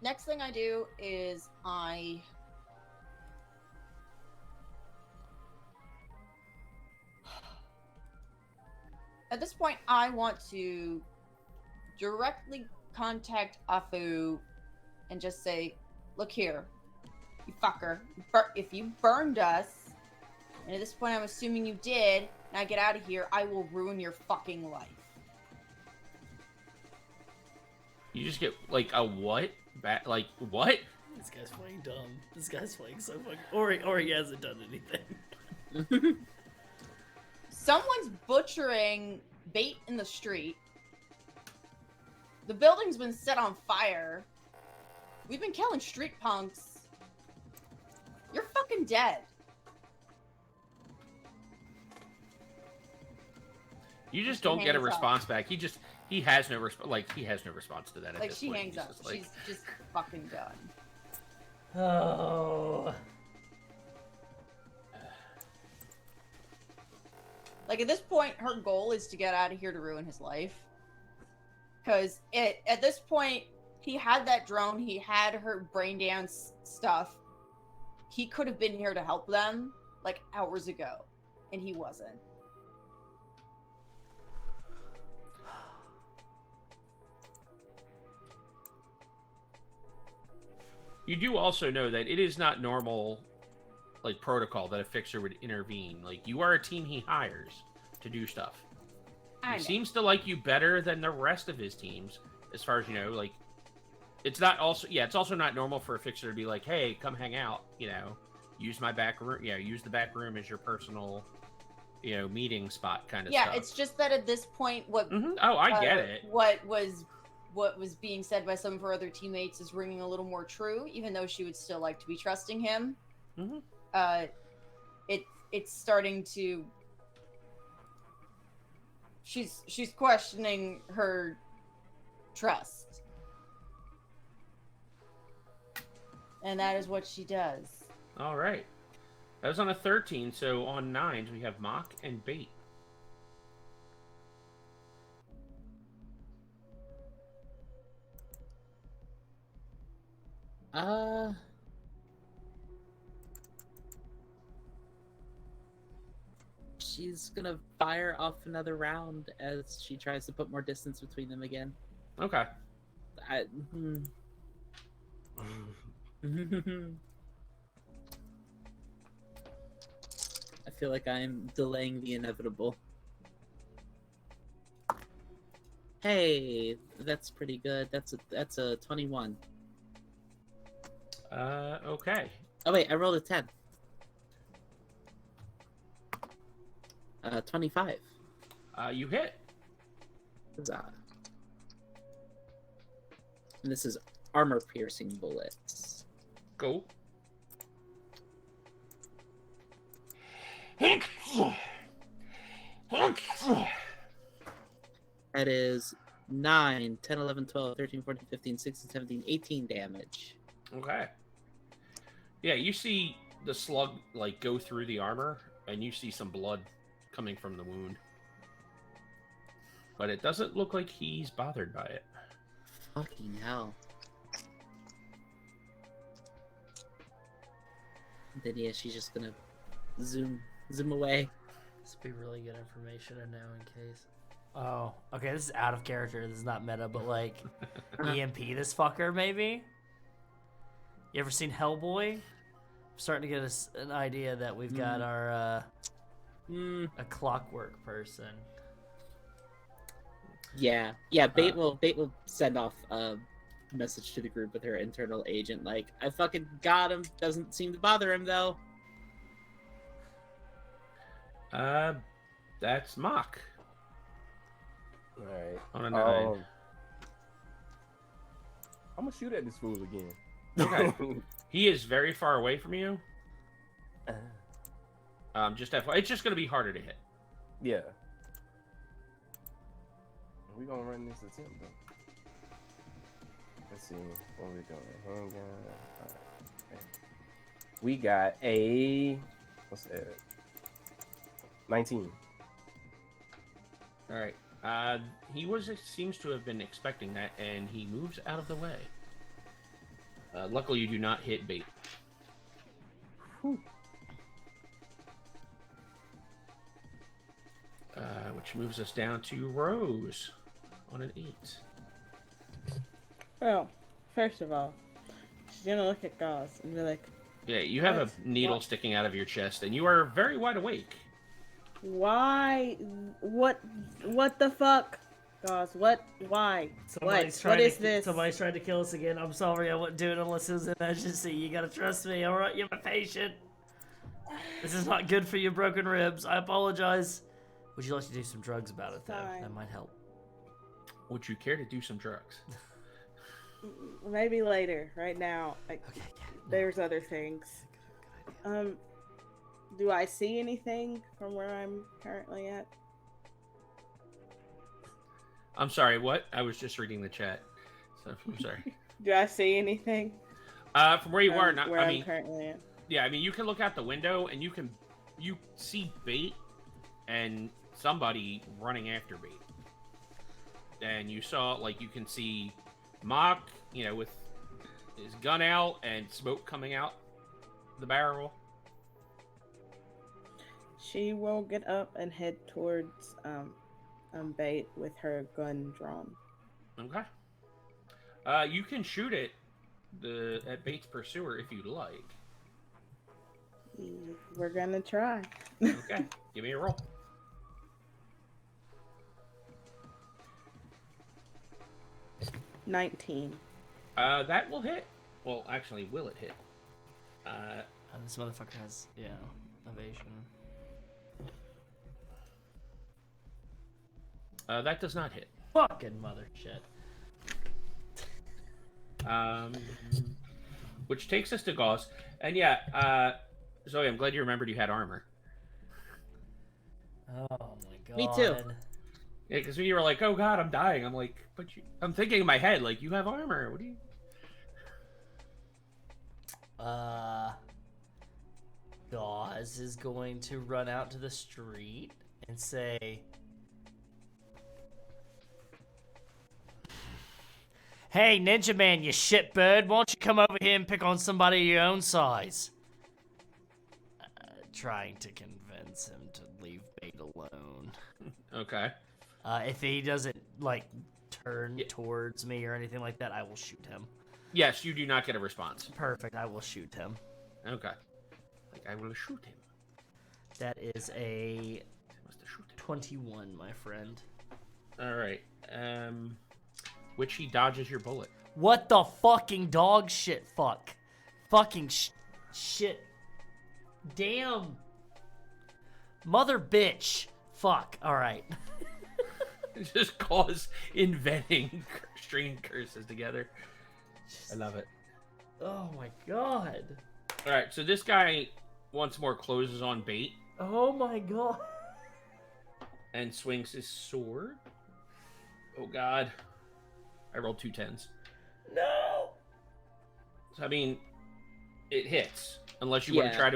Next thing I do is at this point, I want to directly contact Afu and just say, look here, you fucker. If you burned us, and at this point I'm assuming you did, now get out of here, I will ruin your fucking life. You just get, like, a what? Like, what? This guy's playing dumb. This guy's playing so fucking... Or he hasn't done anything. Someone's butchering Bait in the street. The building's been set on fire. We've been killing street punks. You're fucking dead. You just She don't get a hangs up. response back. He has no response to that at Like, this she point. hangs He's up. just like, She's just fucking done. Oh. Like, at this point, her goal is to get out of here to ruin his life. Because at this point, he had that drone, he had her brain dance stuff. He could have been here to help them, like, hours ago. And he wasn't. You do also know that it is not normal, like, protocol that a fixer would intervene. Like, you are a team he hires to do stuff. I He know. seems to like you better than the rest of his teams, as far as you know. Like, it's also not normal for a fixer to be like, hey, come hang out, use my back room, use the back room as your personal, meeting spot kind of Yeah, stuff. it's just that at this point, what Oh, I get it. What was being said by some of her other teammates is ringing a little more true, even though she would still like to be trusting him. Mhm. It's starting to. She's questioning her trust, and that is what she does. All right. That was on a 13, so on 9s we have Mock and Bait. she's gonna fire off another round as she tries to put more distance between them again. Okay. I feel like I'm delaying the inevitable. Hey, that's pretty good. That's a 21. Okay. Oh wait, I rolled a 10. 25. You hit. Huzzah. And this is armor-piercing bullets. Go. That is 9, 10, 11, 12, 13, 14, 15, 16, 17, 18 damage. Okay. Yeah, you see the slug like go through the armor, and you see some blood coming from the wound. But it doesn't look like he's bothered by it. Fucking hell. Then yeah, she's just gonna zoom away. This would be really good information to know in case. Oh, okay, this is out of character. This is not meta, but like EMP this fucker, maybe? You ever seen Hellboy? I'm starting to get an idea that we've got our a clockwork person. Yeah. Bait will send off a message to the group with her internal agent, like, I fucking got him. Doesn't seem to bother him though. That's Mock. Alright. On a 9. I'm gonna shoot at this fool again. Okay. He is very far away from you. Just FYI, it's just gonna be harder to hit. Yeah. We gonna run this attempt though. Let's see what we doing. Handgun. Alright. Okay. We got a what's that? 19. All right. He seems to have been expecting that, and he moves out of the way. Luckily, you do not hit bait. Whew. Which moves us down to Rose on an 8. Well, first of all, she's gonna look at Gauze and be like, Yeah, you have What? a needle sticking out of your chest, and you are very wide awake. "Why? What the fuck, Gauze? What? Why? What is this?" Somebody's trying to kill us again. I'm sorry, I wouldn't do it unless it was an emergency. You gotta trust me, alright? You're my patient. This is not good for your broken ribs. I apologize. Would you like to do some drugs about it, though? Fine. That might help. Would you care to do some drugs? Maybe later. Right now, Okay, yeah. there's other things. Do I see anything from where I'm currently at? I'm sorry, what? I was just reading the chat. So, I'm sorry. Do I see anything? From where you are, not. Where I I'm mean, currently at. yeah. I mean, you can look out the window and you see bait and somebody running after bait. And you saw, like, you can see Mock, with his gun out and smoke coming out the barrel. She will get up and head towards Bait with her gun drawn. Okay. You can shoot it at Bait's pursuer if you'd like. We're gonna try. Okay, give me a roll. $19. That will hit. Well, actually, will it hit? This motherfucker has, evasion. That does not hit. Fucking mother shit. Which takes us to Gauze. And yeah, Zoe, I'm glad you remembered you had armor. Oh my god. Me too. Yeah, because when you were like, "Oh god, I'm dying," I'm like, I'm thinking in my head, like, you have armor. What do you? Gauze is going to run out to the street and say, "Hey, Ninja Man, you shitbird, why don't you come over here and pick on somebody your own size?" trying to convince him to leave Bait alone. Okay. If he doesn't like turn towards me or anything like that, I will shoot him. Yes, you do not get a response. Perfect. I will shoot him. Okay. Like, I will shoot him. That is a Must have shoot him. 21, my friend. All right. Which he dodges your bullet. What the fucking dog shit? Fuck. Fucking shit. Damn. Mother bitch. Fuck. All right. Just cause inventing string curses together. I love it. Oh my god. All right, so this guy once more closes on Bait Oh my god. and swings his sword. Oh god. I rolled 2 10s. No. So I mean, it hits unless you want to Yeah.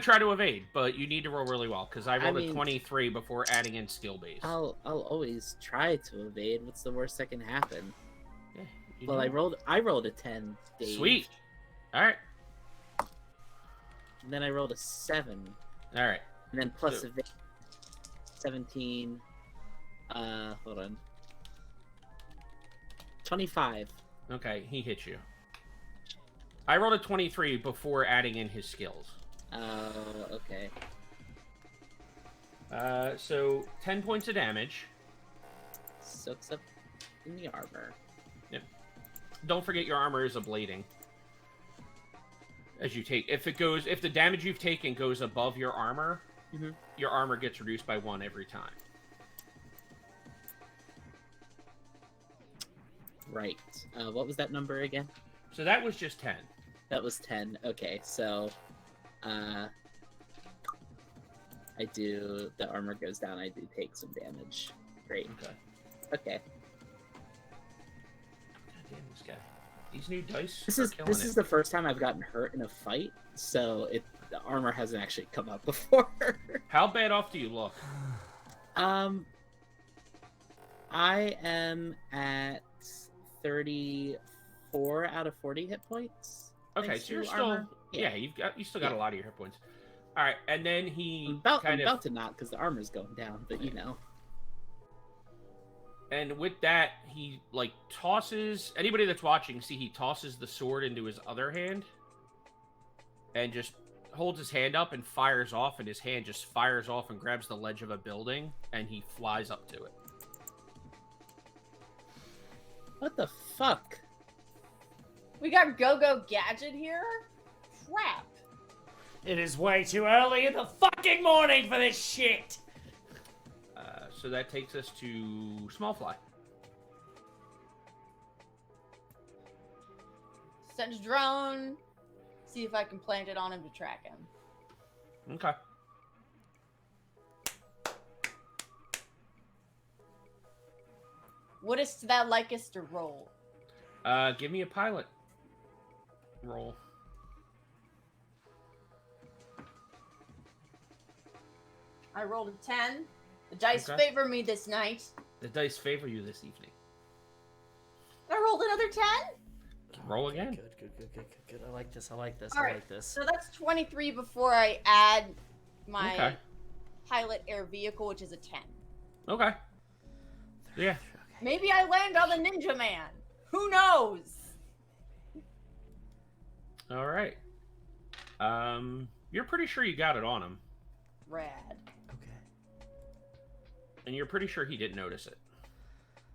try to evade, but you need to roll really well because I rolled a 23 before adding in skill base. I'll always try to evade. What's the worst that can happen? Yeah, you Well, do. I rolled a 10. Dave. Sweet. All right. And then I rolled a 7. All right. And then plus So- evade. 17. Hold on. 25. Okay, he hits you. I rolled a 23 before adding in his skills. Oh, okay. So 10 points of damage. Soaks up in the armor. Don't forget your armor is ablating. As you take, if the damage you've taken goes above your armor, Mhm. your armor gets reduced by 1 every time. Right. What was that number again? So that was just 10. That was 10. Okay, so I do the armor goes down, I do take some damage. Great. Okay. Okay. God damn this guy. These new dice This are is killing this it. is the first time I've gotten hurt in a fight, so the armor hasn't actually come up before. How bad off do you look? I am at 34 out of 40 hit points. Okay, thanks so you're to still armor. yeah, you still got a lot of your hit points. All right, and then he I'm about kind of to not because the armor's going down, but you know. and with that he like tosses anybody that's watching see he tosses the sword into his other hand and just holds his hand up and fires off, and his hand just fires off and grabs the ledge of a building and he flies up to it. What the fuck? We got Go-Go Gadget here? Crap. It is way too early in the fucking morning for this shit. So that takes us to small fly. Send a drone. See if I can plant it on him to track him. Okay. What is that likest to roll? Give me a pilot roll. I rolled a 10. The dice Okay. favor me this night. The dice favor you this evening. I rolled another 10. Roll again. Good. I like this. I like this. All I right, like this. So that's 23 before I add my Okay. pilot air vehicle, which is a 10. Okay. Yeah. Maybe I land on the Ninja Man. Who knows? All right. You're pretty sure you got it on him, Rad. Okay. and you're pretty sure he didn't notice it.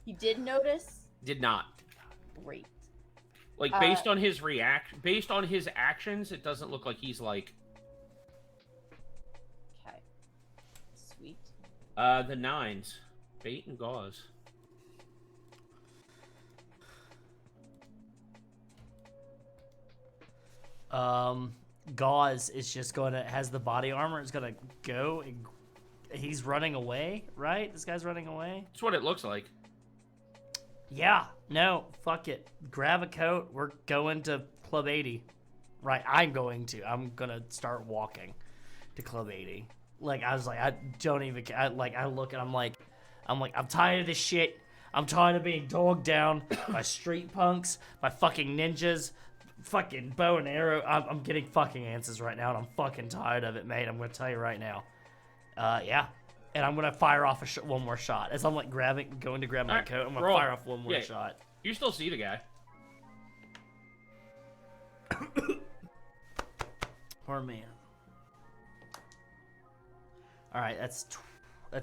He did notice? Did not. Great. Like based on his based on his actions, it doesn't look like he's like Okay. Sweet. the 9s, Bait and Gauze. Gauze is just has the body armor. Is gonna go. And he's running away, right? This guy's running away. That's what it looks like. Yeah. No. Fuck it. Grab a coat. We're going to Club 80. Right. I'm gonna start walking to Club 80. Like I was like, I don't even. I look and I'm like, I'm tired of this shit. I'm tired of being dogged down by street punks, by fucking ninjas, fucking bow and arrow. I'm getting fucking answers right now, and I'm fucking tired of it, mate. I'm gonna tell you right now. Yeah. And I'm gonna fire off one more shot. As I'm like going to grab my Alright, coat, I'm gonna roll. fire off one more Yeah. shot. You still see the guy. Poor man. All right, that's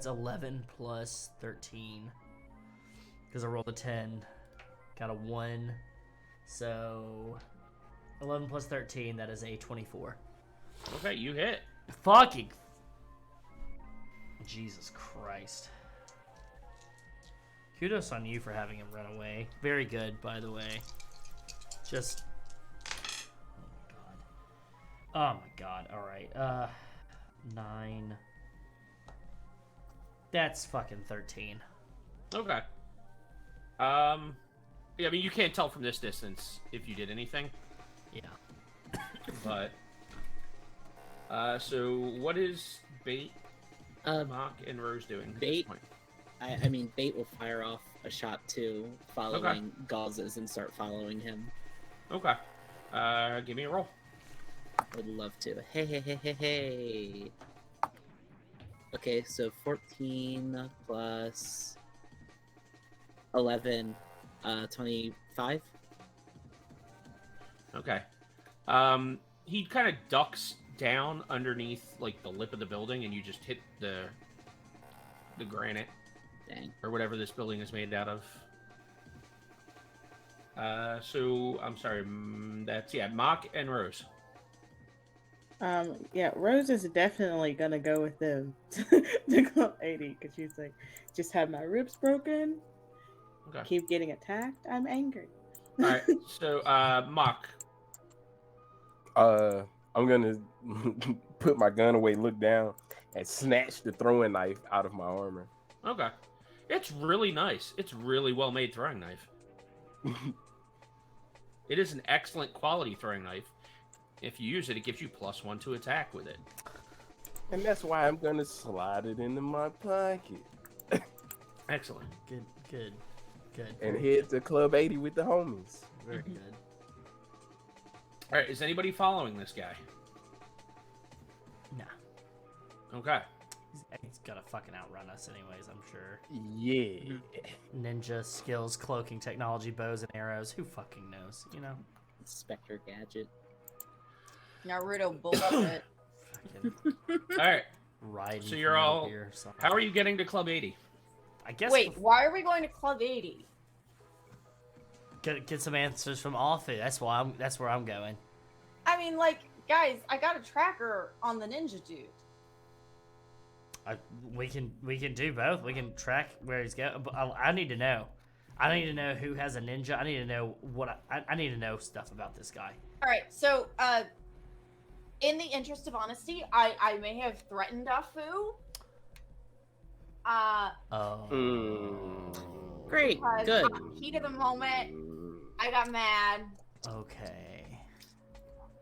11 plus 13. Because I rolled a 10, got a 1, so 11 plus 13. That is a 24. Okay, you hit. Fucking Jesus Christ. Kudos on you for having him run away. Very good, by the way. Just. Oh my god. Alright. 9. That's fucking 13. Okay. Yeah, I mean, you can't tell from this distance if you did anything. Yeah. But. So what is Bait, Mock, and Rose doing at this Bait- point? I mean, Bait will fire off a shot too, following Gauzes and start following him. Okay. Give me a roll. Would love to. Hey. Okay, so 14 plus 11, 25. Okay. He kind of ducks down underneath like the lip of the building, and you just hit the granite Dang. or whatever this building is made out of. So I'm sorry. That's Mock and Rose. Yeah, Rose is definitely gonna go with them to Club 80 because she's like, just had my ribs broken, Okay. keep getting attacked. I'm angry. All right. So Mock. I'm gonna put my gun away, look down, and snatch the throwing knife out of my armor. Okay. It's really nice. It's really well made throwing knife. It is an excellent quality throwing knife. If you use it, it gives you +1 to attack with it. And that's why I'm gonna slide it into my pocket Excellent. Good. and head to Club 80 with the homies. Very good. All right. Is anybody following this guy? Nah. Okay. He's gonna fucking outrun us anyways, I'm sure. Yeah. Ninja skills, cloaking technology, bows and arrows. Who fucking knows, you know? Spectre gadget. Naruto bullshit. Fucking All right. riding. So you're from out all- here, so- How are you getting to Club 80? I guess. Wait, why are we going to Club 80? Get some answers from Alfie. That's where I'm going. I mean, like, guys, I got a tracker on the ninja dude. We can do both. We can track where he's going. But I need to know. I need to know who has a ninja. I need to know I need to know stuff about this guy. All right, so in the interest of honesty, I may have threatened Afu. Oh. Great. Because Good. heat of the moment, I got mad. Okay.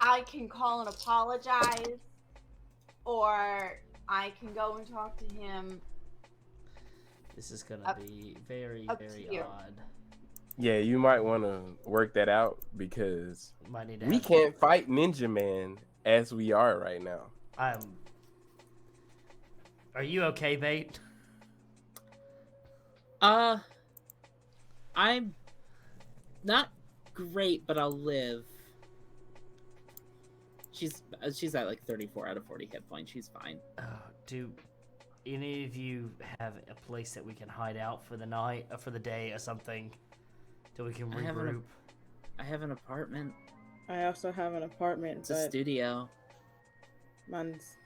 I can call and apologize, or I can go and talk to him. This is gonna Up- be very up to very you. odd. Yeah, you might want to work that out because Might need to. we have- can't fight Ninja Man as we are right now. Are you okay, Bait? I'm not great, but I'll live. She's at like 34 out of 40 hit points. She's fine. Do any of you have a place that we can hide out for the night, or for the day, or something, till we can I have an- regroup? I have an apartment. I also have an apartment, It's a but studio. mine's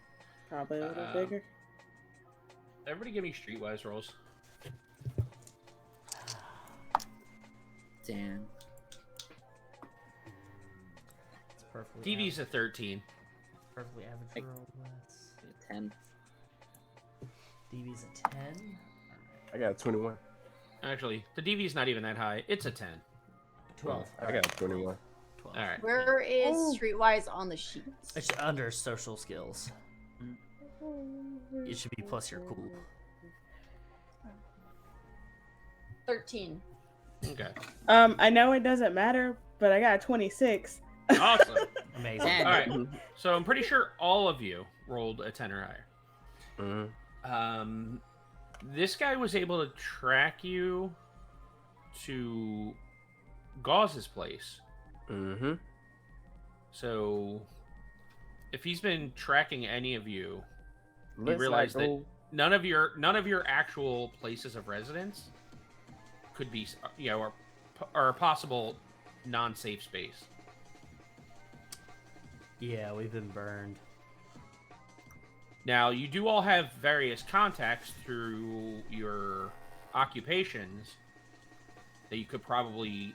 probably a little Uh, bigger. Everybody give me streetwise rolls. Damn. It's perfectly. DV's a 13. perfectly average Like- roll. That's 10. DV's a 10. I got a 21. Actually, the DV's not even that high. It's a 10. 12. I got a 21. 12. All right. Where is Oh. Streetwise on the sheets? It's under social skills. It should be plus your cool. 13. Okay. I know it doesn't matter, but I got a 26, Awesome. Amazing. And All right. So I'm pretty sure all of you rolled a 10 or higher. Mhm. This guy was able to track you to Gauz's place. Mm-hmm. So if he's been tracking any of you, Let's realize not that go. none of your actual places of residence could be, or a possible non-safe space. Yeah, we've been burned. Now, you do all have various contacts through your occupations that you could probably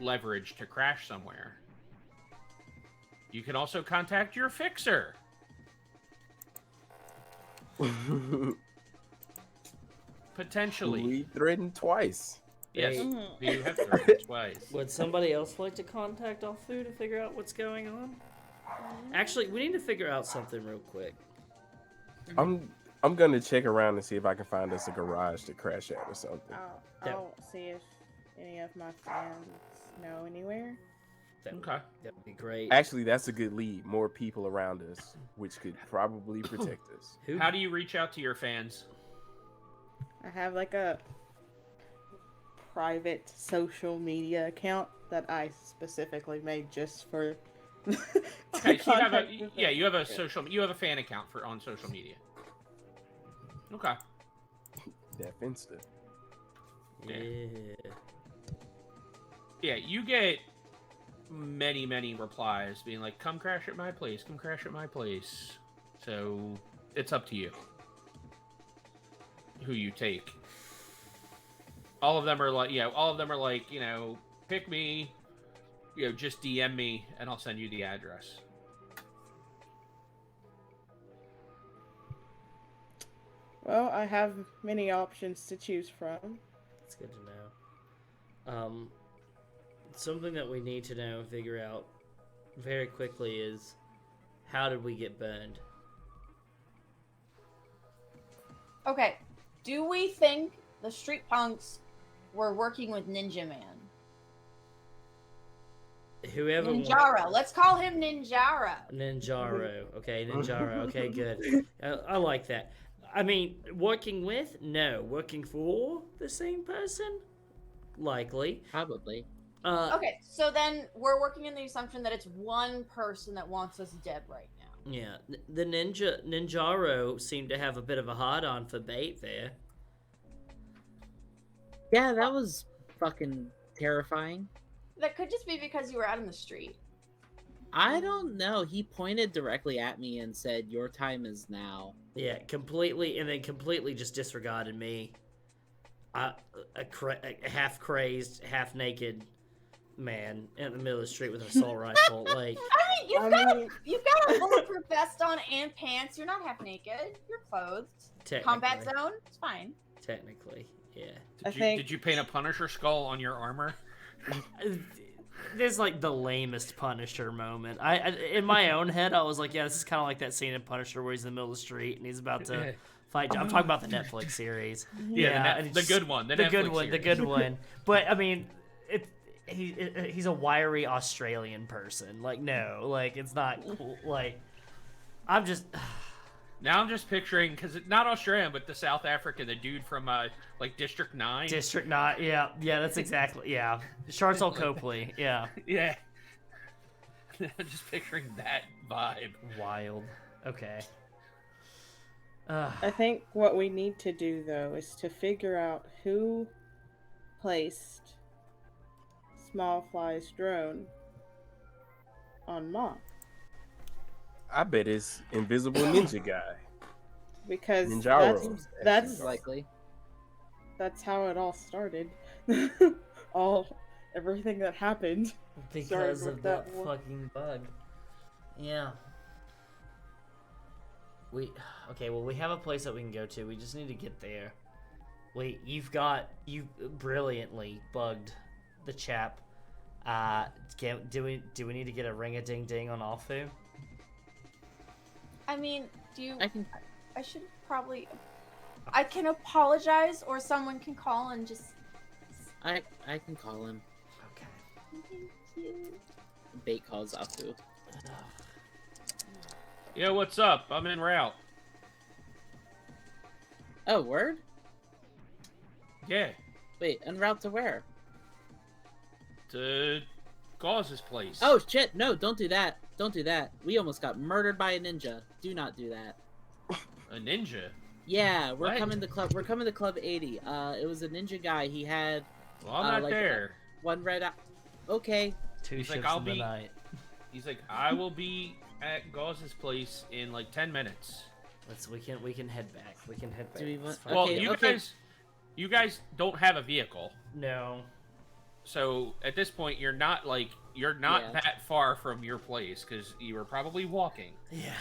leverage to crash somewhere. You can also contact your fixer. Potentially. We threatened twice. Yes, Mhm. you have threatened twice. Would somebody else like to contact Alfu to figure out what's going on? Actually, we need to figure out something real quick. I'm gonna check around and see if I can find us a garage to crash at or something. I'll see if any of my friends know anywhere. That would, Okay. that would be great. Actually, that's a good lead. More people around us, which could probably protect us. Who? How do you reach out to your fans? I have like a private social media account that I specifically made just for. Okay, so you have contact with them. you have a fan account on social media. Okay. That Finsta. Yeah. Yeah, you get many replies being like, "Come crash at my place. Come crash at my place." So it's up to you who you take. All of them are like, pick me. Just DM me and I'll send you the address. Well, I have many options to choose from. That's good to know. Something that we need to know and figure out very quickly is how did we get burned? Okay, do we think the street punks were working with Ninja Man? Whoever Ninjara. Let's call him Ninjara. Ninjaro. Okay, Ninjaro. Okay, good. I like that. I mean, working with? No. Working for the same person? Likely. probably. Okay, so then we're working in the assumption that it's one person that wants us dead right now. Yeah. The Ninjaro seemed to have a bit of a hard on for bait there. Yeah, that was fucking terrifying. That could just be because you were out in the street. I don't know. He pointed directly at me and said, "Your time is now." Yeah, completely, and then completely just disregarded me. A half crazed, half naked man in the middle of the street with an assault rifle. Like, I mean, you've got a bulletproof vest on and pants. You're not half naked. You're clothed. Combat technically, zone. It's fine. technically, yeah. Did you paint a Punisher skull on your armor? There's like the lamest Punisher moment. I in my own head, I was like, yeah, this is kind of like that scene in Punisher where he's in the middle of the street and he's about to fight. I'm talking about the Netflix series. Yeah, and the it's good one. The good Netflix one, the series. good one. But I mean, he's a wiry Australian person. Like, no, like it's not cool. Like, I'm just. Now I'm just picturing, because it's not Australian, but the South African, the dude from like District 9. District 9, yeah, that's exactly, yeah. Charles Copley, yeah. Yeah. I'm just picturing that vibe. Wild. Okay. I think what we need to do, though, is to figure out who placed Smallfly's drone on Mom. I bet it's Invisible Ninja guy. Because Ninjaro. that's Likely. that's how it all started. Everything that happened. Because Sorry, of that that one. fucking bug. Yeah. Okay, well, we have a place that we can go to. We just need to get there. Wait, you brilliantly bugged the chap. Do we need to get a ring-a-ding-ding on Alfu? I mean, I should probably. I can apologize, or someone can call and just. I can call him. Okay. Thank you. Bait calls Afu. Yeah, what's up? I'm en route. Oh, word? Yeah, Wait, en route to where? to Gauze's place. Oh shit! No, don't do that. Don't do that. We almost got murdered by a ninja. Do not do that. A ninja? Yeah, we're What? coming to club. We're coming to Club 80. It was a ninja guy. He had Well, I'm not like, there. one red eye. Okay. Two He's like, shifts I'll in the be- night. He's like, I will be at Gauze's place in like 10 minutes. We can head back. We can head back. Do we It's want- fine. Well, Okay, you guys don't have a vehicle. No. So at this point, you're not Yeah. that far from your place because you were probably walking, Yeah.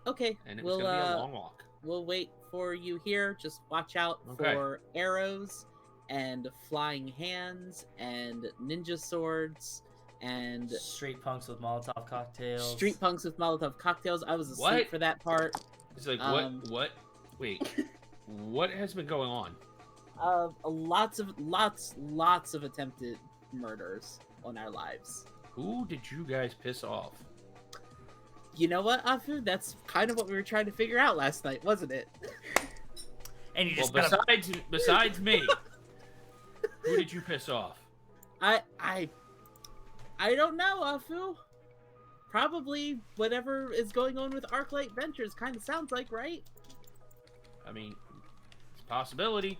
Okay. and it was we'll gonna be a long walk. we'll wait for you here. Just watch out Okay. for arrows and flying hands and ninja swords and Street punks with Molotov cocktails. street punks with Molotov cocktails. I was asleep What? for that part. It's like what? Wait, what has been going on? Lots of attempted murders on our lives. Who did you guys piss off? You know what, Afu? That's kind of what we were trying to figure out last night, wasn't it? And you Well, just gotta... besides me, who did you piss off? I don't know, Afu. Probably whatever is going on with Arclight Ventures. Kind of sounds like, right? I mean, it's a possibility.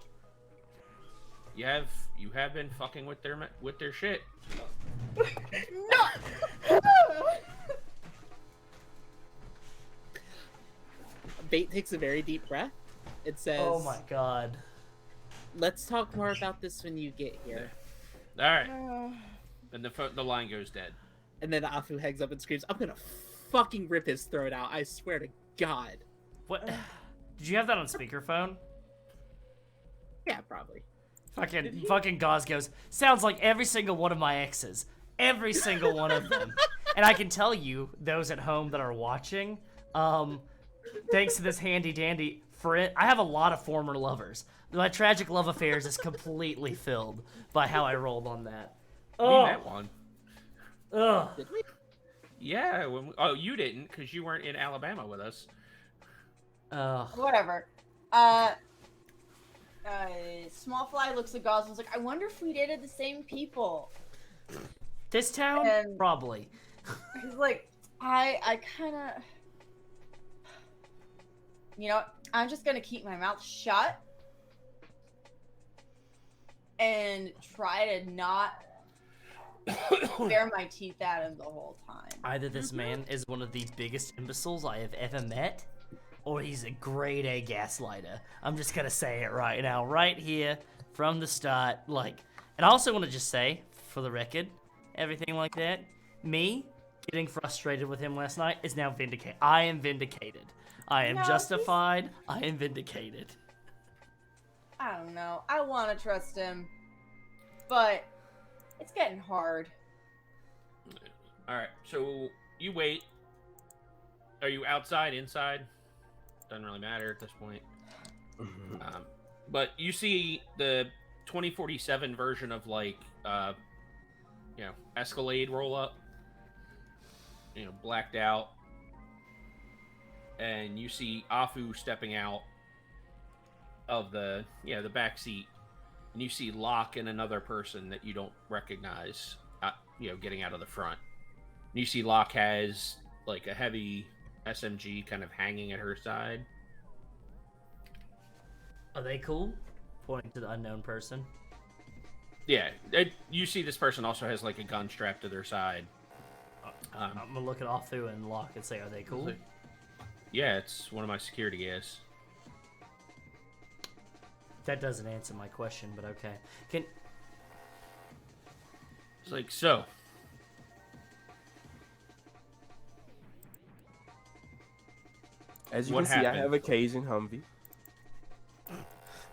You have been fucking with their shit. Bait takes a very deep breath. It says, Oh my god. let's talk more about this when you get here. All right, and the line goes dead. And then Afu hangs up and screams, I'm gonna fucking rip his throat out. I swear to God. What? Did you have that on speakerphone? Yeah, probably. Fucking Gauze goes, sounds like every single one of my exes. Every single one of them. And I can tell you, those at home that are watching, thanks to this handy dandy friend, I have a lot of former lovers. My tragic love affairs is completely filled by how I rolled on that. We Oh, met one. ugh. Did we? Yeah. You didn't because you weren't in Alabama with us. Whatever. Small Fly looks at Gauze and is like, I wonder if we dated the same people. This town? And- Probably. He's like, I kind of... You know, I'm just going to keep my mouth shut and try to not bare my teeth at him the whole time. Either this man is one of the biggest imbeciles I have ever met, or he's a grade A gaslighter. I'm just gonna say it right now, right here, from the start. Like, and I also want to just say, for the record, everything like that, me getting frustrated with him last night is now vindicated. I am vindicated. I am No, justified. I am vindicated. I don't know. I want to trust him, but it's getting hard. All right. So you wait. Are you outside, inside? Doesn't really matter at this point. But you see the 2047 version of Escalade roll up. Blacked out. And you see Afu stepping out of the back seat, and you see Locke and another person that you don't recognize, getting out of the front. And you see Locke has like a heavy SMG kind of hanging at her side. Are they cool? Pointing to the unknown person. Yeah, you see this person also has like a gun strapped to their side. I'm gonna look at Afu and Locke and say, are they cool? Yeah, it's one of my security guys. That doesn't answer my question, but okay. It's like, so. As you What can see, I happened? have a Cajun Humvee.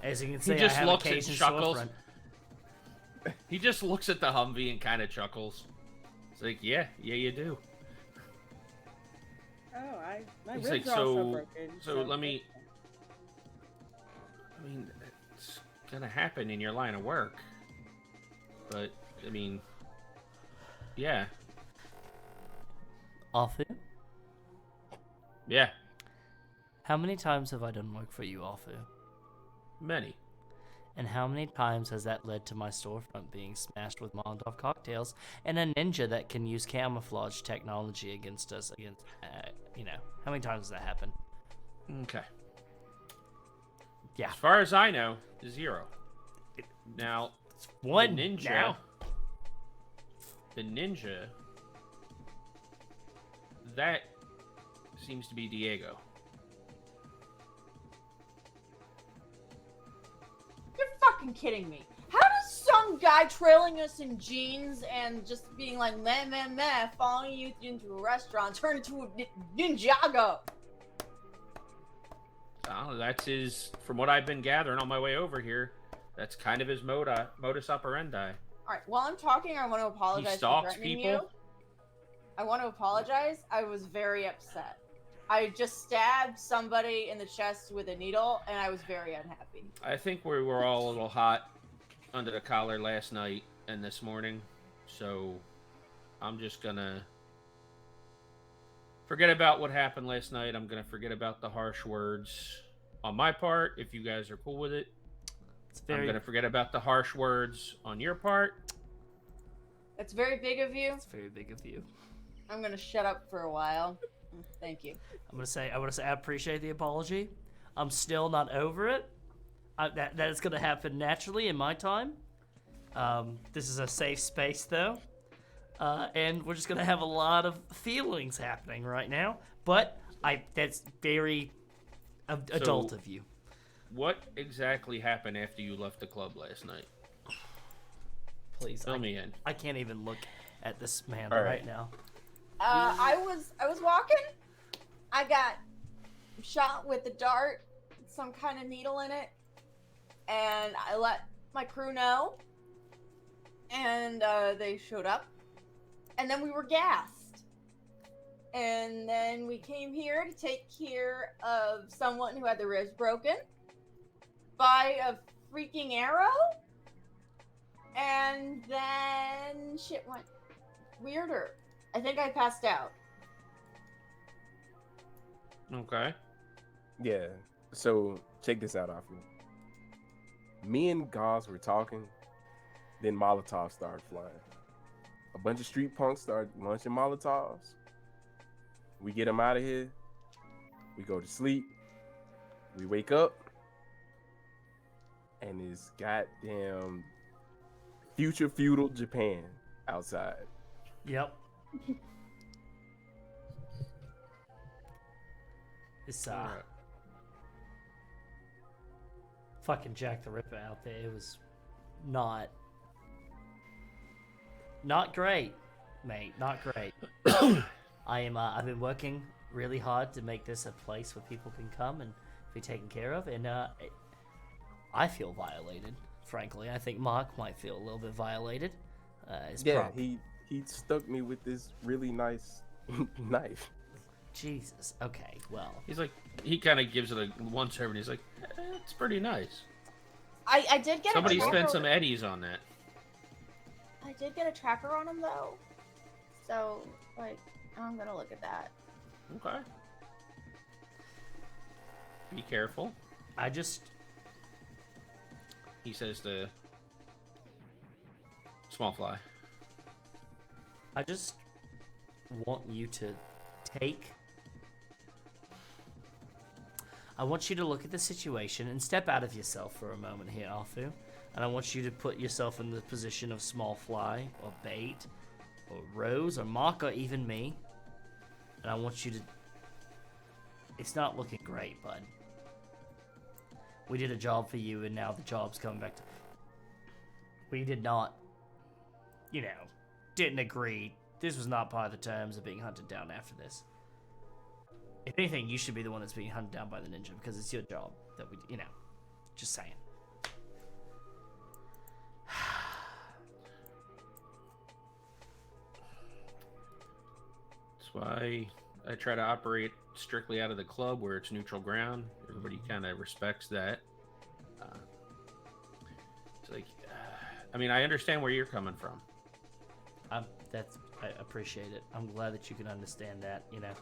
As you can see, just I have looks a and Cajun chuckles. storefront. He just looks at the Humvee and kind of chuckles. It's like, yeah, you do. Oh, my He's ribs like, are also so broken. let me. I mean, it's gonna happen in your line of work, but I mean, yeah. Arthur, Yeah, how many times have I done work for you, Arthur? many. And how many times has that led to my storefront being smashed with Molotov cocktails and a ninja that can use camouflage technology against us? How many times has that happened? Okay. Yeah. As far as I know, 0. Now, One the ninja. now. The ninja. That seems to be Diego. You're fucking kidding me. How does some guy trailing us in jeans and just being like meh meh meh, following you into a restaurant turn into a Ninjago? That's his. From what I've been gathering on my way over here, that's kind of his modus operandi. All right. While I'm talking, I want to apologize for stalks threatening people? you. I want to apologize. I was very upset. I just stabbed somebody in the chest with a needle, and I was very unhappy. I think we were all a little hot under the collar last night and this morning, so I'm just gonna forget about what happened last night. I'm gonna forget about the harsh words on my part, if you guys are cool with it. I'm gonna forget about the harsh words on your part. It's very big of you. It's very big of you. I'm gonna shut up for a while. Thank you. I want to say I appreciate the apology. I'm still not over it. That is going to happen naturally in my time. This is a safe space, though. And we're just going to have a lot of feelings happening right now. But that's very adult of you. What exactly happened after you left the club last night? Please, Fill me in. I can't even look at this man All right right. now. I was walking. I got shot with a dart, some kind of needle in it, and I let my crew know, and they showed up, and then we were gassed, and then we came here to take care of someone who had their ribs broken by a freaking arrow, and then shit went weirder. I think I passed out. Okay. Yeah. So check this out, Afu. Me and Gauze were talking, then Molotov started flying. A bunch of street punks started launching Molotovs. We get them out of here. We go to sleep. We wake up, and it's goddamn future feudal Japan outside. Yep. It's Alright. fucking Jack the Ripper out there. It was not great, mate. Not great. I've been working really hard to make this a place where people can come and be taken care of, and I feel violated. Frankly, I think Mark might feel a little bit violated. He stuck me with this really nice knife. Jesus. Okay. Well. He's like, he kind of gives it a one serve, and he's like, it's pretty nice. I did get Somebody a tracker. spent some eddies on that. I did get a tracker on him though, so like I'm gonna look at that. Okay. Be careful. He says to small fly. I just want you to I want you to look at the situation and step out of yourself for a moment here, Arfu. And I want you to put yourself in the position of small fly, or bait, or Rose, or Mark, or even me. And I want you to... It's not looking great, bud. We did a job for you, and now the job's coming back to... We did not, didn't agree. This was not part of the terms of being hunted down after this. If anything, you should be the one that's being hunted down by the ninja, because it's your job that we, just saying. That's why I try to operate strictly out of the club where it's neutral ground. Everybody kind of respects that. It's like, I mean, I understand where you're coming from. I appreciate it. I'm glad that you can understand that. You know.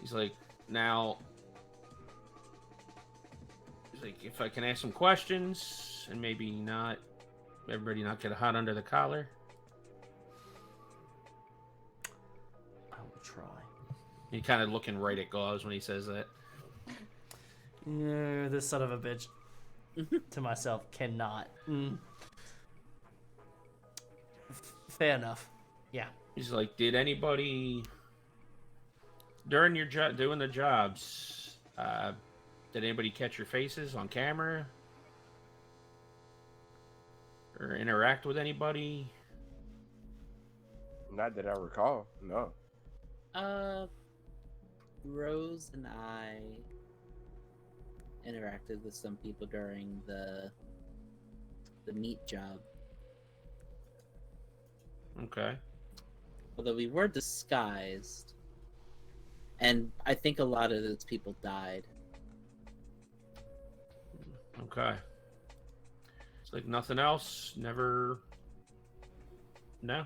He's like, now. He's like, if I can ask some questions and maybe not, everybody not get hot under the collar. I will try. He kind of looking right at Gauze when he says that. Yeah, this son of a bitch. To myself, cannot. Fair enough. Yeah. He's like, did anybody during your job doing the jobs? Did anybody catch your faces on camera or interact with anybody? Not that I recall. No. Rose and I interacted with some people during the meat job. Okay. Although we were disguised, and I think a lot of those people died. Okay. It's like nothing else. Never. No.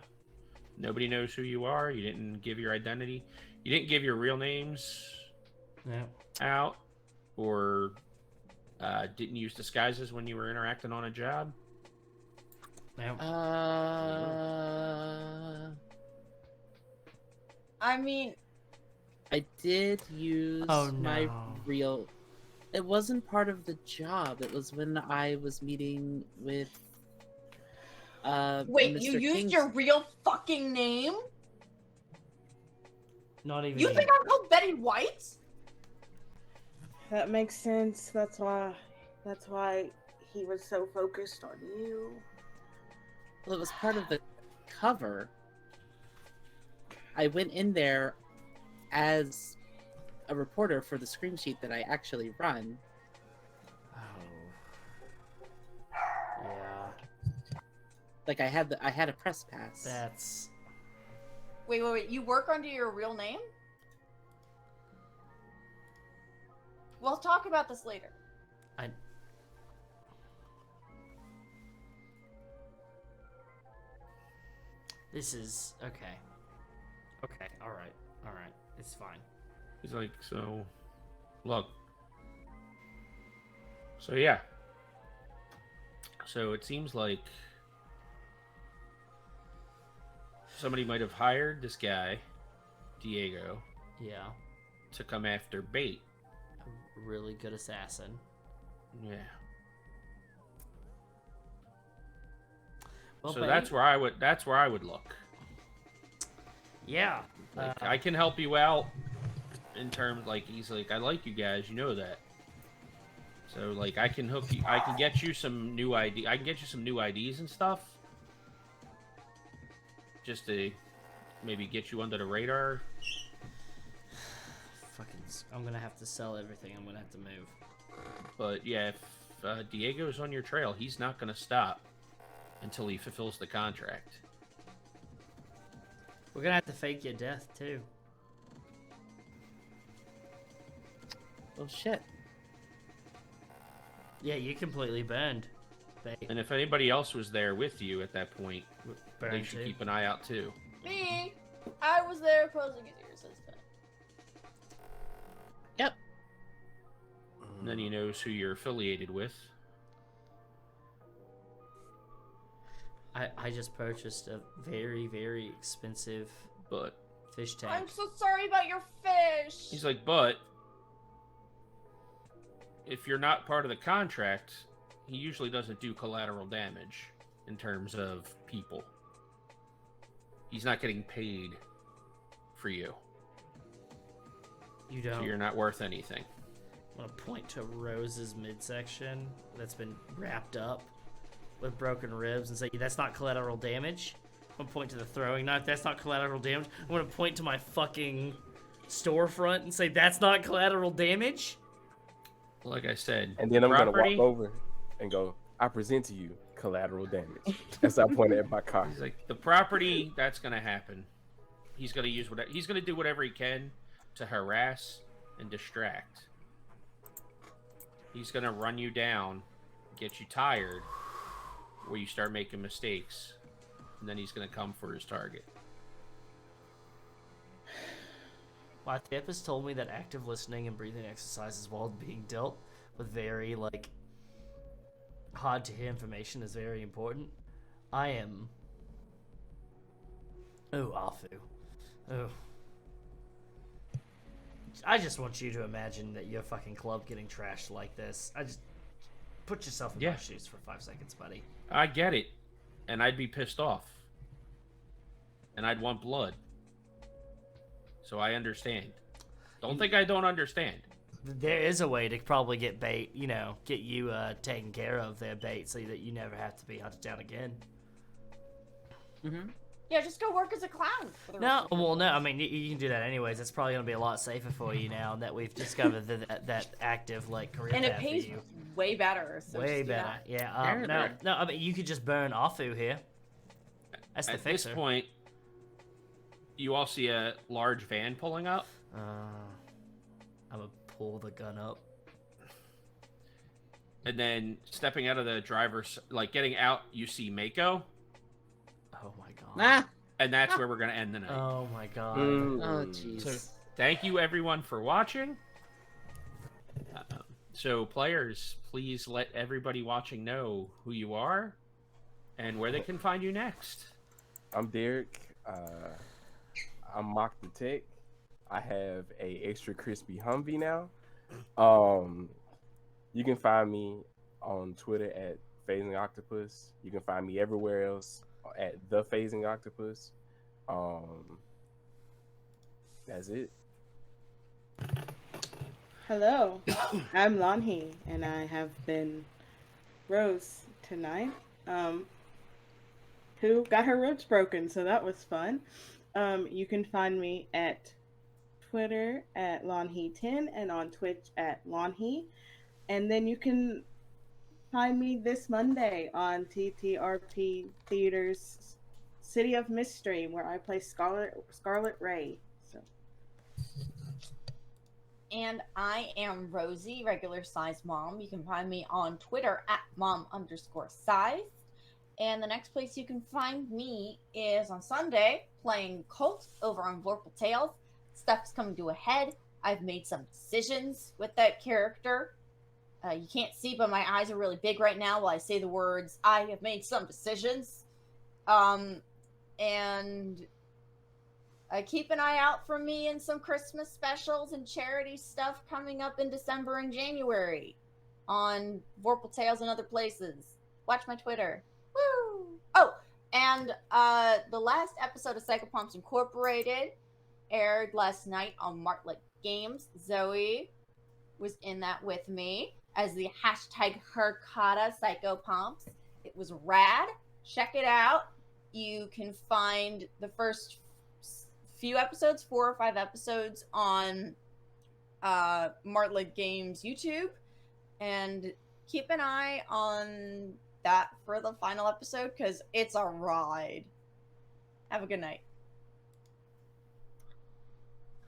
Nobody knows who you are. You didn't give your identity. You didn't give your real names Yeah. out, or didn't use disguises when you were interacting on a job. Yeah. I mean, I did use Oh, my no. real. It wasn't part of the job. It was when I was meeting with. wait, Mr. you used King's- your real fucking name? Not even. You think I'm called Betty White? That makes sense. That's why he was so focused on you. Well, it was part of the cover. I went in there as a reporter for the scream sheet that I actually run. Oh. Yeah. Like I had a press pass. That's. Wait. You work under your real name? We'll talk about this later. This is okay. Okay. All right. All right. It's fine. He's like, so, look. So, yeah. So, it seems like somebody might have hired this guy, Diego, Yeah. to come after bait. A really good assassin. Yeah. Well, So but that's where I would look. Yeah. Like, I can help you out in terms, like, he's like, I like you guys, you know that. So, like, I can get you some new ID. I can get you some new IDs and stuff. Just to maybe get you under the radar. Fucking. I'm gonna have to sell everything. I'm gonna have to move. But yeah, if Diego's on your trail, he's not gonna stop until he fulfills the contract. We're gonna have to fake your death too. Well, shit. Yeah, you completely burned. And if anybody else was there with you at that point, they Burned should too. keep an eye out too. Me, I was there posing as your assistant. Yep. And then he knows who you're affiliated with. I just purchased a very, very expensive But fish tank. I'm so sorry about your fish. he's like, but if you're not part of the contract, he usually doesn't do collateral damage in terms of people. He's not getting paid for you. You So don't. you're not worth anything. I'm gonna point to Rose's midsection that's been wrapped up with broken ribs and say, that's not collateral damage. I'm gonna point to the throwing knife, that's not collateral damage. I'm gonna point to my fucking storefront and say, that's not collateral damage. Like I said, And then I'm property- gonna walk over and go, I present to you collateral damage. As I pointed at my car. He's like, the property, that's gonna happen. He's gonna use whatever. He's gonna do whatever he can to harass and distract. He's gonna run you down, get you tired, where you start making mistakes, and then he's gonna come for his target. My therapist told me that active listening and breathing exercises while being dealt with very, like, hard to hear information is very important. I am... Oh, Arfu. Oh. I just want you to imagine that your fucking club getting trashed like this. I just... Put yourself in my shoes for 5 seconds, buddy. I get it. And I'd be pissed off. And I'd want blood. So I understand. Don't think I don't understand. There is a way to probably get bait, you know, get you taken care of their bait so that you never have to be hunted down again. Mm-hmm. Yeah, just go work as a clown. For the No, rest of your well, no, life. I mean, you can do that anyways. It's probably going to be a lot safer for you now that we've discovered that active, like, career And it path pays for you. way better. So Way just do better, that. yeah. No, I mean, you could just burn Afu here. That's the At fixer. this point, you all see a large van pulling up. I'm gonna pull the gun up. And then stepping out of the driver's, like getting out, you see Mako. Oh my god. Ah! And that's where we're going to end the night. Oh my god. Oh, jeez. So thank you everyone for watching. So players, please let everybody watching know who you are and where they can find you next. I'm Derek. I'm Mock the Tech. I have a extra crispy Humvee now. You can find me on Twitter at Phasing Octopus. You can find me everywhere else at The Phasing Octopus. That's it. Hello, I'm Lanhi, and I have been Rose tonight, who got her ribs broken, so that was fun. You can find me at Twitter at Lanhi10 and on Twitch at Lanhi. And then you can find me this Monday on TTRP Theater's City of Mystery, where I play Scarlet Ray. So. And I am Rosie, regular size mom. You can find me on Twitter at mom_size. And the next place you can find me is on Sunday playing Colt over on Vorpal Tales. Stuff's coming to a head. I've made some decisions with that character. You can't see, but my eyes are really big right now while I say the words, I have made some decisions. And keep an eye out for me and some Christmas specials and charity stuff coming up in December and January on Vorpal Tales and other places. Watch my Twitter. Woo! Oh, and the last episode of Psychopomps Incorporated aired last night on Martlet Games. Zoe was in that with me as the #Herkata Psychopomps. It was rad. Check it out. You can find the first few episodes, 4 or 5 episodes, on Martlet Games YouTube, and keep an eye on that for the final episode because it's a ride. Have a good night.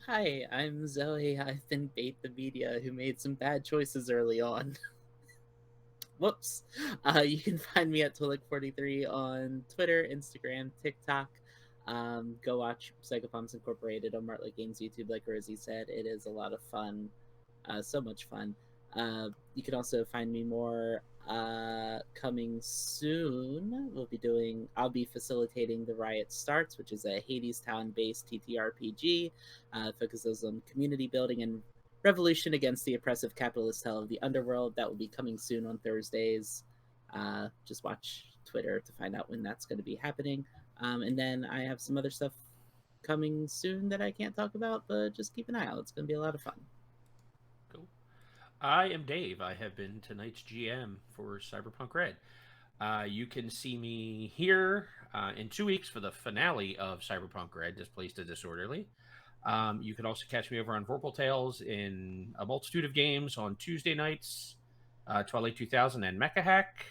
Hi, I'm Zoe. I've been Bait the Media, who made some bad choices early on. Whoops. You can find me at Twilight43 on Twitter, Instagram, TikTok. Go watch Psychopomps Incorporated on Martlet Games YouTube, like Rosie said. It is a lot of fun. So much fun. You can also find me more coming soon. I'll be facilitating The Riot Starts, which is a Hadestown-based TTRPG. Focuses on community building and revolution against the oppressive capitalist hell of the underworld. That will be coming soon on Thursdays. Just watch Twitter to find out when that's going to be happening. And then I have some other stuff coming soon that I can't talk about, but just keep an eye out. It's going to be a lot of fun. Cool. I am Dave. I have been tonight's GM for Cyberpunk Red. You can see me here in 2 weeks for the finale of Cyberpunk Red, Displaced and Disorderly. You can also catch me over on Vorpal Tales in a multitude of games on Tuesday nights, Twilight 2000 and Mecha Hack,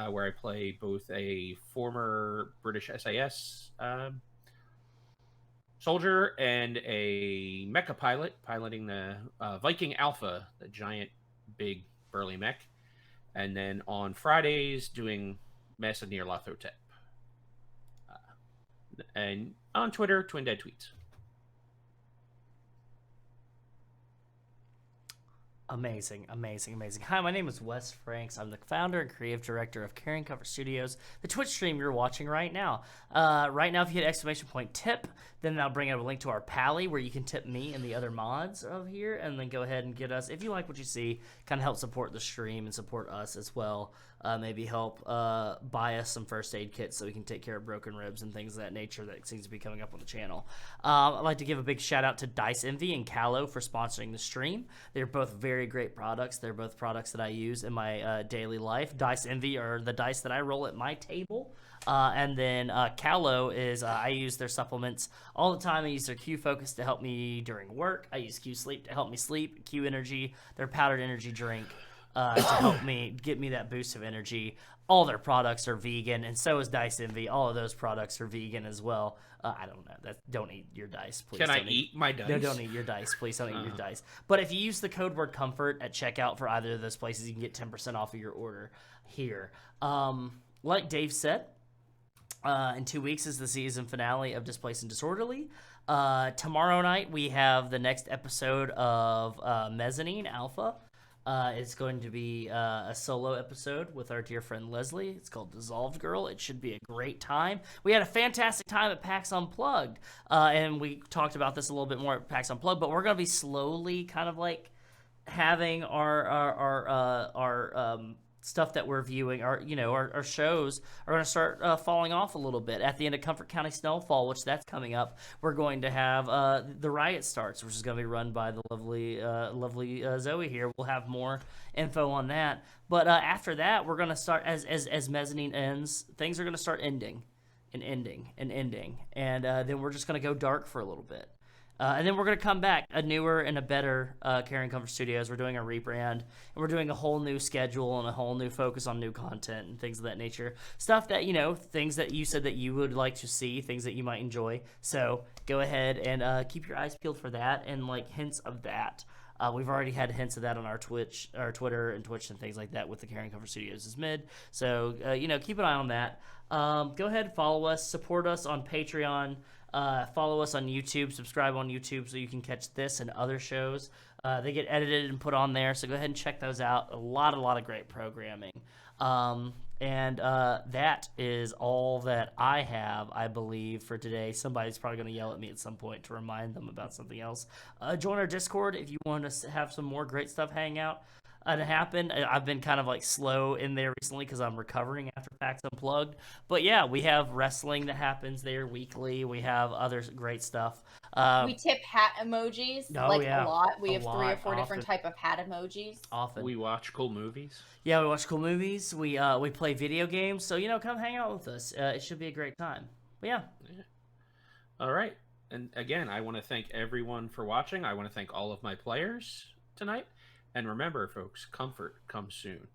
where I play both a former British SAS soldier and a mecha pilot piloting the Viking Alpha, the giant, big, burly mech. And then on Fridays, doing Mesa near Lothotep. And on Twitter, Twin Dead Tweets. Amazing. Hi, my name is Wes Franks. I'm the founder and creative director of Caring Comfort Studios, the Twitch stream you're watching right now. Right now, if you hit exclamation point tip, then that'll bring up a link to our Pally where you can tip me and the other mods of here, and then go ahead and get us. If you like what you see, kind of help support the stream and support us as well. Maybe help buy us some first aid kits so we can take care of broken ribs and things of that nature that seems to be coming up on the channel. I'd like to give a big shout out to Dice Envy and Callow for sponsoring the stream. They're both very great products. They're both products that I use in my daily life. Dice Envy are the dice that I roll at my table. And then Callow is, I use their supplements all the time. I use their Q Focus to help me during work. I use Q Sleep to help me sleep. Q Energy, their powdered energy drink. To help me get me that boost of energy. All their products are vegan, and so is Dice Envy. All of those products are vegan as well. I don't know. Don't eat your dice, please. Can I eat my dice? No, don't eat your dice, please. Don't eat your dice. But if you use the code word comfort at checkout for either of those places, you can get 10% off of your order here. Like Dave said, in 2 weeks is the season finale of Displaced and Disorderly. Tomorrow night we have the next episode of Mezzanine Alpha. It's going to be a solo episode with our dear friend Leslie. It's called Dissolved Girl. It should be a great time. We had a fantastic time at PAX Unplugged, and we talked about this a little bit more at PAX Unplugged, but we're going to be slowly kind of like having our stuff that we're viewing, our shows are going to start falling off a little bit. At the end of Comfort County Snowfall, which that's coming up, we're going to have The Riot Starts, which is going to be run by the lovely Zoe here. We'll have more info on that. But after that, we're going to start, as Mezzanine ends, things are going to start ending. And then we're just going to go dark for a little bit. And then we're going to come back, a newer and a better Caring Comfort Studios. We're doing a rebrand, and we're doing a whole new schedule and a whole new focus on new content and things of that nature. Stuff that, things that you said that you would like to see, things that you might enjoy. So go ahead and keep your eyes peeled for that and, hints of that. We've already had hints of that on our Twitter and Twitch and things like that with the Caring Comfort Studios is mid. So, keep an eye on that. Go ahead, follow us, support us on Patreon. Follow us on YouTube, subscribe on YouTube so you can catch this and other shows. They get edited and put on there, so go ahead and check those out. A lot of great programming. And that is all that I have, I believe, for today. Somebody's probably going to yell at me at some point to remind them about something else. Join our Discord if you want to have some more great stuff hang out. To happen. I've been kind of slow in there recently because I'm recovering after PAX Unplugged. But yeah, we have wrestling that happens there weekly. We have other great stuff. We tip hat emojis a lot. We have 3 or 4 different type of hat emojis. Often. We watch cool movies. Yeah, we watch cool movies. We play video games. So come hang out with us. It should be a great time. But yeah. All right. And again, I want to thank everyone for watching. I want to thank all of my players tonight. And remember, folks, comfort comes soon.